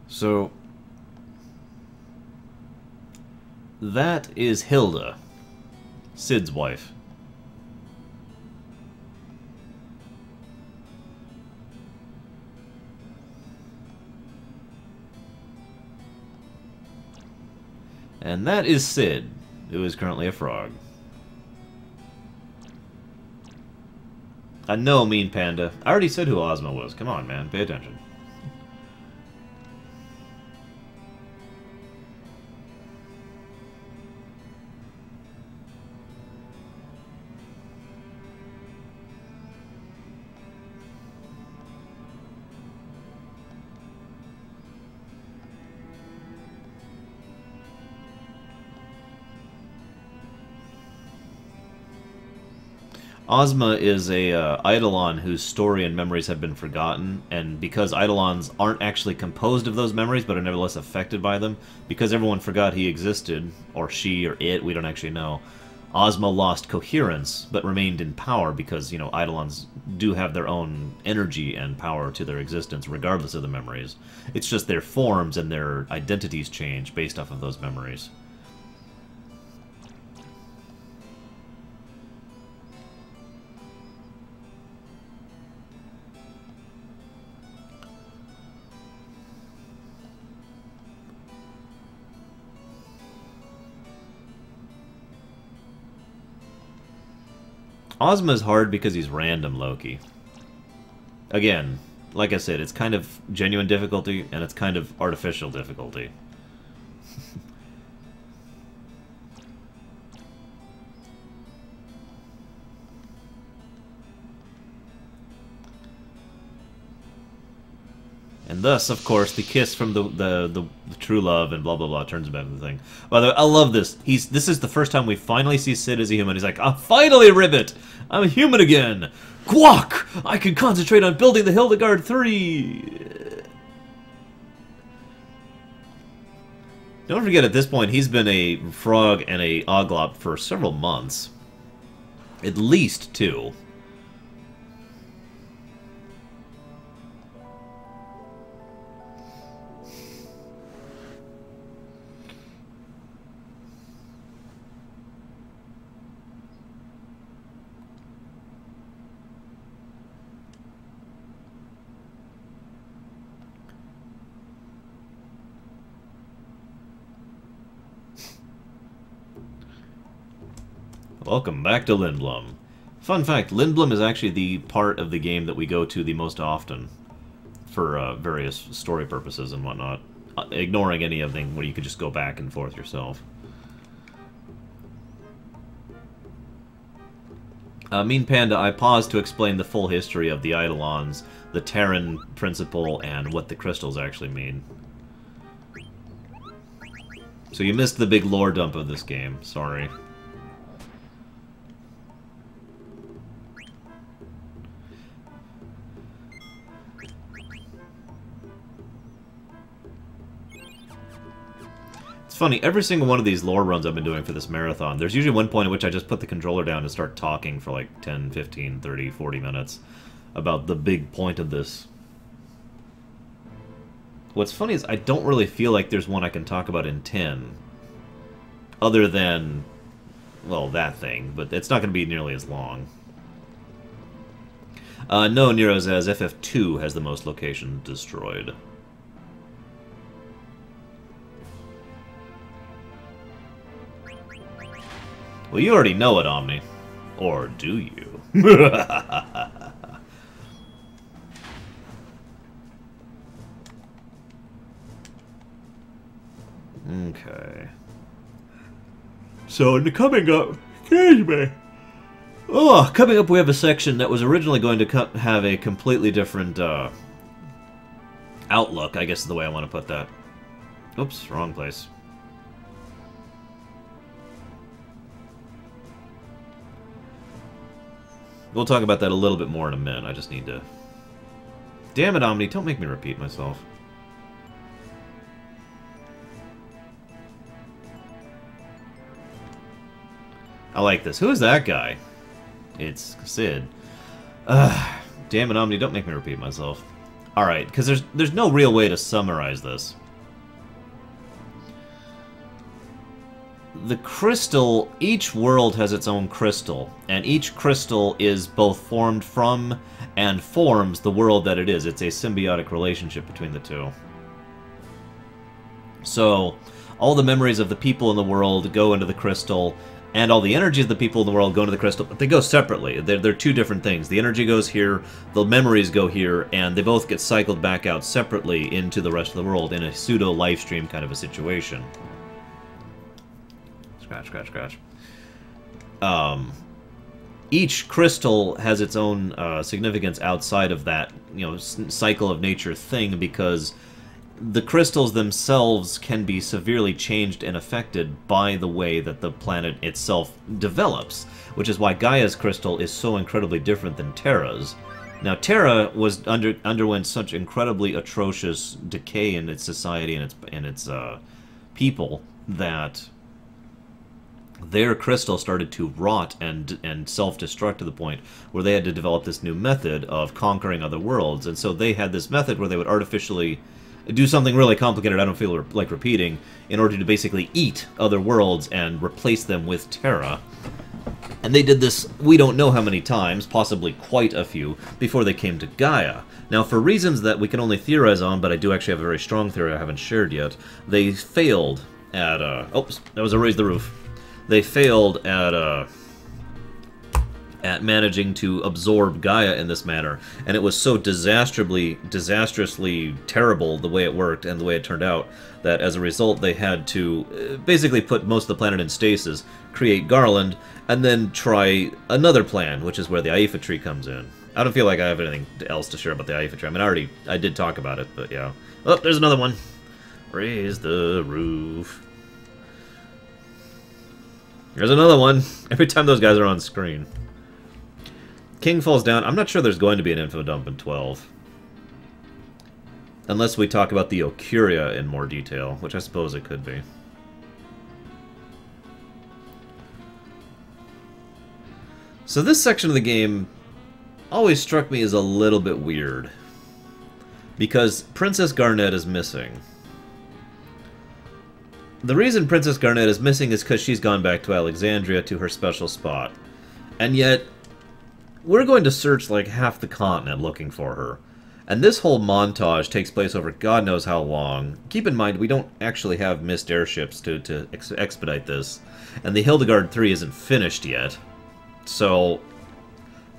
So, that is Hilda, Cid's wife. And that is Cid, who is currently a frog. No, Mean Panda. I already said who Ozma was. Come on, man. Pay attention. Ozma is a Eidolon whose story and memories have been forgotten, and because Eidolons aren't actually composed of those memories, but are nevertheless affected by them, because everyone forgot he existed, or she, or it, we don't actually know, Ozma lost coherence, but remained in power because, you know, Eidolons do have their own energy and power to their existence, regardless of the memories. It's just their forms and their identities change based off of those memories. Ozma's hard because he's random, Loki. Again, like I said, it's kind of genuine difficulty, and it's kind of artificial difficulty. And thus, of course, the kiss from the true love and blah blah blah turns him into the thing. By the way, I love this. This is the first time we finally see Cid as a human. He's like, "I'm finally Ribbit! I'm a human again! Guac! I can concentrate on building the Hildegard 3!" Don't forget, at this point, he's been a frog and a oglop for several months. At least 2. Welcome back to Lindblum. Fun fact, Lindblum is actually the part of the game that we go to the most often for various story purposes and whatnot, ignoring any of them where you could just go back and forth yourself. Mean Panda, I paused to explain the full history of the Eidolons, the Terran principle, and what the crystals actually mean. So you missed the big lore dump of this game, sorry. Funny, every single one of these lore runs I've been doing for this marathon, there's usually one point at which I just put the controller down and start talking for like 10, 15, 30, 40 minutes about the big point of this. What's funny is I don't really feel like there's one I can talk about in 10. Other than, well, that thing, but it's not going to be nearly as long. No, Nero says FF2 has the most locations destroyed. Well, you already know it, Omni. Or do you? Okay. So, coming up... Excuse me. Oh, coming up we have a section that was originally going to have a completely different outlook, I guess is the way I want to put that. Oops, wrong place. We'll talk about that a little bit more in a minute. I just need to... Damn it, Omni, don't make me repeat myself. I like this. Who is that guy? It's Sid. Damn it, Omni, don't make me repeat myself. Alright, because there's no real way to summarize this. The crystal, each world has its own crystal, and each crystal is both formed from and forms the world that it is. It's a symbiotic relationship between the two. So, all the memories of the people in the world go into the crystal, and all the energy of the people in the world go into the crystal, but they go separately. They're two different things. The energy goes here, the memories go here, and they both get cycled back out separately into the rest of the world in a pseudo-life stream kind of a situation. Scratch. Each crystal has its own significance outside of that, cycle of nature thing, because the crystals themselves can be severely changed and affected by the way that the planet itself develops, which is why Gaia's crystal is so incredibly different than Terra's. Now, Terra underwent such incredibly atrocious decay in its society and its people that their crystal started to rot and self-destruct to the point where they had to develop this new method of conquering other worlds. And so they had this method where they would artificially do something really complicated, I don't feel like repeating, in order to basically eat other worlds and replace them with Terra. And they did this, we don't know how many times, possibly quite a few, before they came to Gaia. Now, for reasons that we can only theorize on, but I do actually have a very strong theory I haven't shared yet, they failed at, oops, that was a raise the roof. They failed at managing to absorb Gaia in this manner, and it was so disastrously terrible the way it worked and the way it turned out, that as a result they had to basically put most of the planet in stasis, create Garland, and then try another plan, which is where the Aifa tree comes in. I don't feel like I have anything else to share about the Aifa tree. I mean, I did talk about it, but yeah. Oh, there's another one. Raise the roof. There's another one. Every time those guys are on screen. King falls down. I'm not sure there's going to be an info dump in 12. Unless we talk about the Ocuria in more detail, which I suppose it could be. So this section of the game always struck me as a little bit weird. Because Princess Garnet is missing. The reason Princess Garnet is missing is because she's gone back to Alexandria to her special spot. And yet, we're going to search like half the continent looking for her. And this whole montage takes place over God knows how long. Keep in mind, we don't actually have missed airships to expedite this. And the Hildegard 3 isn't finished yet. So,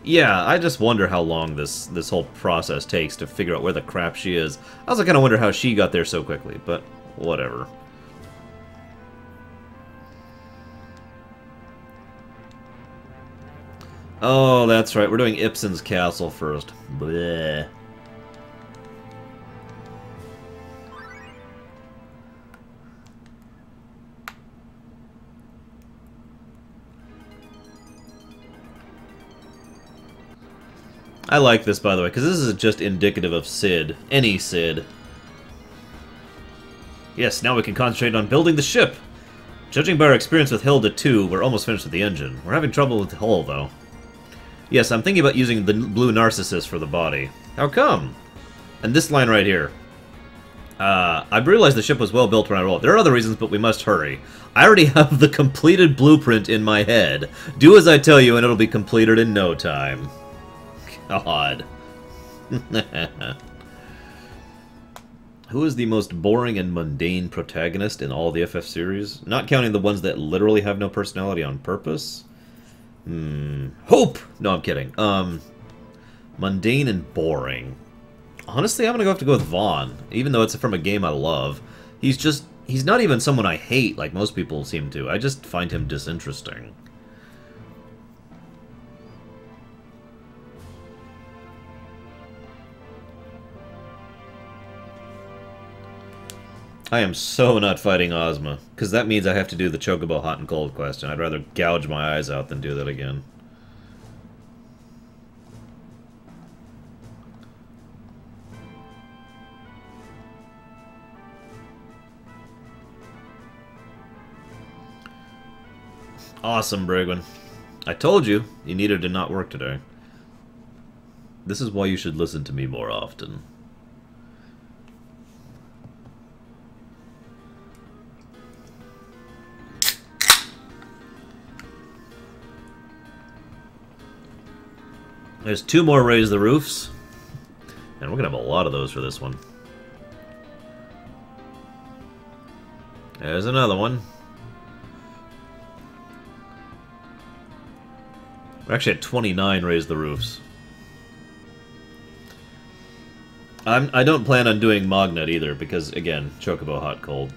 yeah, I just wonder how long this whole process takes to figure out where the crap she is. I also kind of wonder how she got there so quickly, but whatever. Oh, that's right. We're doing Ibsen's Castle first. Bleh. I like this, by the way, because this is just indicative of Sid. Any Sid. Yes, now we can concentrate on building the ship. Judging by our experience with Hilda 2, we're almost finished with the engine. We're having trouble with the hull, though. Yes, I'm thinking about using the blue Narcissus for the body. How come? And this line right here. I realized the ship was well built when I rolled. There are other reasons, but we must hurry. I already have the completed blueprint in my head. Do as I tell you, and it'll be completed in no time. God. Who is the most boring and mundane protagonist in all the FF series? Not counting the ones that literally have no personality on purpose? Hope! No, I'm kidding. Mundane and boring. Honestly, I'm gonna have to go with Vaughn, even though it's from a game I love. He's not even someone I hate like most people seem to. I just find him disinteresting. I am so not fighting Ozma, because that means I have to do the Chocobo Hot and Cold quest, and I'd rather gouge my eyes out than do that again. Awesome, Brigwin. I told you, you needed to not work today. This is why you should listen to me more often. There's 2 more Raise the Roofs. And we're going to have a lot of those for this one. There's another one. We're actually at 29 Raise the Roofs. I don't plan on doing Magnet either, because, again, Chocobo Hot Cold.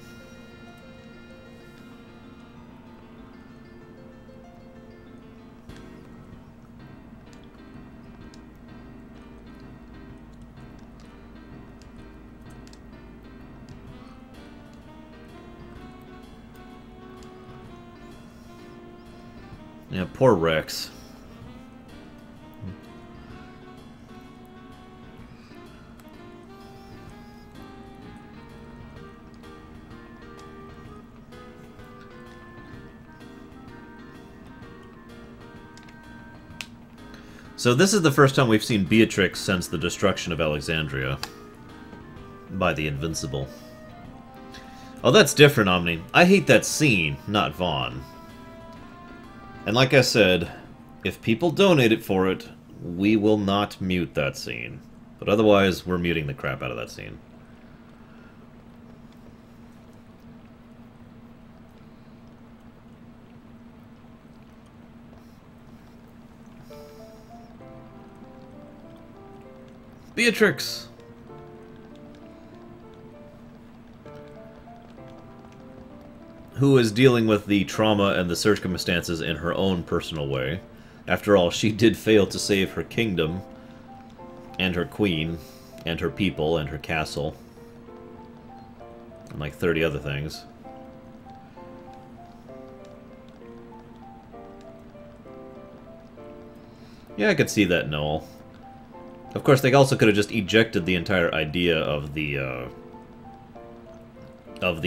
Yeah, poor Rex. So this is the first time we've seen Beatrix since the destruction of Alexandria by the Invincible. Oh, that's different, Omni. I hate that scene, not Vaughn. And like I said, if people donated for it, we will not mute that scene. But otherwise, we're muting the crap out of that scene. Beatrix! Who is dealing with the trauma and the circumstances in her own personal way. After all, she did fail to save her kingdom, and her queen, and her people, and her castle. And like 30 other things. Yeah, I could see that, Noel. Of course, they also could have just ejected the entire idea of the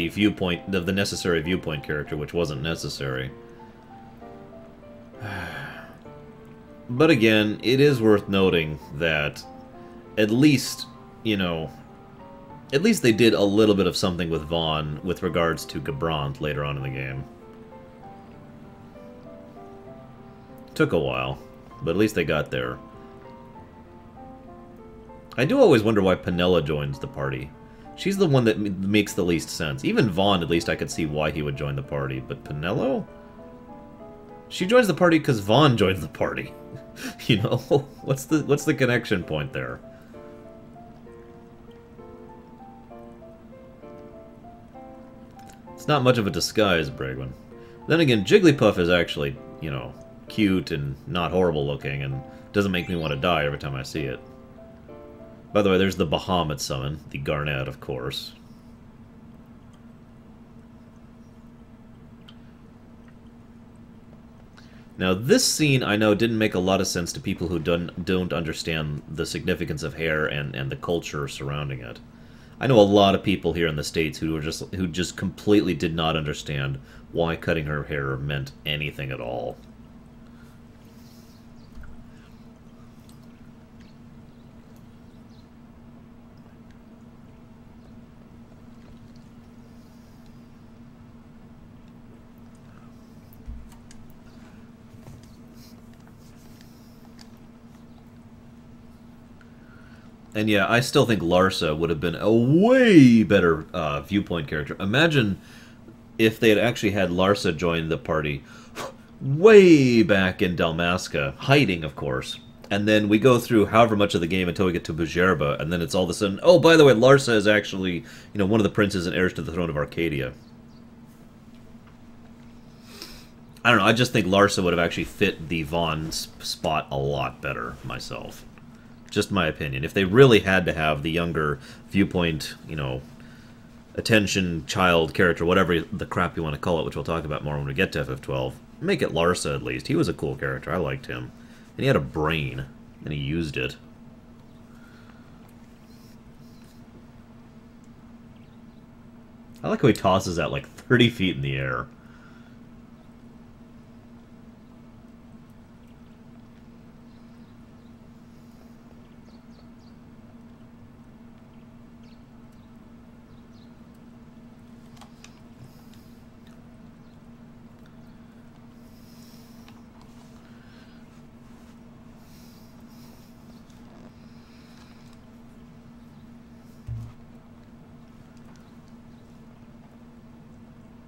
viewpoint, of the necessary viewpoint character, which wasn't necessary. But again, it is worth noting that at least, you know, at least they did a little bit of something with Vaughn with regards to Gabrant later on in the game. Took a while, but at least they got there. I do always wonder why Penella joins the party. She's the one that makes the least sense. Even Vaughn, at least I could see why he would join the party. But Penella? She joins the party because Vaughn joins the party. You know, what's the connection point there? It's not much of a disguise, Bragwin. Then again, Jigglypuff is actually, you know, cute and not horrible looking and doesn't make me want to die every time I see it. By the way, there's the Bahamut summon, the Garnet, of course. Now, this scene, I know, didn't make a lot of sense to people who don't understand the significance of hair and the culture surrounding it. I know a lot of people here in the States who just completely did not understand why cutting her hair meant anything at all. And yeah, I still think Larsa would have been a way better viewpoint character. Imagine if they had actually had Larsa join the party way back in Dalmasca, hiding, of course. And then we go through however much of the game until we get to Bujerba, and then it's all of a sudden, oh, by the way, Larsa is actually, one of the princes and heirs to the throne of Arcadia. I don't know, I just think Larsa would have actually fit the Vaughn spot a lot better, myself. Just my opinion. If they really had to have the younger viewpoint, attention child character, whatever the crap you want to call it, which we'll talk about more when we get to FF12, make it Larsa at least. He was a cool character. I liked him. And he had a brain, and he used it. I like how he tosses that like 30 feet in the air.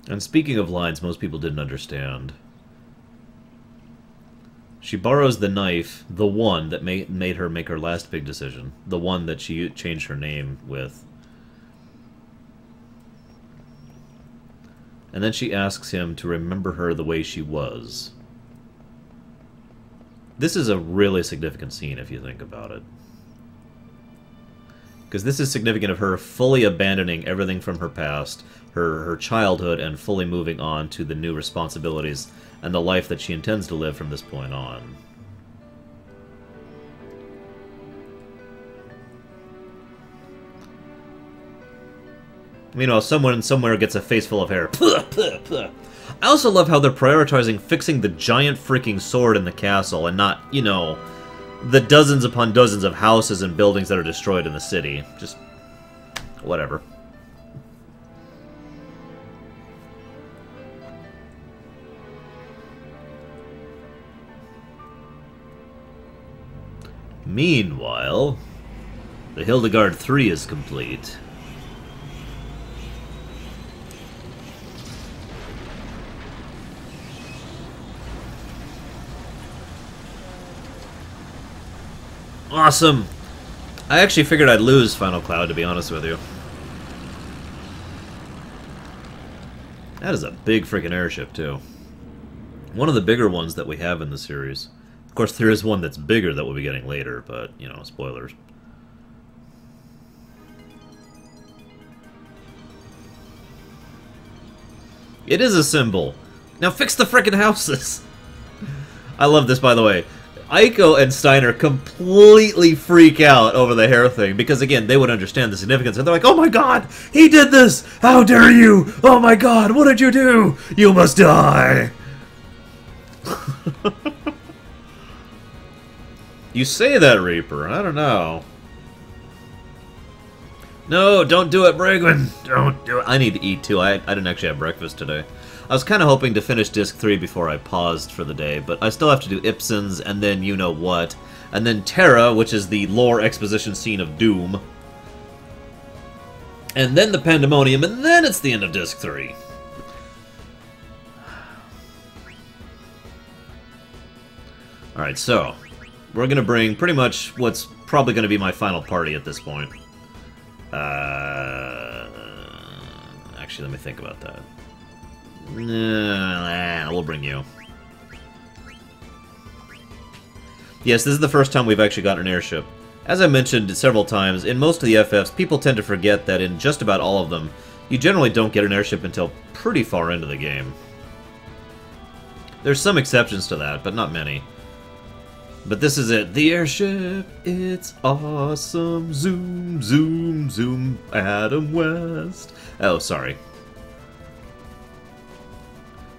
And speaking of lines most people didn't understand, she borrows the knife, the one that made her make her last big decision, the one that she changed her name with. And then she asks him to remember her the way she was. This is a really significant scene if you think about it. Because this is significant of her fully abandoning everything from her past, her childhood, and fully moving on to the new responsibilities and the life that she intends to live from this point on. Meanwhile, someone somewhere gets a face full of hair. I also love how they're prioritizing fixing the giant freaking sword in the castle and not, the dozens upon dozens of houses and buildings that are destroyed in the city. Just whatever. Meanwhile, the Hildegard 3 is complete. Awesome! I actually figured I'd lose Final Cloud, to be honest with you. That is a big freaking airship, too. One of the bigger ones that we have in the series. Of course, there is one that's bigger that we'll be getting later, but, spoilers. It is a symbol. Now fix the frickin' houses! I love this, by the way. Aiko and Steiner completely freak out over the hair thing, because again, they would understand the significance, and they're like, oh my god, he did this! How dare you! Oh my god, what did you do? You must die! You say that, Reaper, I don't know. No, don't do it, Bragman! Don't do it! I need to eat too, I didn't actually have breakfast today. I was kind of hoping to finish Disc 3 before I paused for the day, but I still have to do Ibsen's, and then you-know-what, and then Terra, which is the lore exposition scene of Doom, and then the Pandemonium, and then it's the end of Disc 3. Alright, so, we're going to bring pretty much what's probably going to be my final party at this point. Actually, let me think about that. We'll bring you. Yes, this is the first time we've actually got an airship. As I mentioned several times, in most of the FFs, people tend to forget that in just about all of them, you generally don't get an airship until pretty far into the game. There's some exceptions to that, but not many. But this is it. The airship, it's awesome. Zoom, zoom, zoom, Adam West. Oh, sorry.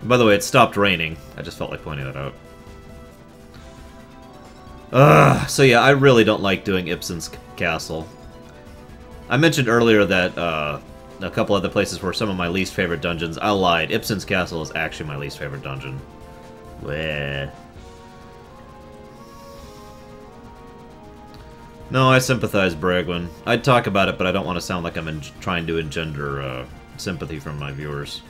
By the way, it stopped raining. I just felt like pointing that out. So yeah, I really don't like doing Ibsen's castle. I mentioned earlier that a couple other places were some of my least favorite dungeons. I lied. Ibsen's castle is actually my least favorite dungeon. Bleh. No, I sympathize, Bragwin. I'd talk about it, but I don't want to sound like I'm trying to engender sympathy from my viewers.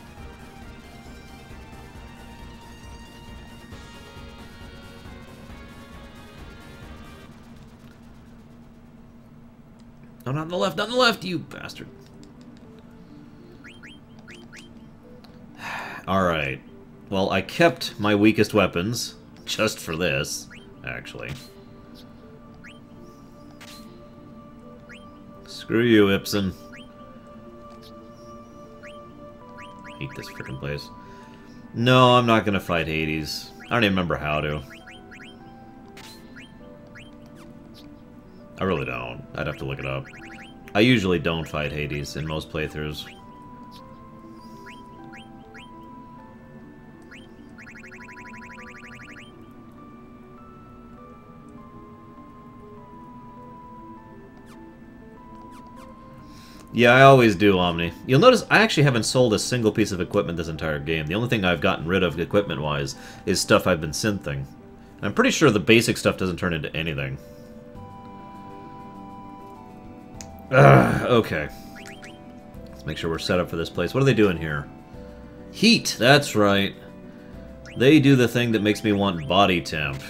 No, not on the left, not on the left, you bastard. Alright. Well, I kept my weakest weapons, just for this, actually. Screw you, Ibsen. Hate this frickin' place. No, I'm not gonna fight Hades. I don't even remember how to. I really don't. I'd have to look it up. I usually don't fight Hades in most playthroughs. Yeah, I always do, Omni. You'll notice I actually haven't sold a single piece of equipment this entire game. The only thing I've gotten rid of equipment-wise is stuff I've been synthing. I'm pretty sure the basic stuff doesn't turn into anything. Okay. Let's make sure we're set up for this place. What are they doing here? Heat, that's right. They do the thing that makes me want body temp.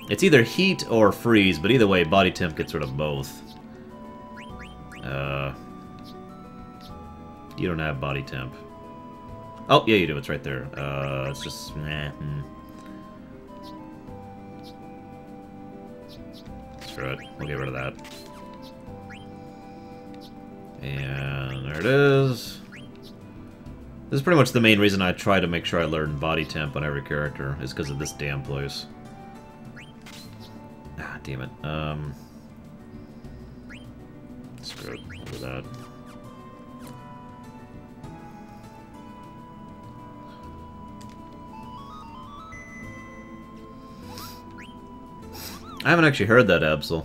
It's either heat or freeze, but either way, body temp gets rid of both. You don't have body temp. Oh, yeah, you do. It's right there. It's just... Screw it. We'll get rid of that. And there it is. This is pretty much the main reason I try to make sure I learn body temp on every character, is because of this damn place. Ah, damn it. Screw it. We'll do that. I haven't actually heard that, Absol.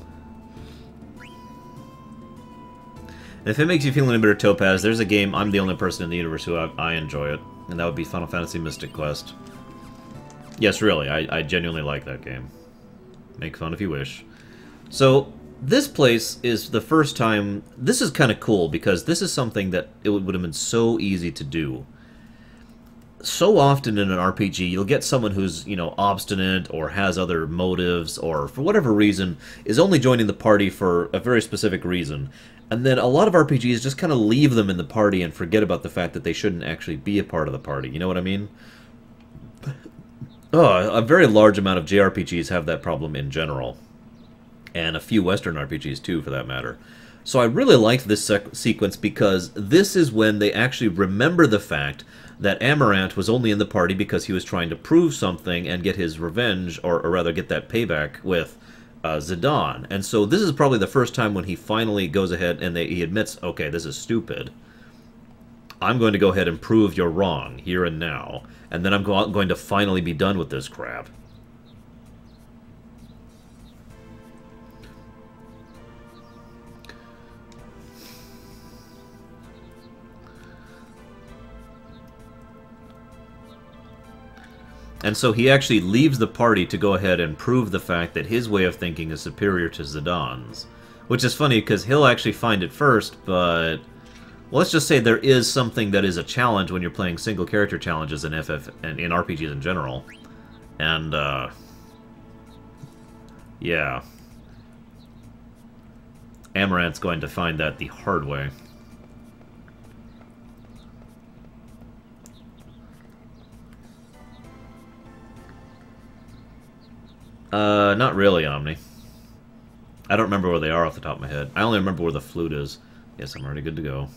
And if it makes you feel any better, Topaz, there's a game, I'm the only person in the universe who I enjoy it, and that would be Final Fantasy Mystic Quest. Yes, really, I genuinely like that game. Make fun if you wish. So, this place is the first time... This is kind of cool, because this is something that it would have been so easy to do. So often in an RPG, you'll get someone who's, you know, obstinate or has other motives or, for whatever reason, is only joining the party for a very specific reason. And then a lot of RPGs just kind of leave them in the party and forget about the fact that they shouldn't actually be a part of the party. You know what I mean? Oh, a very large amount of JRPGs have that problem in general. And a few Western RPGs, too, for that matter. So I really liked this sequence because this is when they actually remember the fact that Amaranth was only in the party because he was trying to prove something and get his revenge, or rather get that payback with Zidane. And so this is probably the first time when he finally goes ahead and he admits, okay, this is stupid. I'm going to go ahead and prove you're wrong, here and now. And then I'm going to finally be done with this crap. And so he actually leaves the party to go ahead and prove the fact that his way of thinking is superior to Zidane's. Which is funny, because he'll actually find it first, but... Well, let's just say there is something that is a challenge when you're playing single-character challenges in FF and in RPGs in general. And, yeah. Amaranth's going to find that the hard way. Not really, Omni. I don't remember where they are off the top of my head. I only remember where the flute is. Yes, I'm already good to go.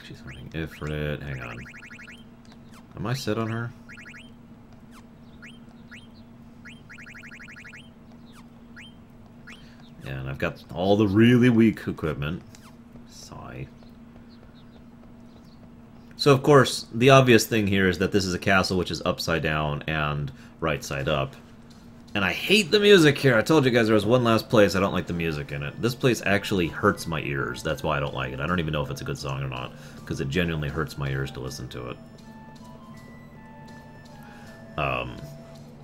She's hunting Ifrit. Hang on. Am I set on her? Yeah, and I've got all the really weak equipment. Sigh. So, of course, the obvious thing here is that this is a castle which is upside down and right side up. And I hate the music here. I told you guys there was one last place I don't like the music in it. This place actually hurts my ears. That's why I don't like it. I don't even know if it's a good song or not, because it genuinely hurts my ears to listen to it.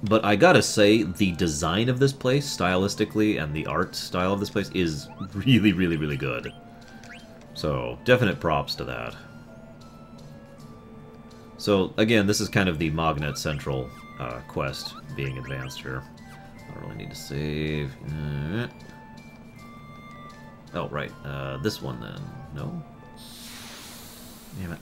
But I gotta say, the design of this place, stylistically, and the art style of this place is really, really, really good. So, definite props to that. So, again, this is kind of the Magnet Central quest being advanced here. I don't really need to save. Oh, right. This one, then. No? Damn it.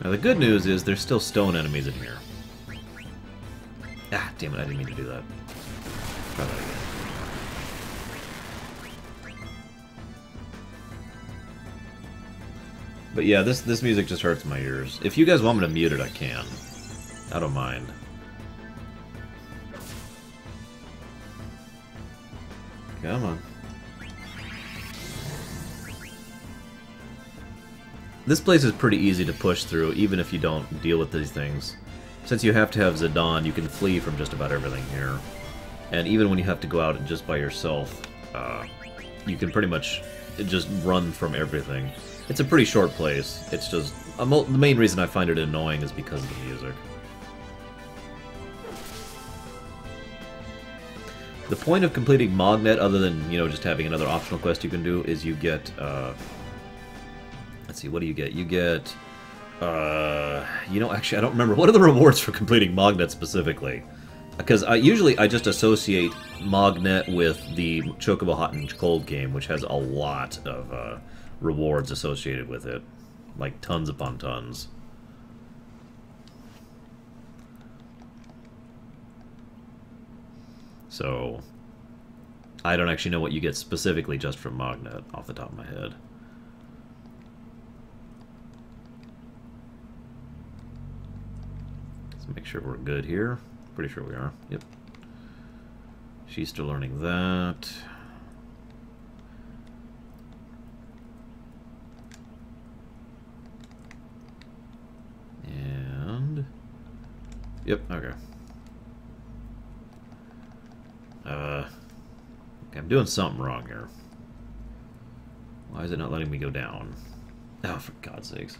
Now, the good news is there's still stone enemies in here. Ah, damn it, I didn't mean to do that. Try that again. But yeah, this music just hurts my ears. If you guys want me to mute it, I can. I don't mind. Come on. This place is pretty easy to push through, even if you don't deal with these things. Since you have to have Zidane, you can flee from just about everything here. And even when you have to go out just by yourself, you can pretty much just run from everything. It's a pretty short place. It's just... the main reason I find it annoying is because of the music. The point of completing Magnet, other than, you know, just having another optional quest you can do, is you get, let's see, what do you get? You get, you know, actually, I don't remember. What are the rewards for completing Magnet specifically? Because usually I just associate Magnet with the Chocobo Hot and Cold game, which has a lot of rewards associated with it. Like, tons upon tons. So, I don't actually know what you get specifically just from Magnet off the top of my head. Let's make sure we're good here. Pretty sure we are. Yep. She's still learning that. And... yep, okay. Okay, I'm doing something wrong here. Why is it not letting me go down? Oh, for God's sakes.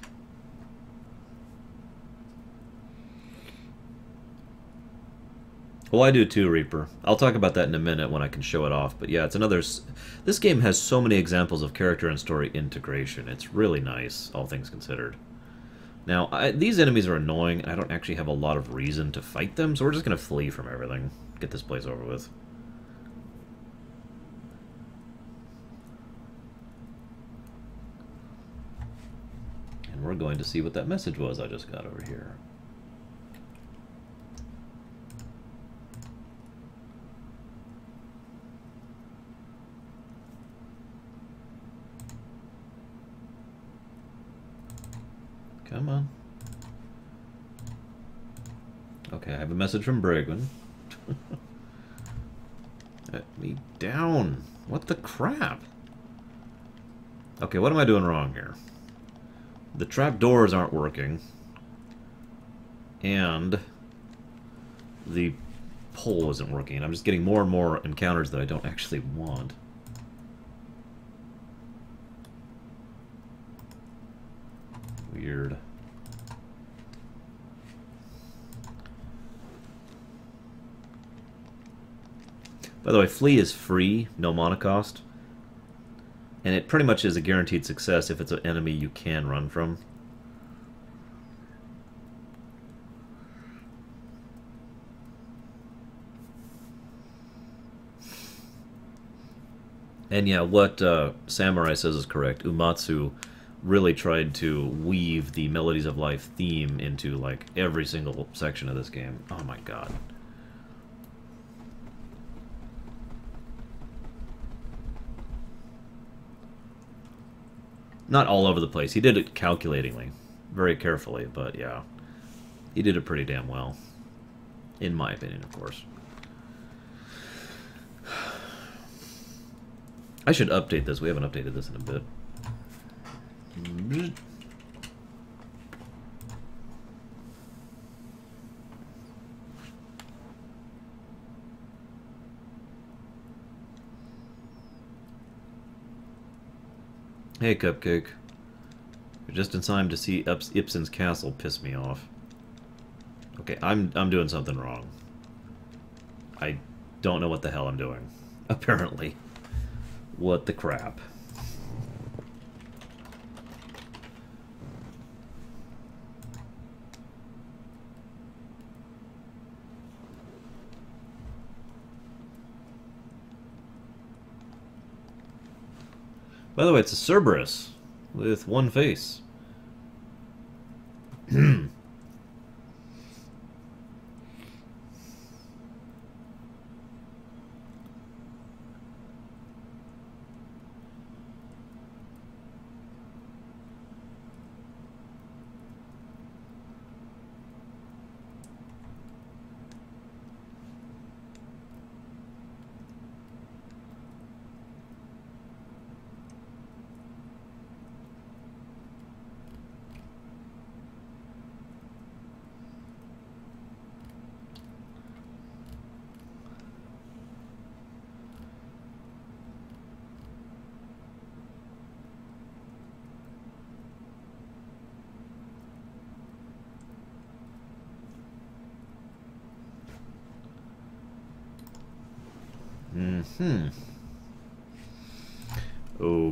Well, I do too, Reaper. I'll talk about that in a minute when I can show it off. But yeah, it's another... this game has so many examples of character and story integration. It's really nice, all things considered. Now, these enemies are annoying, and I don't actually have a lot of reason to fight them, so we're just going to flee from everything. Get this place over with. And we're going to see what that message was I just got over here. Come on. Okay, I have a message from Brigwin. Let me down. What the crap? Okay, what am I doing wrong here? The trapdoors aren't working. And the pole isn't working. I'm just getting more and more encounters that I don't actually want. Weird. By the way, flee is free, no mana cost. And it pretty much is a guaranteed success if it's an enemy you can run from. And yeah, what Samurai says is correct. Umatsu really tried to weave the Melodies of Life theme into, like, every single section of this game. Oh my god. Not all over the place. He did it calculatingly. Very carefully, but yeah. He did it pretty damn well. In my opinion, of course. I should update this. We haven't updated this in a bit. Hey, Cupcake. You're just in time to see Ibsen's castle piss me off. Okay, I'm doing something wrong. I don't know what the hell I'm doing. Apparently. What the crap. By the way, it's a Cerberus with one face.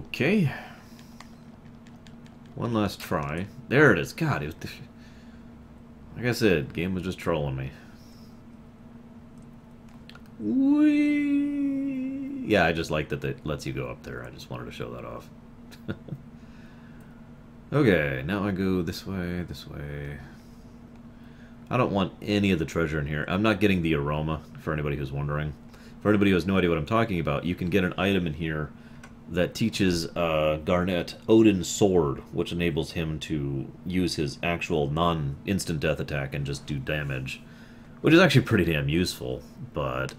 Okay. One last try. There it is. God, it was... Like I said, game was just trolling me. Whee! Yeah, I just like that it lets you go up there. I just wanted to show that off. Okay, now I go this way, this way. I don't want any of the treasure in here. I'm not getting the aroma, for anybody who's wondering. For anybody who has no idea what I'm talking about, you can get an item in here that teaches Garnet Odin's sword, which enables him to use his actual non-instant death attack and just do damage. Which is actually pretty damn useful, but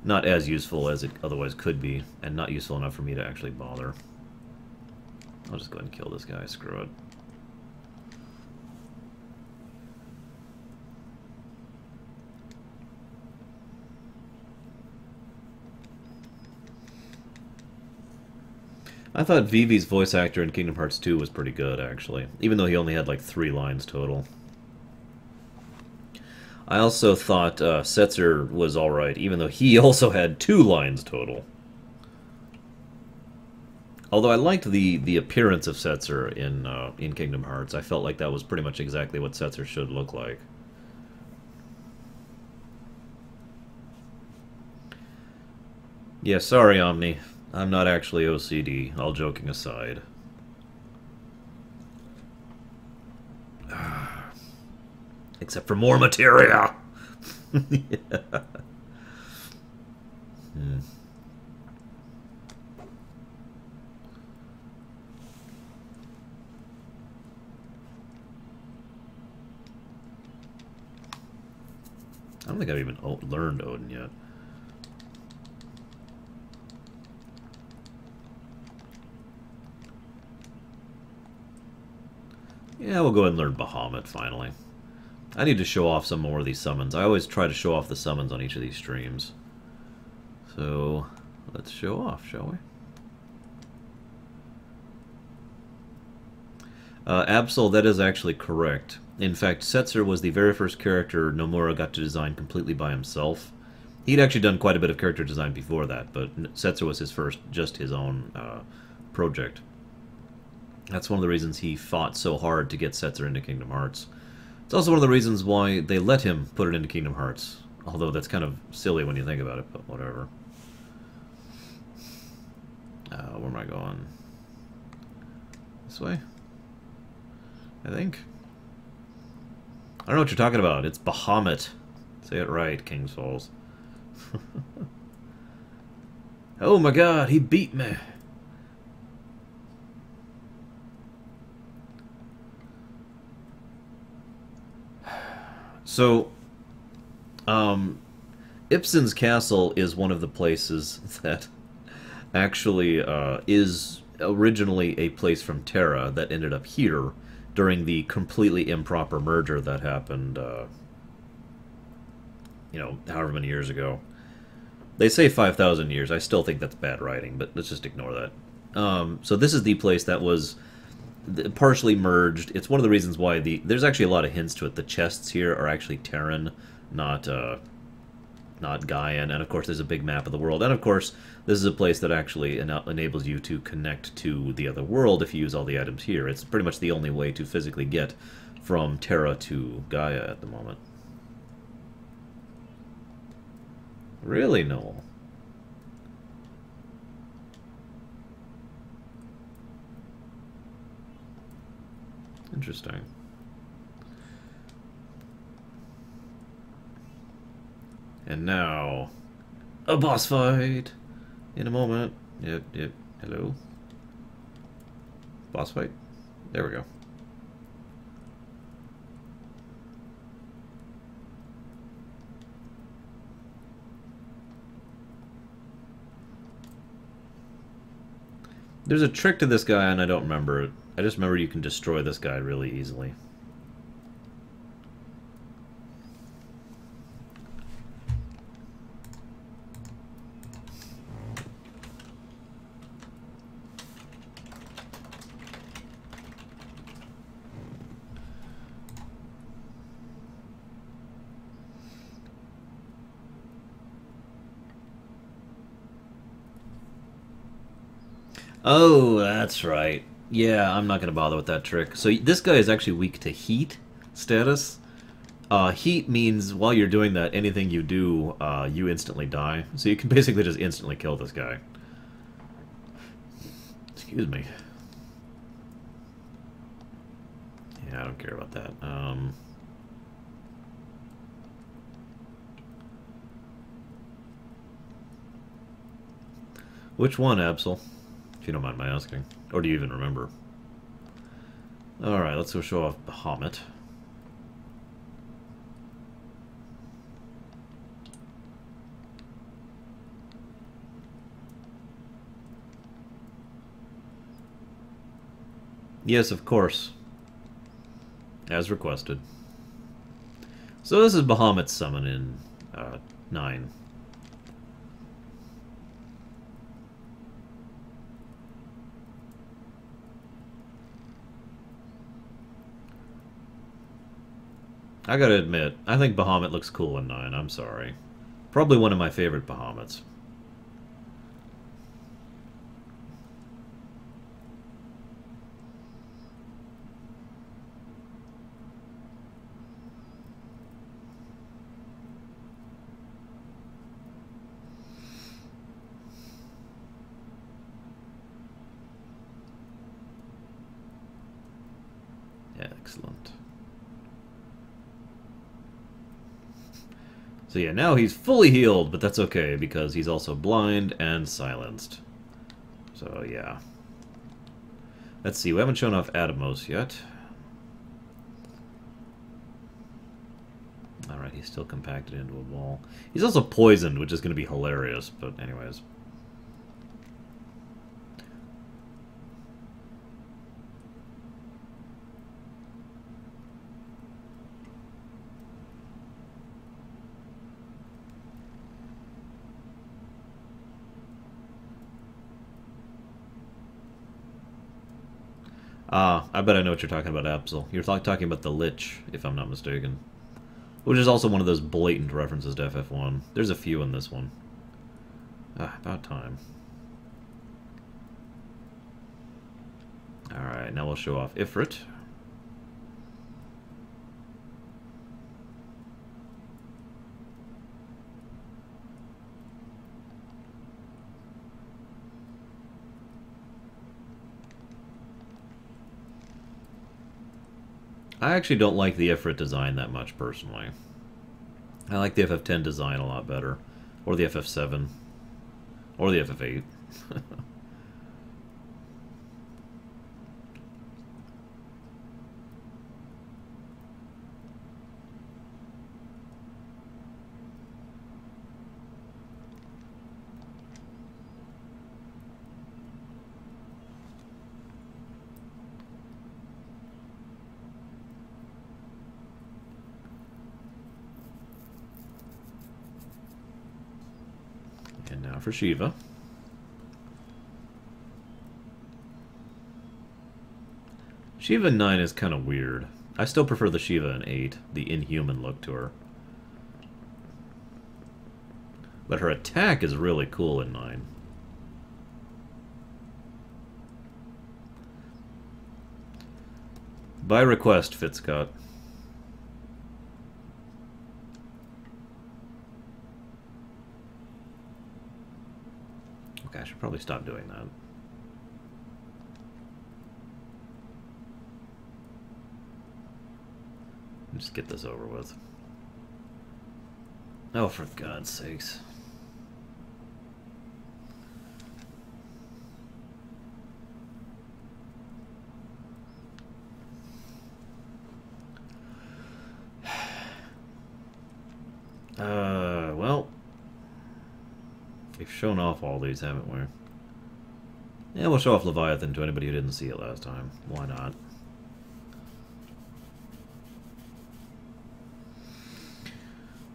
not as useful as it otherwise could be, and not useful enough for me to actually bother. I'll just go ahead and kill this guy, screw it. I thought Vivi's voice actor in Kingdom Hearts 2 was pretty good, actually, even though he only had like 3 lines total. I also thought Setzer was alright, even though he also had 2 lines total. Although I liked the appearance of Setzer in Kingdom Hearts. I felt like that was pretty much exactly what Setzer should look like. Yeah, sorry, Omni. I'm not actually OCD, all joking aside. Except for more materia! Yeah. I don't think I've even learned Odin yet. Yeah, we'll go ahead and learn Bahamut, finally. I need to show off some more of these summons. I always try to show off the summons on each of these streams. So, let's show off, shall we? Absol, that is actually correct. In fact, Setzer was the very first character Nomura got to design completely by himself. He'd actually done quite a bit of character design before that, but Setzer was his first, just his own project. That's one of the reasons he fought so hard to get Setzer into Kingdom Hearts. It's also one of the reasons why they let him put it into Kingdom Hearts. Although that's kind of silly when you think about it, but whatever. Where am I going? This way? I think. I don't know what you're talking about. It's Bahamut. Say it right, King's Falls. Oh my god, he beat me. So, Ibsen's castle is one of the places that actually is originally a place from Terra that ended up here during the completely improper merger that happened, you know, however many years ago. They say 5,000 years. I still think that's bad writing, but let's just ignore that. So this is the place that was partially merged. It's one of the reasons why there's actually a lot of hints to it. The chests here are actually Terran, not not Gaian, and of course there's a big map of the world. And of course, this is a place that actually enables you to connect to the other world if you use all the items here. It's pretty much the only way to physically get from Terra to Gaia at the moment. Really, Noel? Interesting. And now, a boss fight! In a moment. Yep, yep. Hello? Boss fight? There we go. There's a trick to this guy, and I don't remember it. I just remember you can destroy this guy really easily. Oh, that's right. Yeah, I'm not going to bother with that trick. So this guy is actually weak to heat status. Heat means while you're doing that, anything you do, you instantly die. So you can basically just instantly kill this guy. Excuse me. Yeah, I don't care about that. Which one, Absol? If you don't mind my asking. Or do you even remember? Alright, let's go show off Bahamut. Yes, of course. As requested. So this is Bahamut's summon in 9. I gotta admit, I think Bahamut looks cool in 9, I'm sorry. Probably one of my favorite Bahamuts. Excellent. So yeah, now he's fully healed, but that's okay, because he's also blind and silenced. So yeah. Let's see, we haven't shown off Atomos yet. Alright, he's still compacted into a ball. He's also poisoned, which is going to be hilarious, but anyways. Ah, I bet I know what you're talking about, Absol. You're talking about the Lich, if I'm not mistaken. Which is also one of those blatant references to FF1. There's a few in this one. Ah, about time. Alright, now we'll show off Ifrit. I actually don't like the Ifrit design that much, personally. I like the FF10 design a lot better. Or the FF7. Or the FF8. And now for Shiva. Shiva in 9 is kind of weird. I still prefer the Shiva in 8, the inhuman look to her. But her attack is really cool in 9. By request, Fitzcott. Okay, I should probably stop doing that. Just get this over with. Oh, for God's sakes. Well, we've shown off all these, haven't we? Yeah, we'll show off Leviathan to anybody who didn't see it last time. Why not?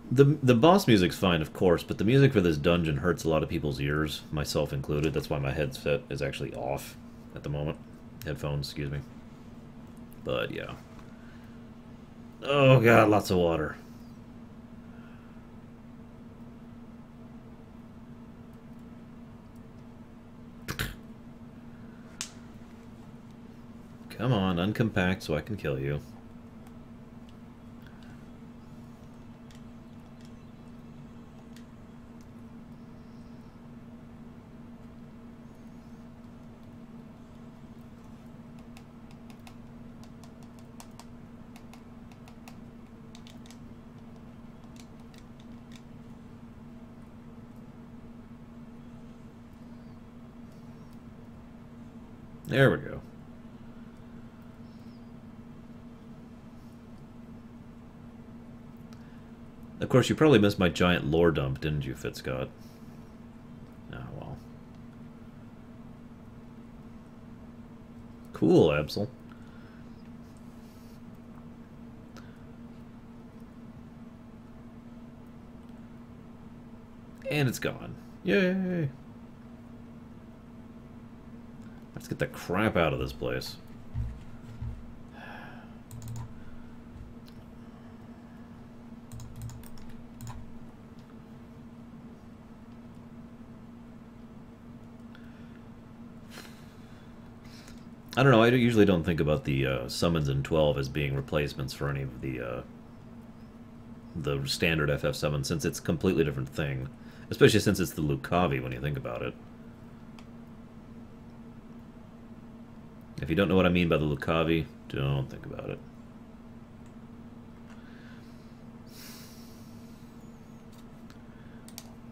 The boss music's fine, of course, but the music for this dungeon hurts a lot of people's ears, myself included. That's why my headset is actually off at the moment. Headphones, excuse me. But, yeah. Oh, God, lots of water. Come on, uncompact so I can kill you. There we go. Of course, you probably missed my giant lore dump, didn't you, Fitzcott? Oh, well. Cool, Absol. And it's gone. Yay! Let's get the crap out of this place. I don't know, I usually don't think about the summons in 12 as being replacements for any of the standard FF7, since it's a completely different thing. Especially since it's the Lucavi when you think about it. If you don't know what I mean by the Lucavi, don't think about it.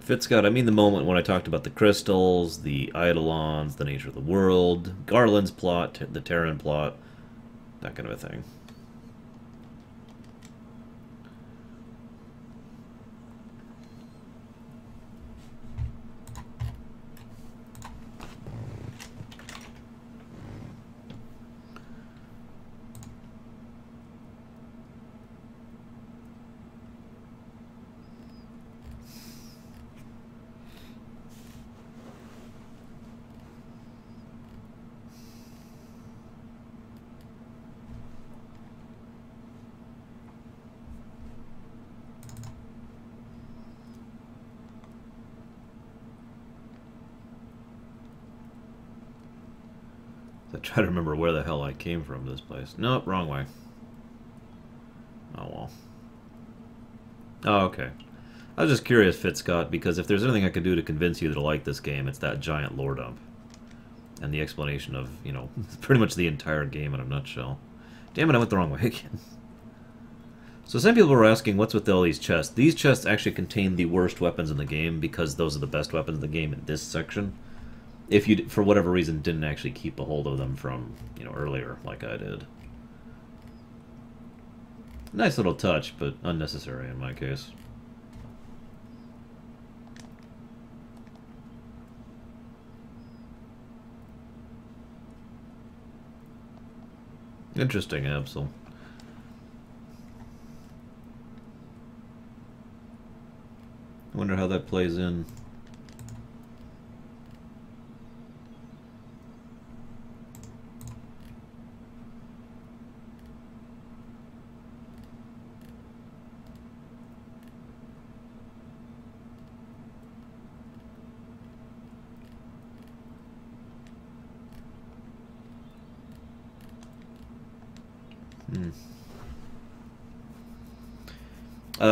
Fitzcott, I mean the moment when I talked about the crystals, the eidolons, the nature of the world, Garland's plot, the Terran plot, that kind of a thing. I try to remember where the hell I came from this place. Nope, wrong way. Oh, well. Oh, okay. I was just curious, Fitzcott, because if there's anything I can do to convince you to like this game, it's that giant lore dump. And the explanation of, you know, pretty much the entire game in a nutshell. Damn it, I went the wrong way again. So some people were asking, what's with all these chests? These chests actually contain the worst weapons in the game, because those are the best weapons in the game in this section. If you, for whatever reason, didn't actually keep a hold of them from, you know, earlier, like I did. Nice little touch, but unnecessary in my case. Interesting, Absol. I wonder how that plays in.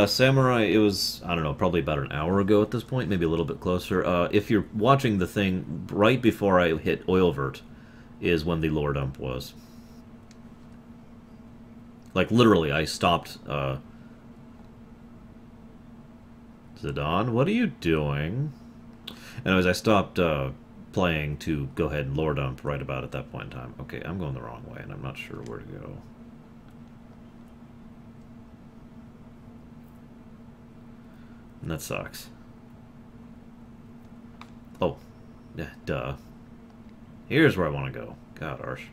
Samurai, it was, I don't know, probably about an hour ago at this point, maybe a little bit closer. If you're watching the thing right before I hit Oilvert is when the lore dump was. Like, literally, I stopped, Zidane, what are you doing? Anyways, I stopped, playing to go ahead and lore dump right about at that point in time. Okay, I'm going the wrong way, and I'm not sure where to go. And that sucks. Oh, yeah, duh. Here's where I want to go. God, Arsh.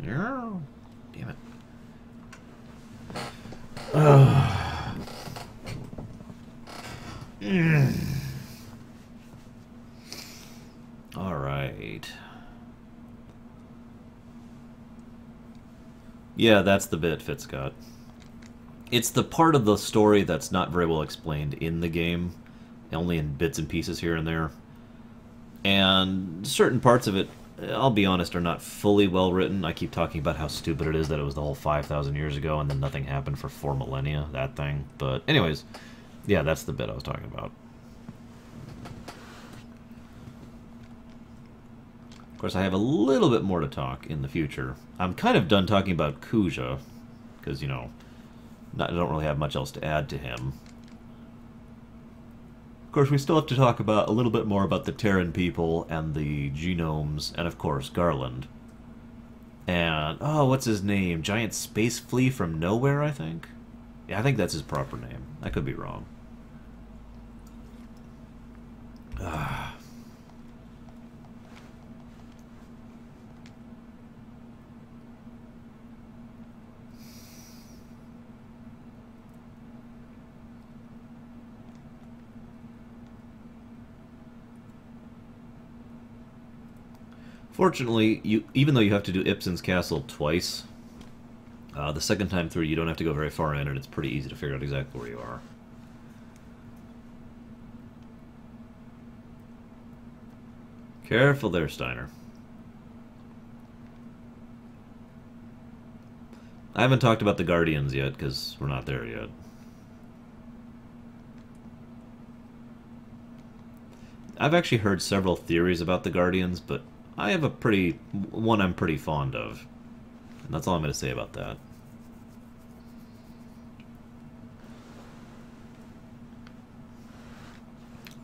Yeah. Damn it. All right. Yeah, that's the bit, Fitzcott. It's the part of the story that's not very well explained in the game, only in bits and pieces here and there. And certain parts of it, I'll be honest, are not fully well written. I keep talking about how stupid it is that it was the whole 5,000 years ago and then nothing happened for 4 millennia, that thing. But anyways, yeah, that's the bit I was talking about. Of course, I have a little bit more to talk in the future. I'm kind of done talking about Kuja, because, you know, I don't really have much else to add to him. Of course, we still have to talk about a little bit more about the Terran people and the genomes, and of course, Garland. And, oh, what's his name? Giant space flea from nowhere, I think? Yeah, I think that's his proper name. I could be wrong. Fortunately, even though you have to do Ibsen's Castle twice, the second time through you don't have to go very far in, and it's pretty easy to figure out exactly where you are. Careful there, Steiner. I haven't talked about the Guardians yet, because we're not there yet. I've actually heard several theories about the Guardians, but I have one I'm pretty fond of. And that's all I'm going to say about that.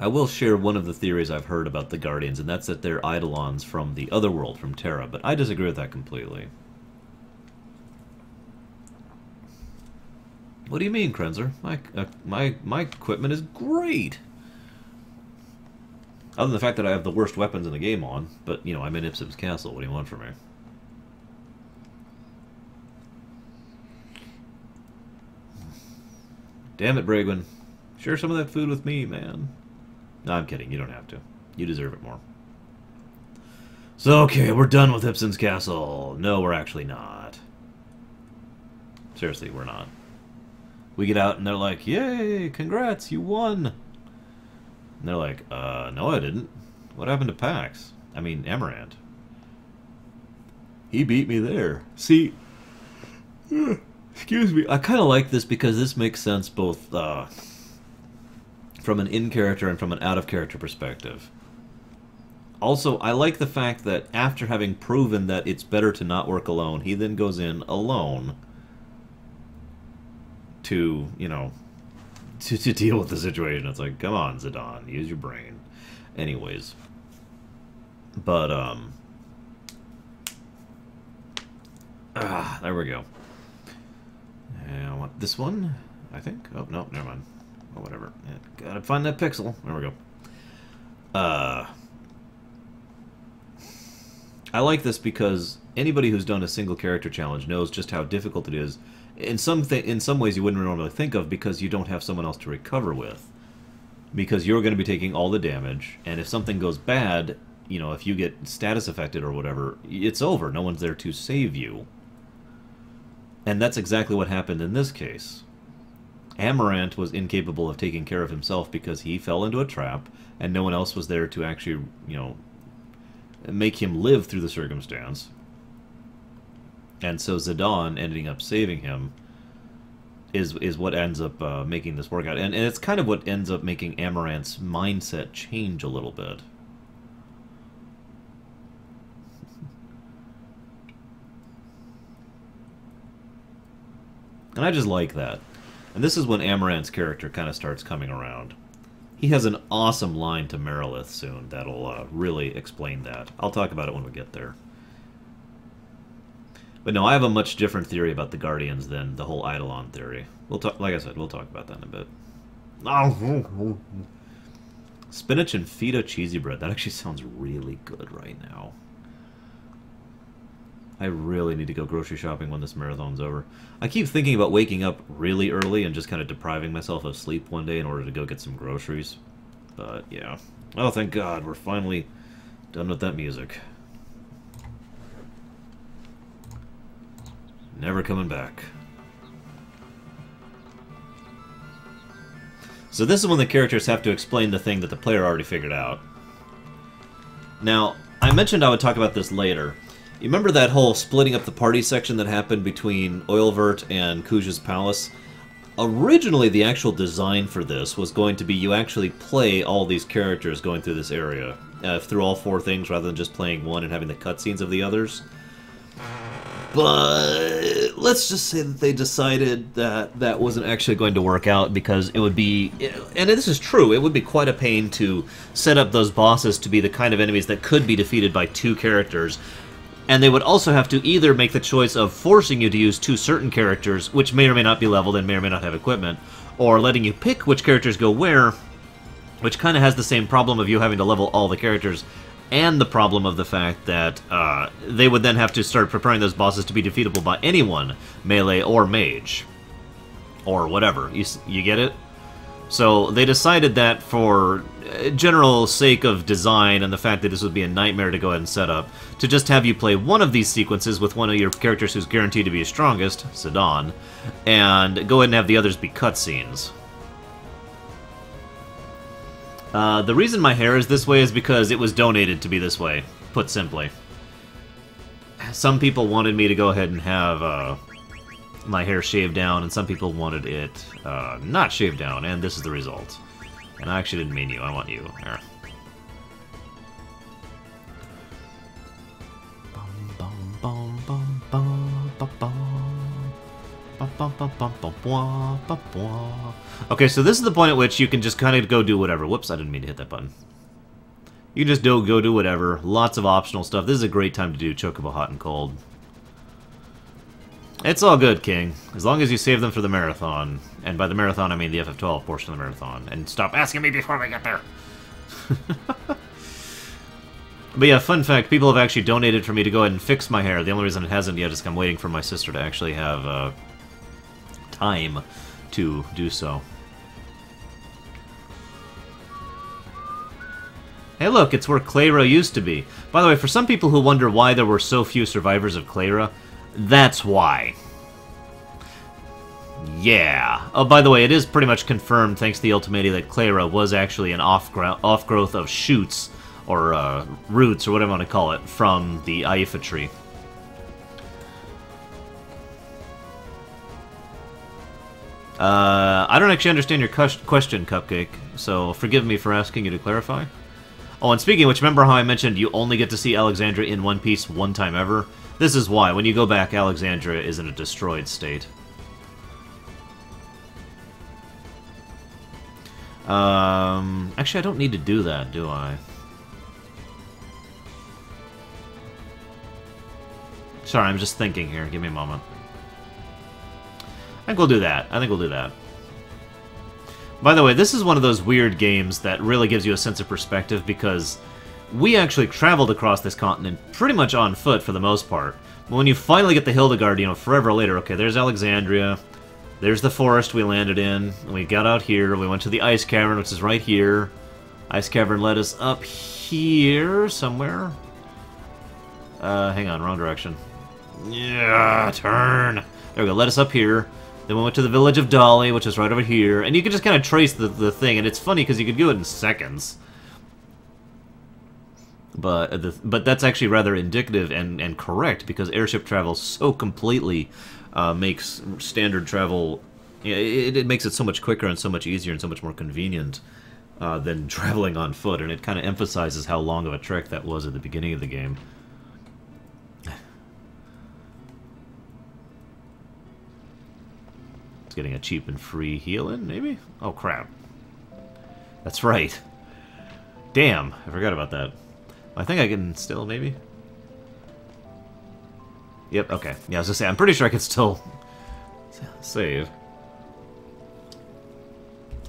I will share one of the theories I've heard about the Guardians, and that's that they're Eidolons from the other world, from Terra, but I disagree with that completely. What do you mean, Krenzer? My equipment is great! Other than the fact that I have the worst weapons in the game on, but, you know, I'm in Ipsum's Castle. What do you want from me? Damn it, Bragwin. Share some of that food with me, man. No, I'm kidding. You don't have to. You deserve it more. So, okay, we're done with Ipsum's Castle. No, we're actually not. Seriously, we're not. We get out and they're like, yay, congrats, you won. And they're like, no I didn't. What happened to Pax? I mean, Amarant. He beat me there. See, excuse me, I kind of like this because this makes sense both from an in-character and from an out-of-character perspective. Also, I like the fact that after having proven that it's better to not work alone, he then goes in alone to, you know, to deal with the situation. It's like, come on, Zidane, use your brain. Anyways. But, there we go. And I want this one, I think. Oh, no, never mind. Oh, whatever. Yeah, gotta find that pixel. There we go. I like this because anybody who's done a single character challenge knows just how difficult it is. In some ways you wouldn't normally think of because you don't have someone else to recover with. Because you're going to be taking all the damage, and if something goes bad, you know, if you get status affected or whatever, it's over. No one's there to save you. And that's exactly what happened in this case. Amaranth was incapable of taking care of himself because he fell into a trap, and no one else was there to actually, you know, make him live through the circumstance. And so Zidane ending up saving him is what ends up making this work out. And it's kind of what ends up making Amaranth's mindset change a little bit. And I just like that. And this is when Amaranth's character kind of starts coming around. He has an awesome line to Merilith soon that'll really explain that. I'll talk about it when we get there. But no, I have a much different theory about the Guardians than the whole Eidolon theory. We'll talk, like I said, we'll talk about that in a bit. Spinach and feta cheesy bread. That actually sounds really good right now. I really need to go grocery shopping when this marathon's over. I keep thinking about waking up really early and just kind of depriving myself of sleep one day in order to go get some groceries. But, yeah. Oh, thank God, we're finally done with that music. Never coming back. So this is when the characters have to explain the thing that the player already figured out. Now, I mentioned I would talk about this later. You remember that whole splitting up the party section that happened between Oilvert and Kuja's Palace? Originally, the actual design for this was going to be you actually play all these characters going through this area, through all four things, rather than just playing one and having the cutscenes of the others. But let's just say that they decided that that wasn't actually going to work out because it would be, and this is true, it would be quite a pain to set up those bosses to be the kind of enemies that could be defeated by two characters. And they would also have to either make the choice of forcing you to use two certain characters, which may or may not be leveled and may or may not have equipment, or letting you pick which characters go where, which kind of has the same problem of you having to level all the characters, and the problem of the fact that they would then have to start preparing those bosses to be defeatable by anyone, melee or mage, or whatever. You get it? So they decided that for general sake of design and the fact that this would be a nightmare to go ahead and set up, to just have you play one of these sequences with one of your characters who's guaranteed to be your strongest, Zidane, and go ahead and have the others be cutscenes. The reason my hair is this way is because it was donated to be this way, put simply. Some people wanted me to go ahead and have my hair shaved down, and some people wanted it not shaved down, and this is the result. And I actually didn't mean you, I want you. There. Okay, so this is the point at which you can just kind of go do whatever. Whoops, I didn't mean to hit that button. You can just go do whatever. Lots of optional stuff. This is a great time to do Chocobo Hot and Cold. It's all good, King. As long as you save them for the marathon. And by the marathon, I mean the FF12 portion of the marathon. And stop asking me before we get there. But yeah, fun fact, people have actually donated for me to go ahead and fix my hair. The only reason it hasn't yet is I'm waiting for my sister to actually have time to do so. Hey look, it's where Clara used to be. By the way, for some people who wonder why there were so few survivors of Clara, that's why. Yeah. Oh, by the way, it is pretty much confirmed, thanks to the Ultimatum, that Clara was actually an off-growth of shoots, or roots, or whatever I want to call it, from the Aifa tree. I don't actually understand your question, Cupcake, so forgive me for asking you to clarify. Oh, and speaking of which, remember how I mentioned you only get to see Alexandria in one piece one time ever? This is why. When you go back, Alexandria is in a destroyed state. Actually, I don't need to do that, do I? Sorry, I'm just thinking here. Give me a moment. I think we'll do that. I think we'll do that. By the way, this is one of those weird games that really gives you a sense of perspective because we actually traveled across this continent pretty much on foot for the most part. But when you finally get the Hildegard, you know, forever later, okay, there's Alexandria, there's the forest we landed in, and we got out here, we went to the ice cavern, which is right here. Ice cavern led us up here somewhere. Hang on, wrong direction. Yeah, turn. There we go, led us up here. Then we went to the village of Dolly, which is right over here. And you can just kind of trace the thing, and it's funny because you could do it in seconds. But that's actually rather indicative and correct, because airship travel so completely makes standard travel... It makes it so much quicker and so much easier and so much more convenient than traveling on foot, and it kind of emphasizes how long of a trek that was at the beginning of the game. It's getting a cheap and free heal-in, maybe? Oh, crap. That's right. Damn, I forgot about that. I think I can still, maybe? Yep, okay. Yeah, I was gonna say, I'm pretty sure I can still save.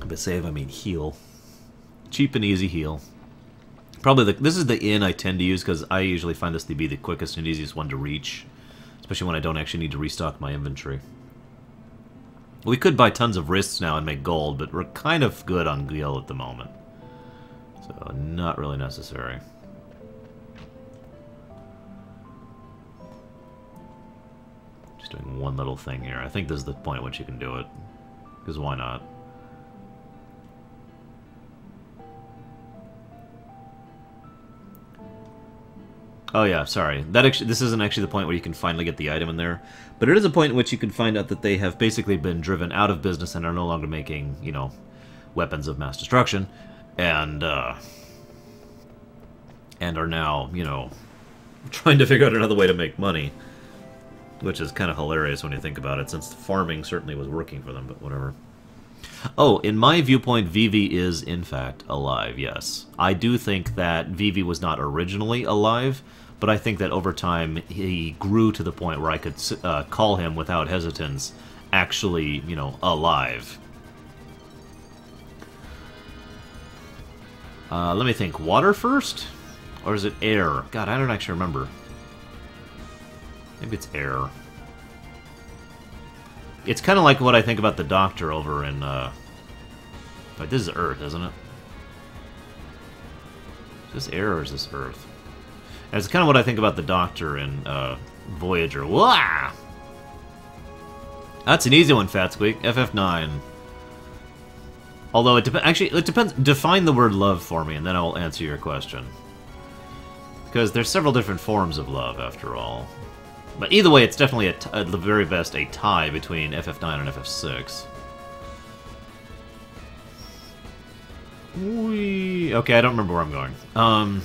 By save, I mean heal. Cheap and easy heal. Probably this is the inn I tend to use, because I usually find this to be the quickest and easiest one to reach. Especially when I don't actually need to restock my inventory. We could buy tons of wrists now and make gold, but we're kind of good on gil at the moment. So, not really necessary. Just doing one little thing here. I think this is the point at which you can do it. Because why not? Oh yeah, sorry. This isn't actually the point where you can finally get the item in there, but it is a point in which you can find out that they have basically been driven out of business and are no longer making, you know, weapons of mass destruction, and are now, you know, trying to figure out another way to make money, which is kind of hilarious when you think about it, since farming certainly was working for them, but whatever. Oh, in my viewpoint, Vivi is, in fact, alive, yes. I do think that Vivi was not originally alive, but I think that over time he grew to the point where I could call him without hesitance actually, you know, alive. Let me think. Water first? Or is it air? God, I don't actually remember. Maybe it's air. It's kind of like what I think about the Doctor over in, But this is Earth, isn't it? Is this air or is this Earth? And it's kind of what I think about the Doctor in, Voyager. Wah! That's an easy one, Fat Squeak. FF9. Although, it depends. Define the word love for me, and then I will answer your question. Because there's several different forms of love, after all. But either way, it's definitely, at the very best, a tie between FF9 and FF6. Okay, I don't remember where I'm going.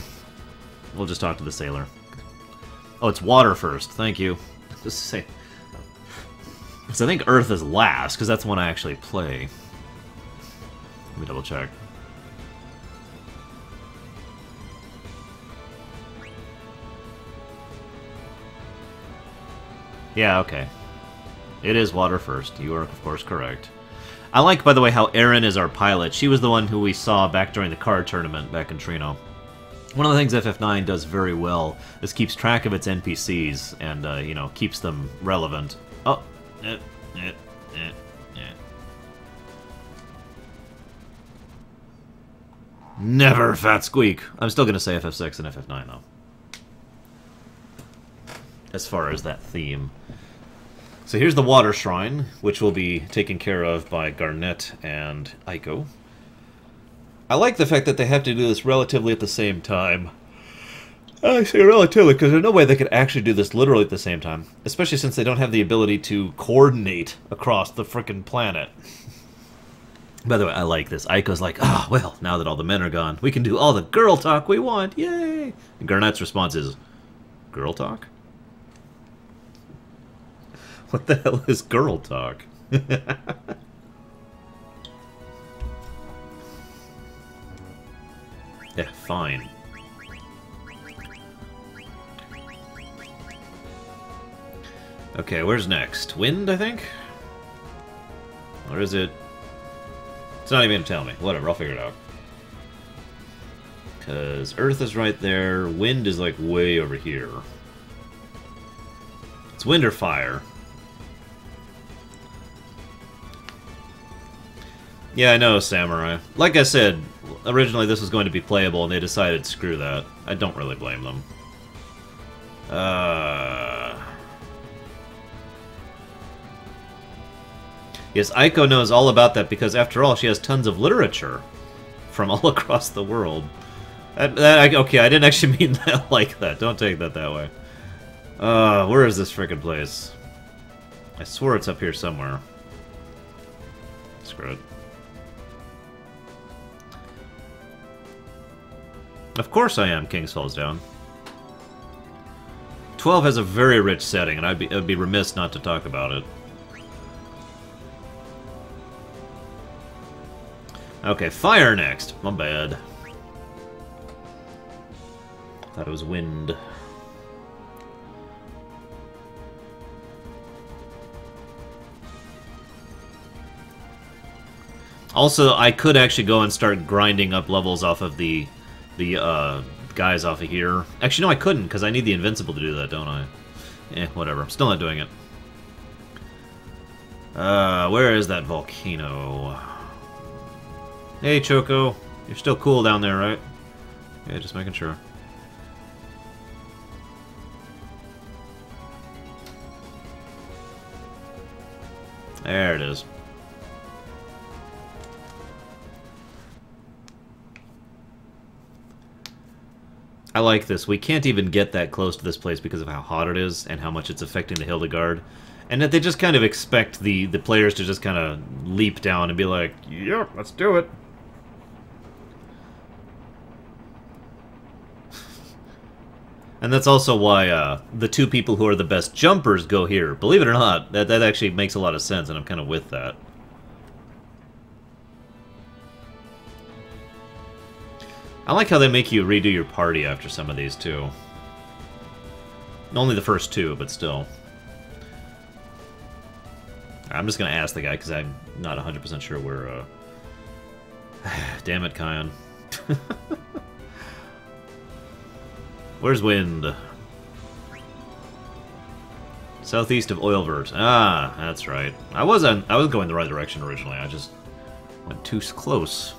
We'll just talk to the sailor. Oh, it's water first. Thank you. Just say... So I think Earth is last, because that's when I actually play. Let me double check. Yeah, okay. It is water first. You are, of course, correct. I like, by the way, how Erin is our pilot. She was the one who we saw back during the card tournament back in Trino. One of the things FF9 does very well is keeps track of its NPCs and, you know, keeps them relevant. Oh, Never, Fat Squeak. I'm still going to say FF6 and FF9, though. As far as that theme. So here's the Water Shrine, which will be taken care of by Garnet and Aiko. I like the fact that they have to do this relatively at the same time. I say relatively, because there's no way they could actually do this literally at the same time. Especially since they don't have the ability to coordinate across the frickin' planet. By the way, I like this. Aiko's like, ah, well, now that all the men are gone, we can do all the girl talk we want, yay! And Garnet's response is, girl talk? What the hell is girl talk? Yeah, fine. Okay, where's next? Wind, I think? Or is it... It's not even gonna tell me. Whatever, I'll figure it out. Because Earth is right there, Wind is like way over here. It's wind or fire. Yeah, I know, Samurai. Like I said, originally this was going to be playable and they decided screw that. I don't really blame them. Yes, Aiko knows all about that because, after all, she has tons of literature from all across the world. Okay, I didn't actually mean that like that. Don't take that way. Where is this frickin' place? I swear it's up here somewhere. Screw it. Of course I am, Kings Falls Down. 12 has a very rich setting, and I'd be remiss not to talk about it. Okay, fire next. My bad. Thought it was wind. Also, I could actually go and start grinding up levels off of the guys off of here. Actually, no, I couldn't, because I need the Invincible to do that, don't I? Whatever. I'm still not doing it. Where is that volcano? Hey, Choco. You're still cool down there, right? Yeah, just making sure. There it is. I like this. We can't even get that close to this place because of how hot it is and how much it's affecting the Hildegard. And that they just kind of expect the players to just kind of leap down and be like, yep, let's do it. And that's also why the two people who are the best jumpers go here. Believe it or not, that actually makes a lot of sense, and I'm kind of with that. I like how they make you redo your party after some of these, too. Only the first two, but still. I'm just going to ask the guy, because I'm not 100% sure where... Damn it, Kion. Where's wind? Southeast of Oilvert. Ah, that's right. I was going the right direction originally. I just went too close.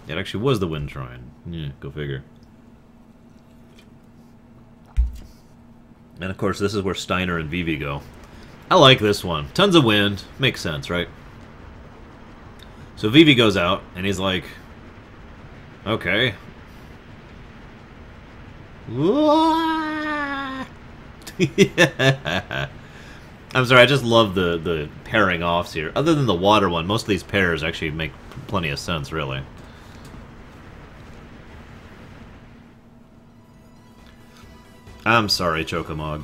It actually was the wind shrine. Yeah, go figure. And of course, this is where Steiner and Vivi go. I like this one. Tons of wind. Makes sense, right? So Vivi goes out, and he's like, okay. Yeah. I'm sorry, I just love the pairing offs here. Other than the water one, most of these pairs actually make plenty of sense, really. I'm sorry, Chocomog.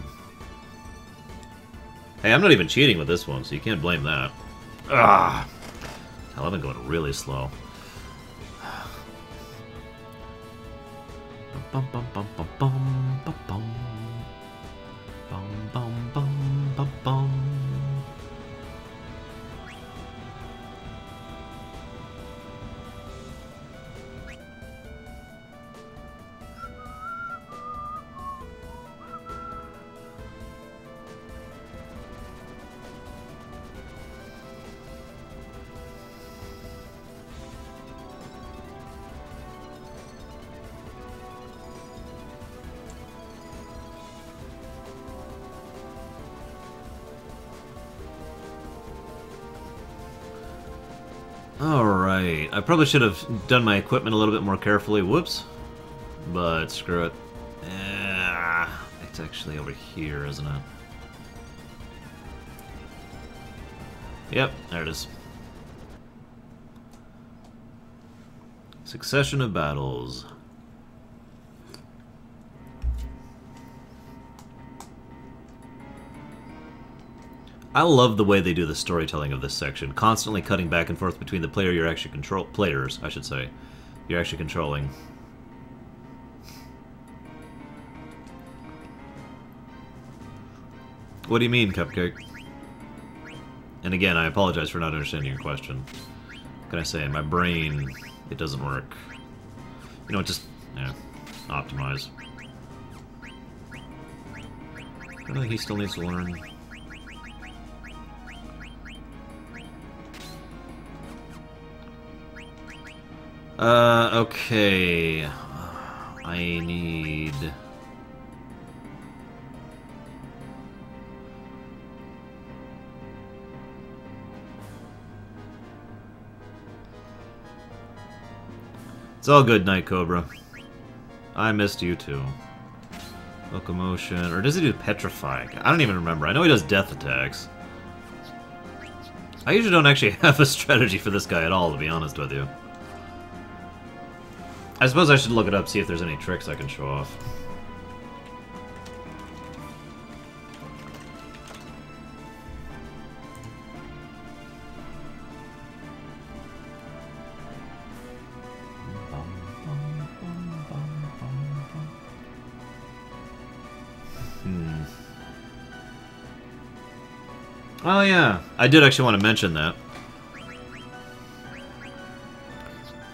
Hey, I'm not even cheating with this one, so you can't blame that. Ah, hell, I've been going really slow. Bum bum bum bum bum bum bum bum bum bum bum bum. Alright, I probably should have done my equipment a little bit more carefully. Whoops. But screw it. It's actually over here, isn't it? Yep, there it is. Succession of battles. I love the way they do the storytelling of this section, constantly cutting back and forth between the players you're actually controlling. What do you mean, Cupcake? And again, I apologize for not understanding your question. What can I say? My brain, it doesn't work. You know what, just... yeah. optimize. I don't think he still needs to learn. Okay. I need... It's all good, Night Cobra. I missed you too. Locomotion, or does he do Petrify? I don't even remember. I know he does death attacks. I usually don't actually have a strategy for this guy at all, to be honest with you. I suppose I should look it up, see if there's any tricks I can show off. Oh yeah, I did actually want to mention that.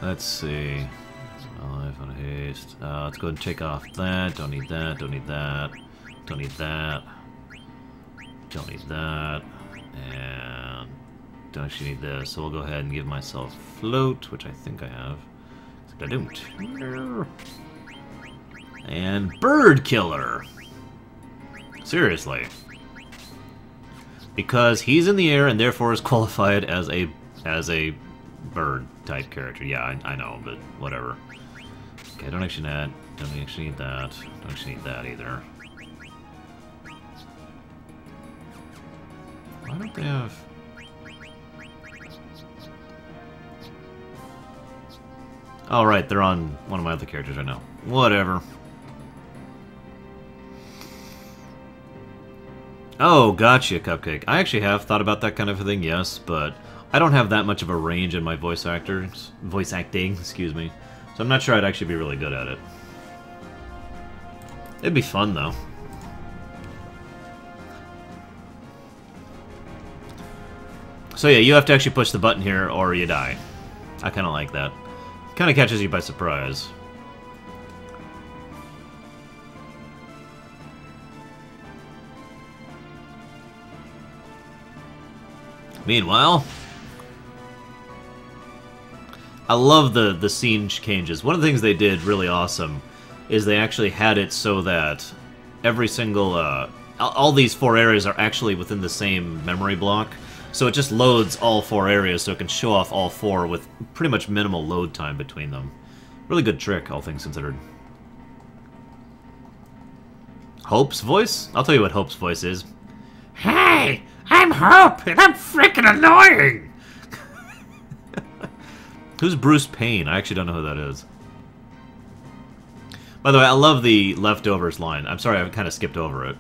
Let's see. Life on haste. Let's go ahead and take off that. Don't need that. Don't need that. Don't need that. Don't need that. And don't actually need this. So we'll go ahead and give myself float, which I think I have. I don't. And bird killer. Seriously. Because he's in the air and therefore is qualified as a bird type character. Yeah, I know, but whatever. Okay, I don't actually need that. Don't actually need that. Don't actually need that either. Why don't they have... Oh, right, they're on one of my other characters right now. Whatever. Oh, gotcha, Cupcake. I actually have thought about that kind of a thing, yes, but I don't have that much of a range in my voice acting, excuse me. So I'm not sure I'd actually be really good at it. It'd be fun, though. So yeah, you have to actually push the button here, or you die. I kind of like that. Kind of catches you by surprise. Meanwhile, I love the scene changes. One of the things they did really awesome is they actually had it so that every single, all these 4 areas are actually within the same memory block. So it just loads all 4 areas so it can show off all 4 with pretty much minimal load time between them. Really good trick, all things considered. Hope's voice? I'll tell you what Hope's voice is. Hey! I'm Hope, and I'm freaking annoying! Who's Bruce Payne? I actually don't know who that is. By the way, I love the leftovers line. I'm sorry, I kind of skipped over it.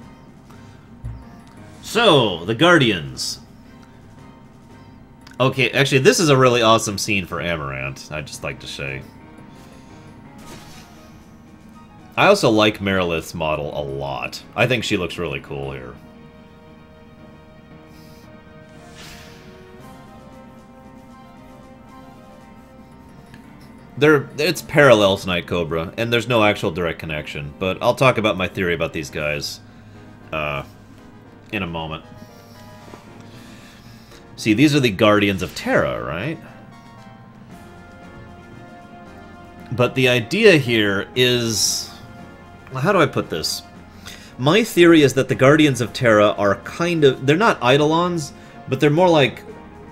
So, the Guardians. Okay, actually, this is a really awesome scene for Amaranth, I'd just like to say. I also like Merilith's model a lot. I think she looks really cool here. It's parallels Night Cobra, and there's no actual direct connection, but I'll talk about my theory about these guys in a moment. See, these are the Guardians of Terra, right? But the idea here is... How do I put this? My theory is that the Guardians of Terra are kind of... They're not Eidolons, but they're more like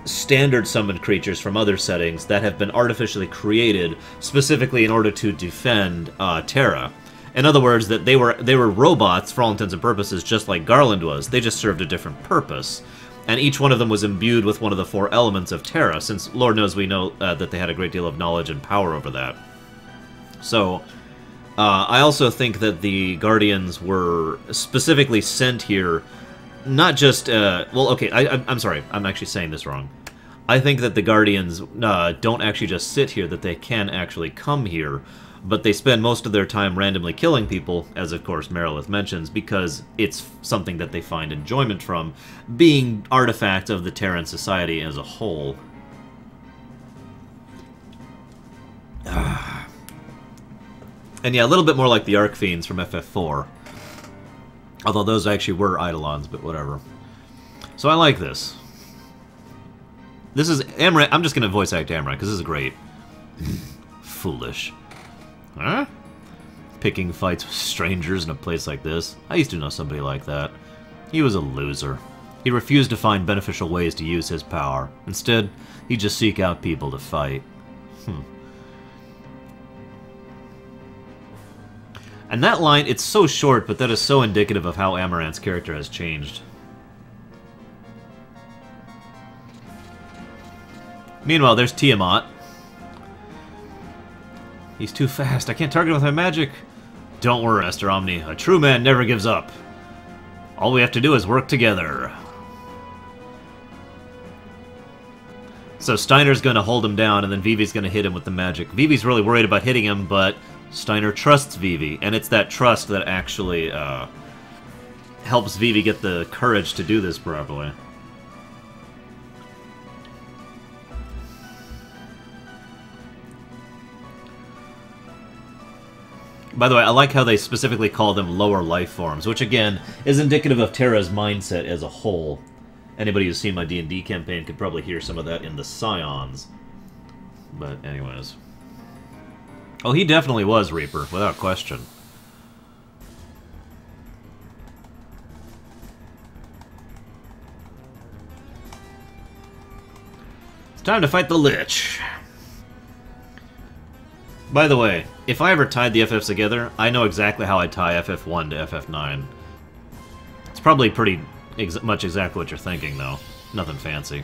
standard summoned creatures from other settings that have been artificially created specifically in order to defend Terra. In other words, that they were robots for all intents and purposes, just like Garland was. They just served a different purpose. And each one of them was imbued with one of the 4 elements of Terra, since Lord knows we know that they had a great deal of knowledge and power over that. So, I also think that the Guardians were specifically sent here, not just, well, okay, I'm sorry, I'm actually saying this wrong. I think that the Guardians don't actually just sit here, that they can actually come here, but they spend most of their time randomly killing people, as of course Merilith mentions, because it's something that they find enjoyment from, being artifacts of the Terran society as a whole. And yeah, a little bit more like the Arc Fiends from FF4. Although those actually were Eidolons, but whatever. So I like this. This is Amaranth. I'm just going to voice act Amaranth, because this is great. Foolish. Huh? Picking fights with strangers in a place like this. I used to know somebody like that. He was a loser. He refused to find beneficial ways to use his power. Instead, he'd just seek out people to fight. And that line, it's so short, but that is so indicative of how Amaranth's character has changed. Meanwhile, there's Tiamat. He's too fast. I can't target him with my magic. Don't worry, Esther Omni. A true man never gives up. All we have to do is work together. So Steiner's going to hold him down, and then Vivi's going to hit him with the magic. Vivi's really worried about hitting him, but Steiner trusts Vivi, and it's that trust that actually helps Vivi get the courage to do this properly. By the way, I like how they specifically call them lower life forms, which again is indicative of Terra's mindset as a whole. Anybody who's seen my D&D campaign could probably hear some of that in the Scions. But anyways. Oh, he definitely was Reaper, without question. It's time to fight the Lich. By the way, if I ever tied the FFs together, I know exactly how I tie FF1 to FF9. It's probably pretty much exactly what you're thinking, though. Nothing fancy.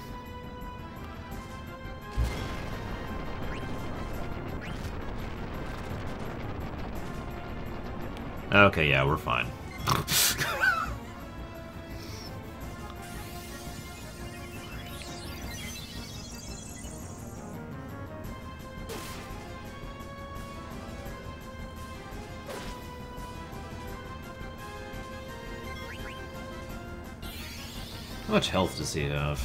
Okay, yeah, we're fine. How much health does he have?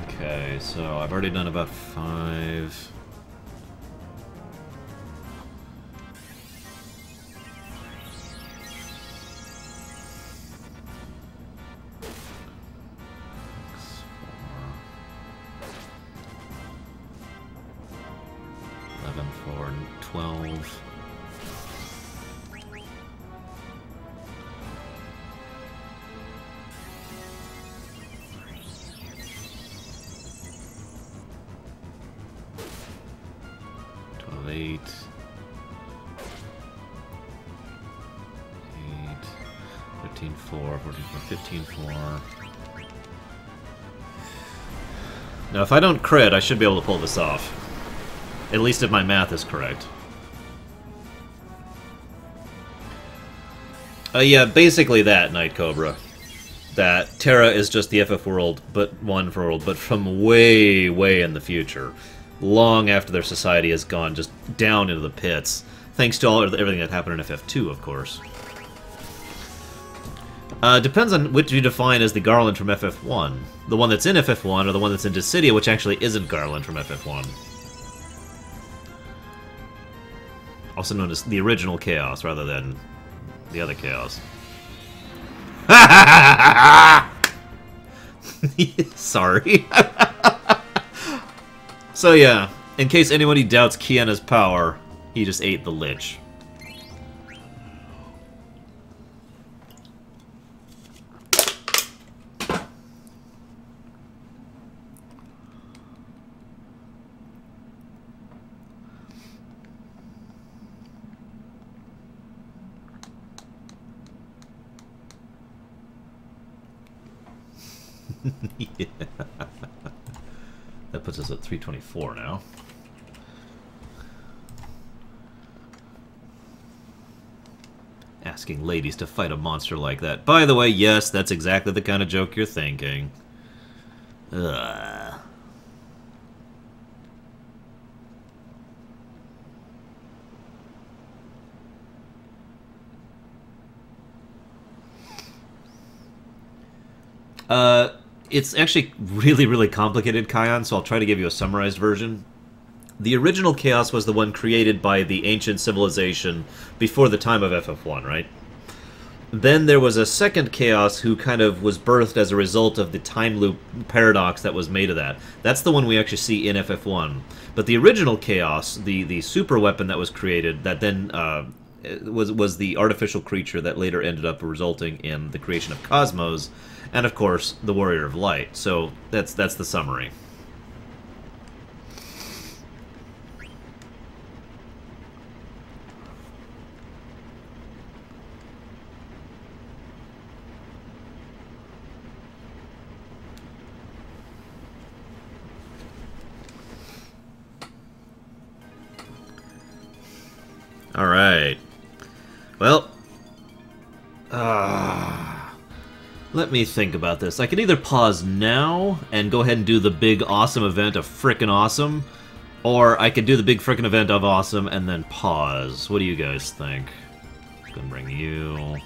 Okay, so I've already done about 5. For 12. Eight, 13, 4, 14, 15, 4. Now, if I don't crit, I should be able to pull this off. At least if my math is correct. Yeah, basically that, Night Cobra. That Terra is just the FF world, but one world, but from way, way in the future. Long after their society has gone just down into the pits. Thanks to everything that happened in FF2, of course. Depends on which you define as the Garland from FF1. The one that's in FF1 or the one that's in Dissidia, which actually isn't Garland from FF1. Also known as the original Chaos, rather than the other Chaos. Sorry. So yeah, in case anybody doubts Kiana's power, he just ate the Lich. Yeah. That puts us at 324 now. Asking ladies to fight a monster like that. By the way, yes, that's exactly the kind of joke you're thinking. Ugh. It's actually really, really complicated, Kion, so I'll try to give you a summarized version. The original Chaos was the one created by the ancient civilization before the time of FF1, right? Then there was a second Chaos who kind of was birthed as a result of the time loop paradox that was made of that. That's the one we actually see in FF1. But the original Chaos, the super weapon that was created, that then was the artificial creature that later ended up resulting in the creation of Cosmos, and of course, the Warrior of Light. So that's the summary. Alright. Well, let me think about this. I can either pause now and go ahead and do the big awesome event of frickin' awesome, or I could do the big frickin' event of awesome and then pause. What do you guys think? I'm gonna bring you...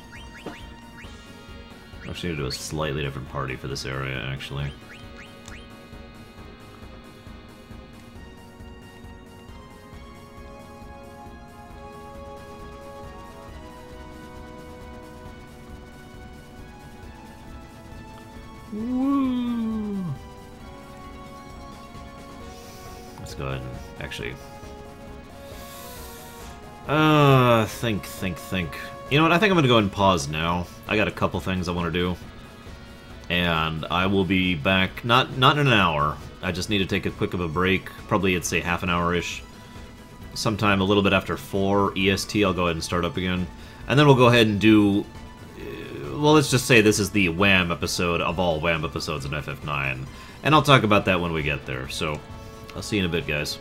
I'm actually gonna do a slightly different party for this area, actually. Woo! Let's go ahead and actually... think. You know what, I think I'm gonna go ahead and pause now. I got a couple things I want to do. And I will be back, not in an hour. I just need to take a quick of a break. Probably, I'd say half an hour-ish. Sometime a little bit after 4 EST, I'll go ahead and start up again. And then we'll go ahead and do... Well, let's just say this is the Wham episode of all Wham episodes in FF9. And I'll talk about that when we get there, so I'll see you in a bit, guys.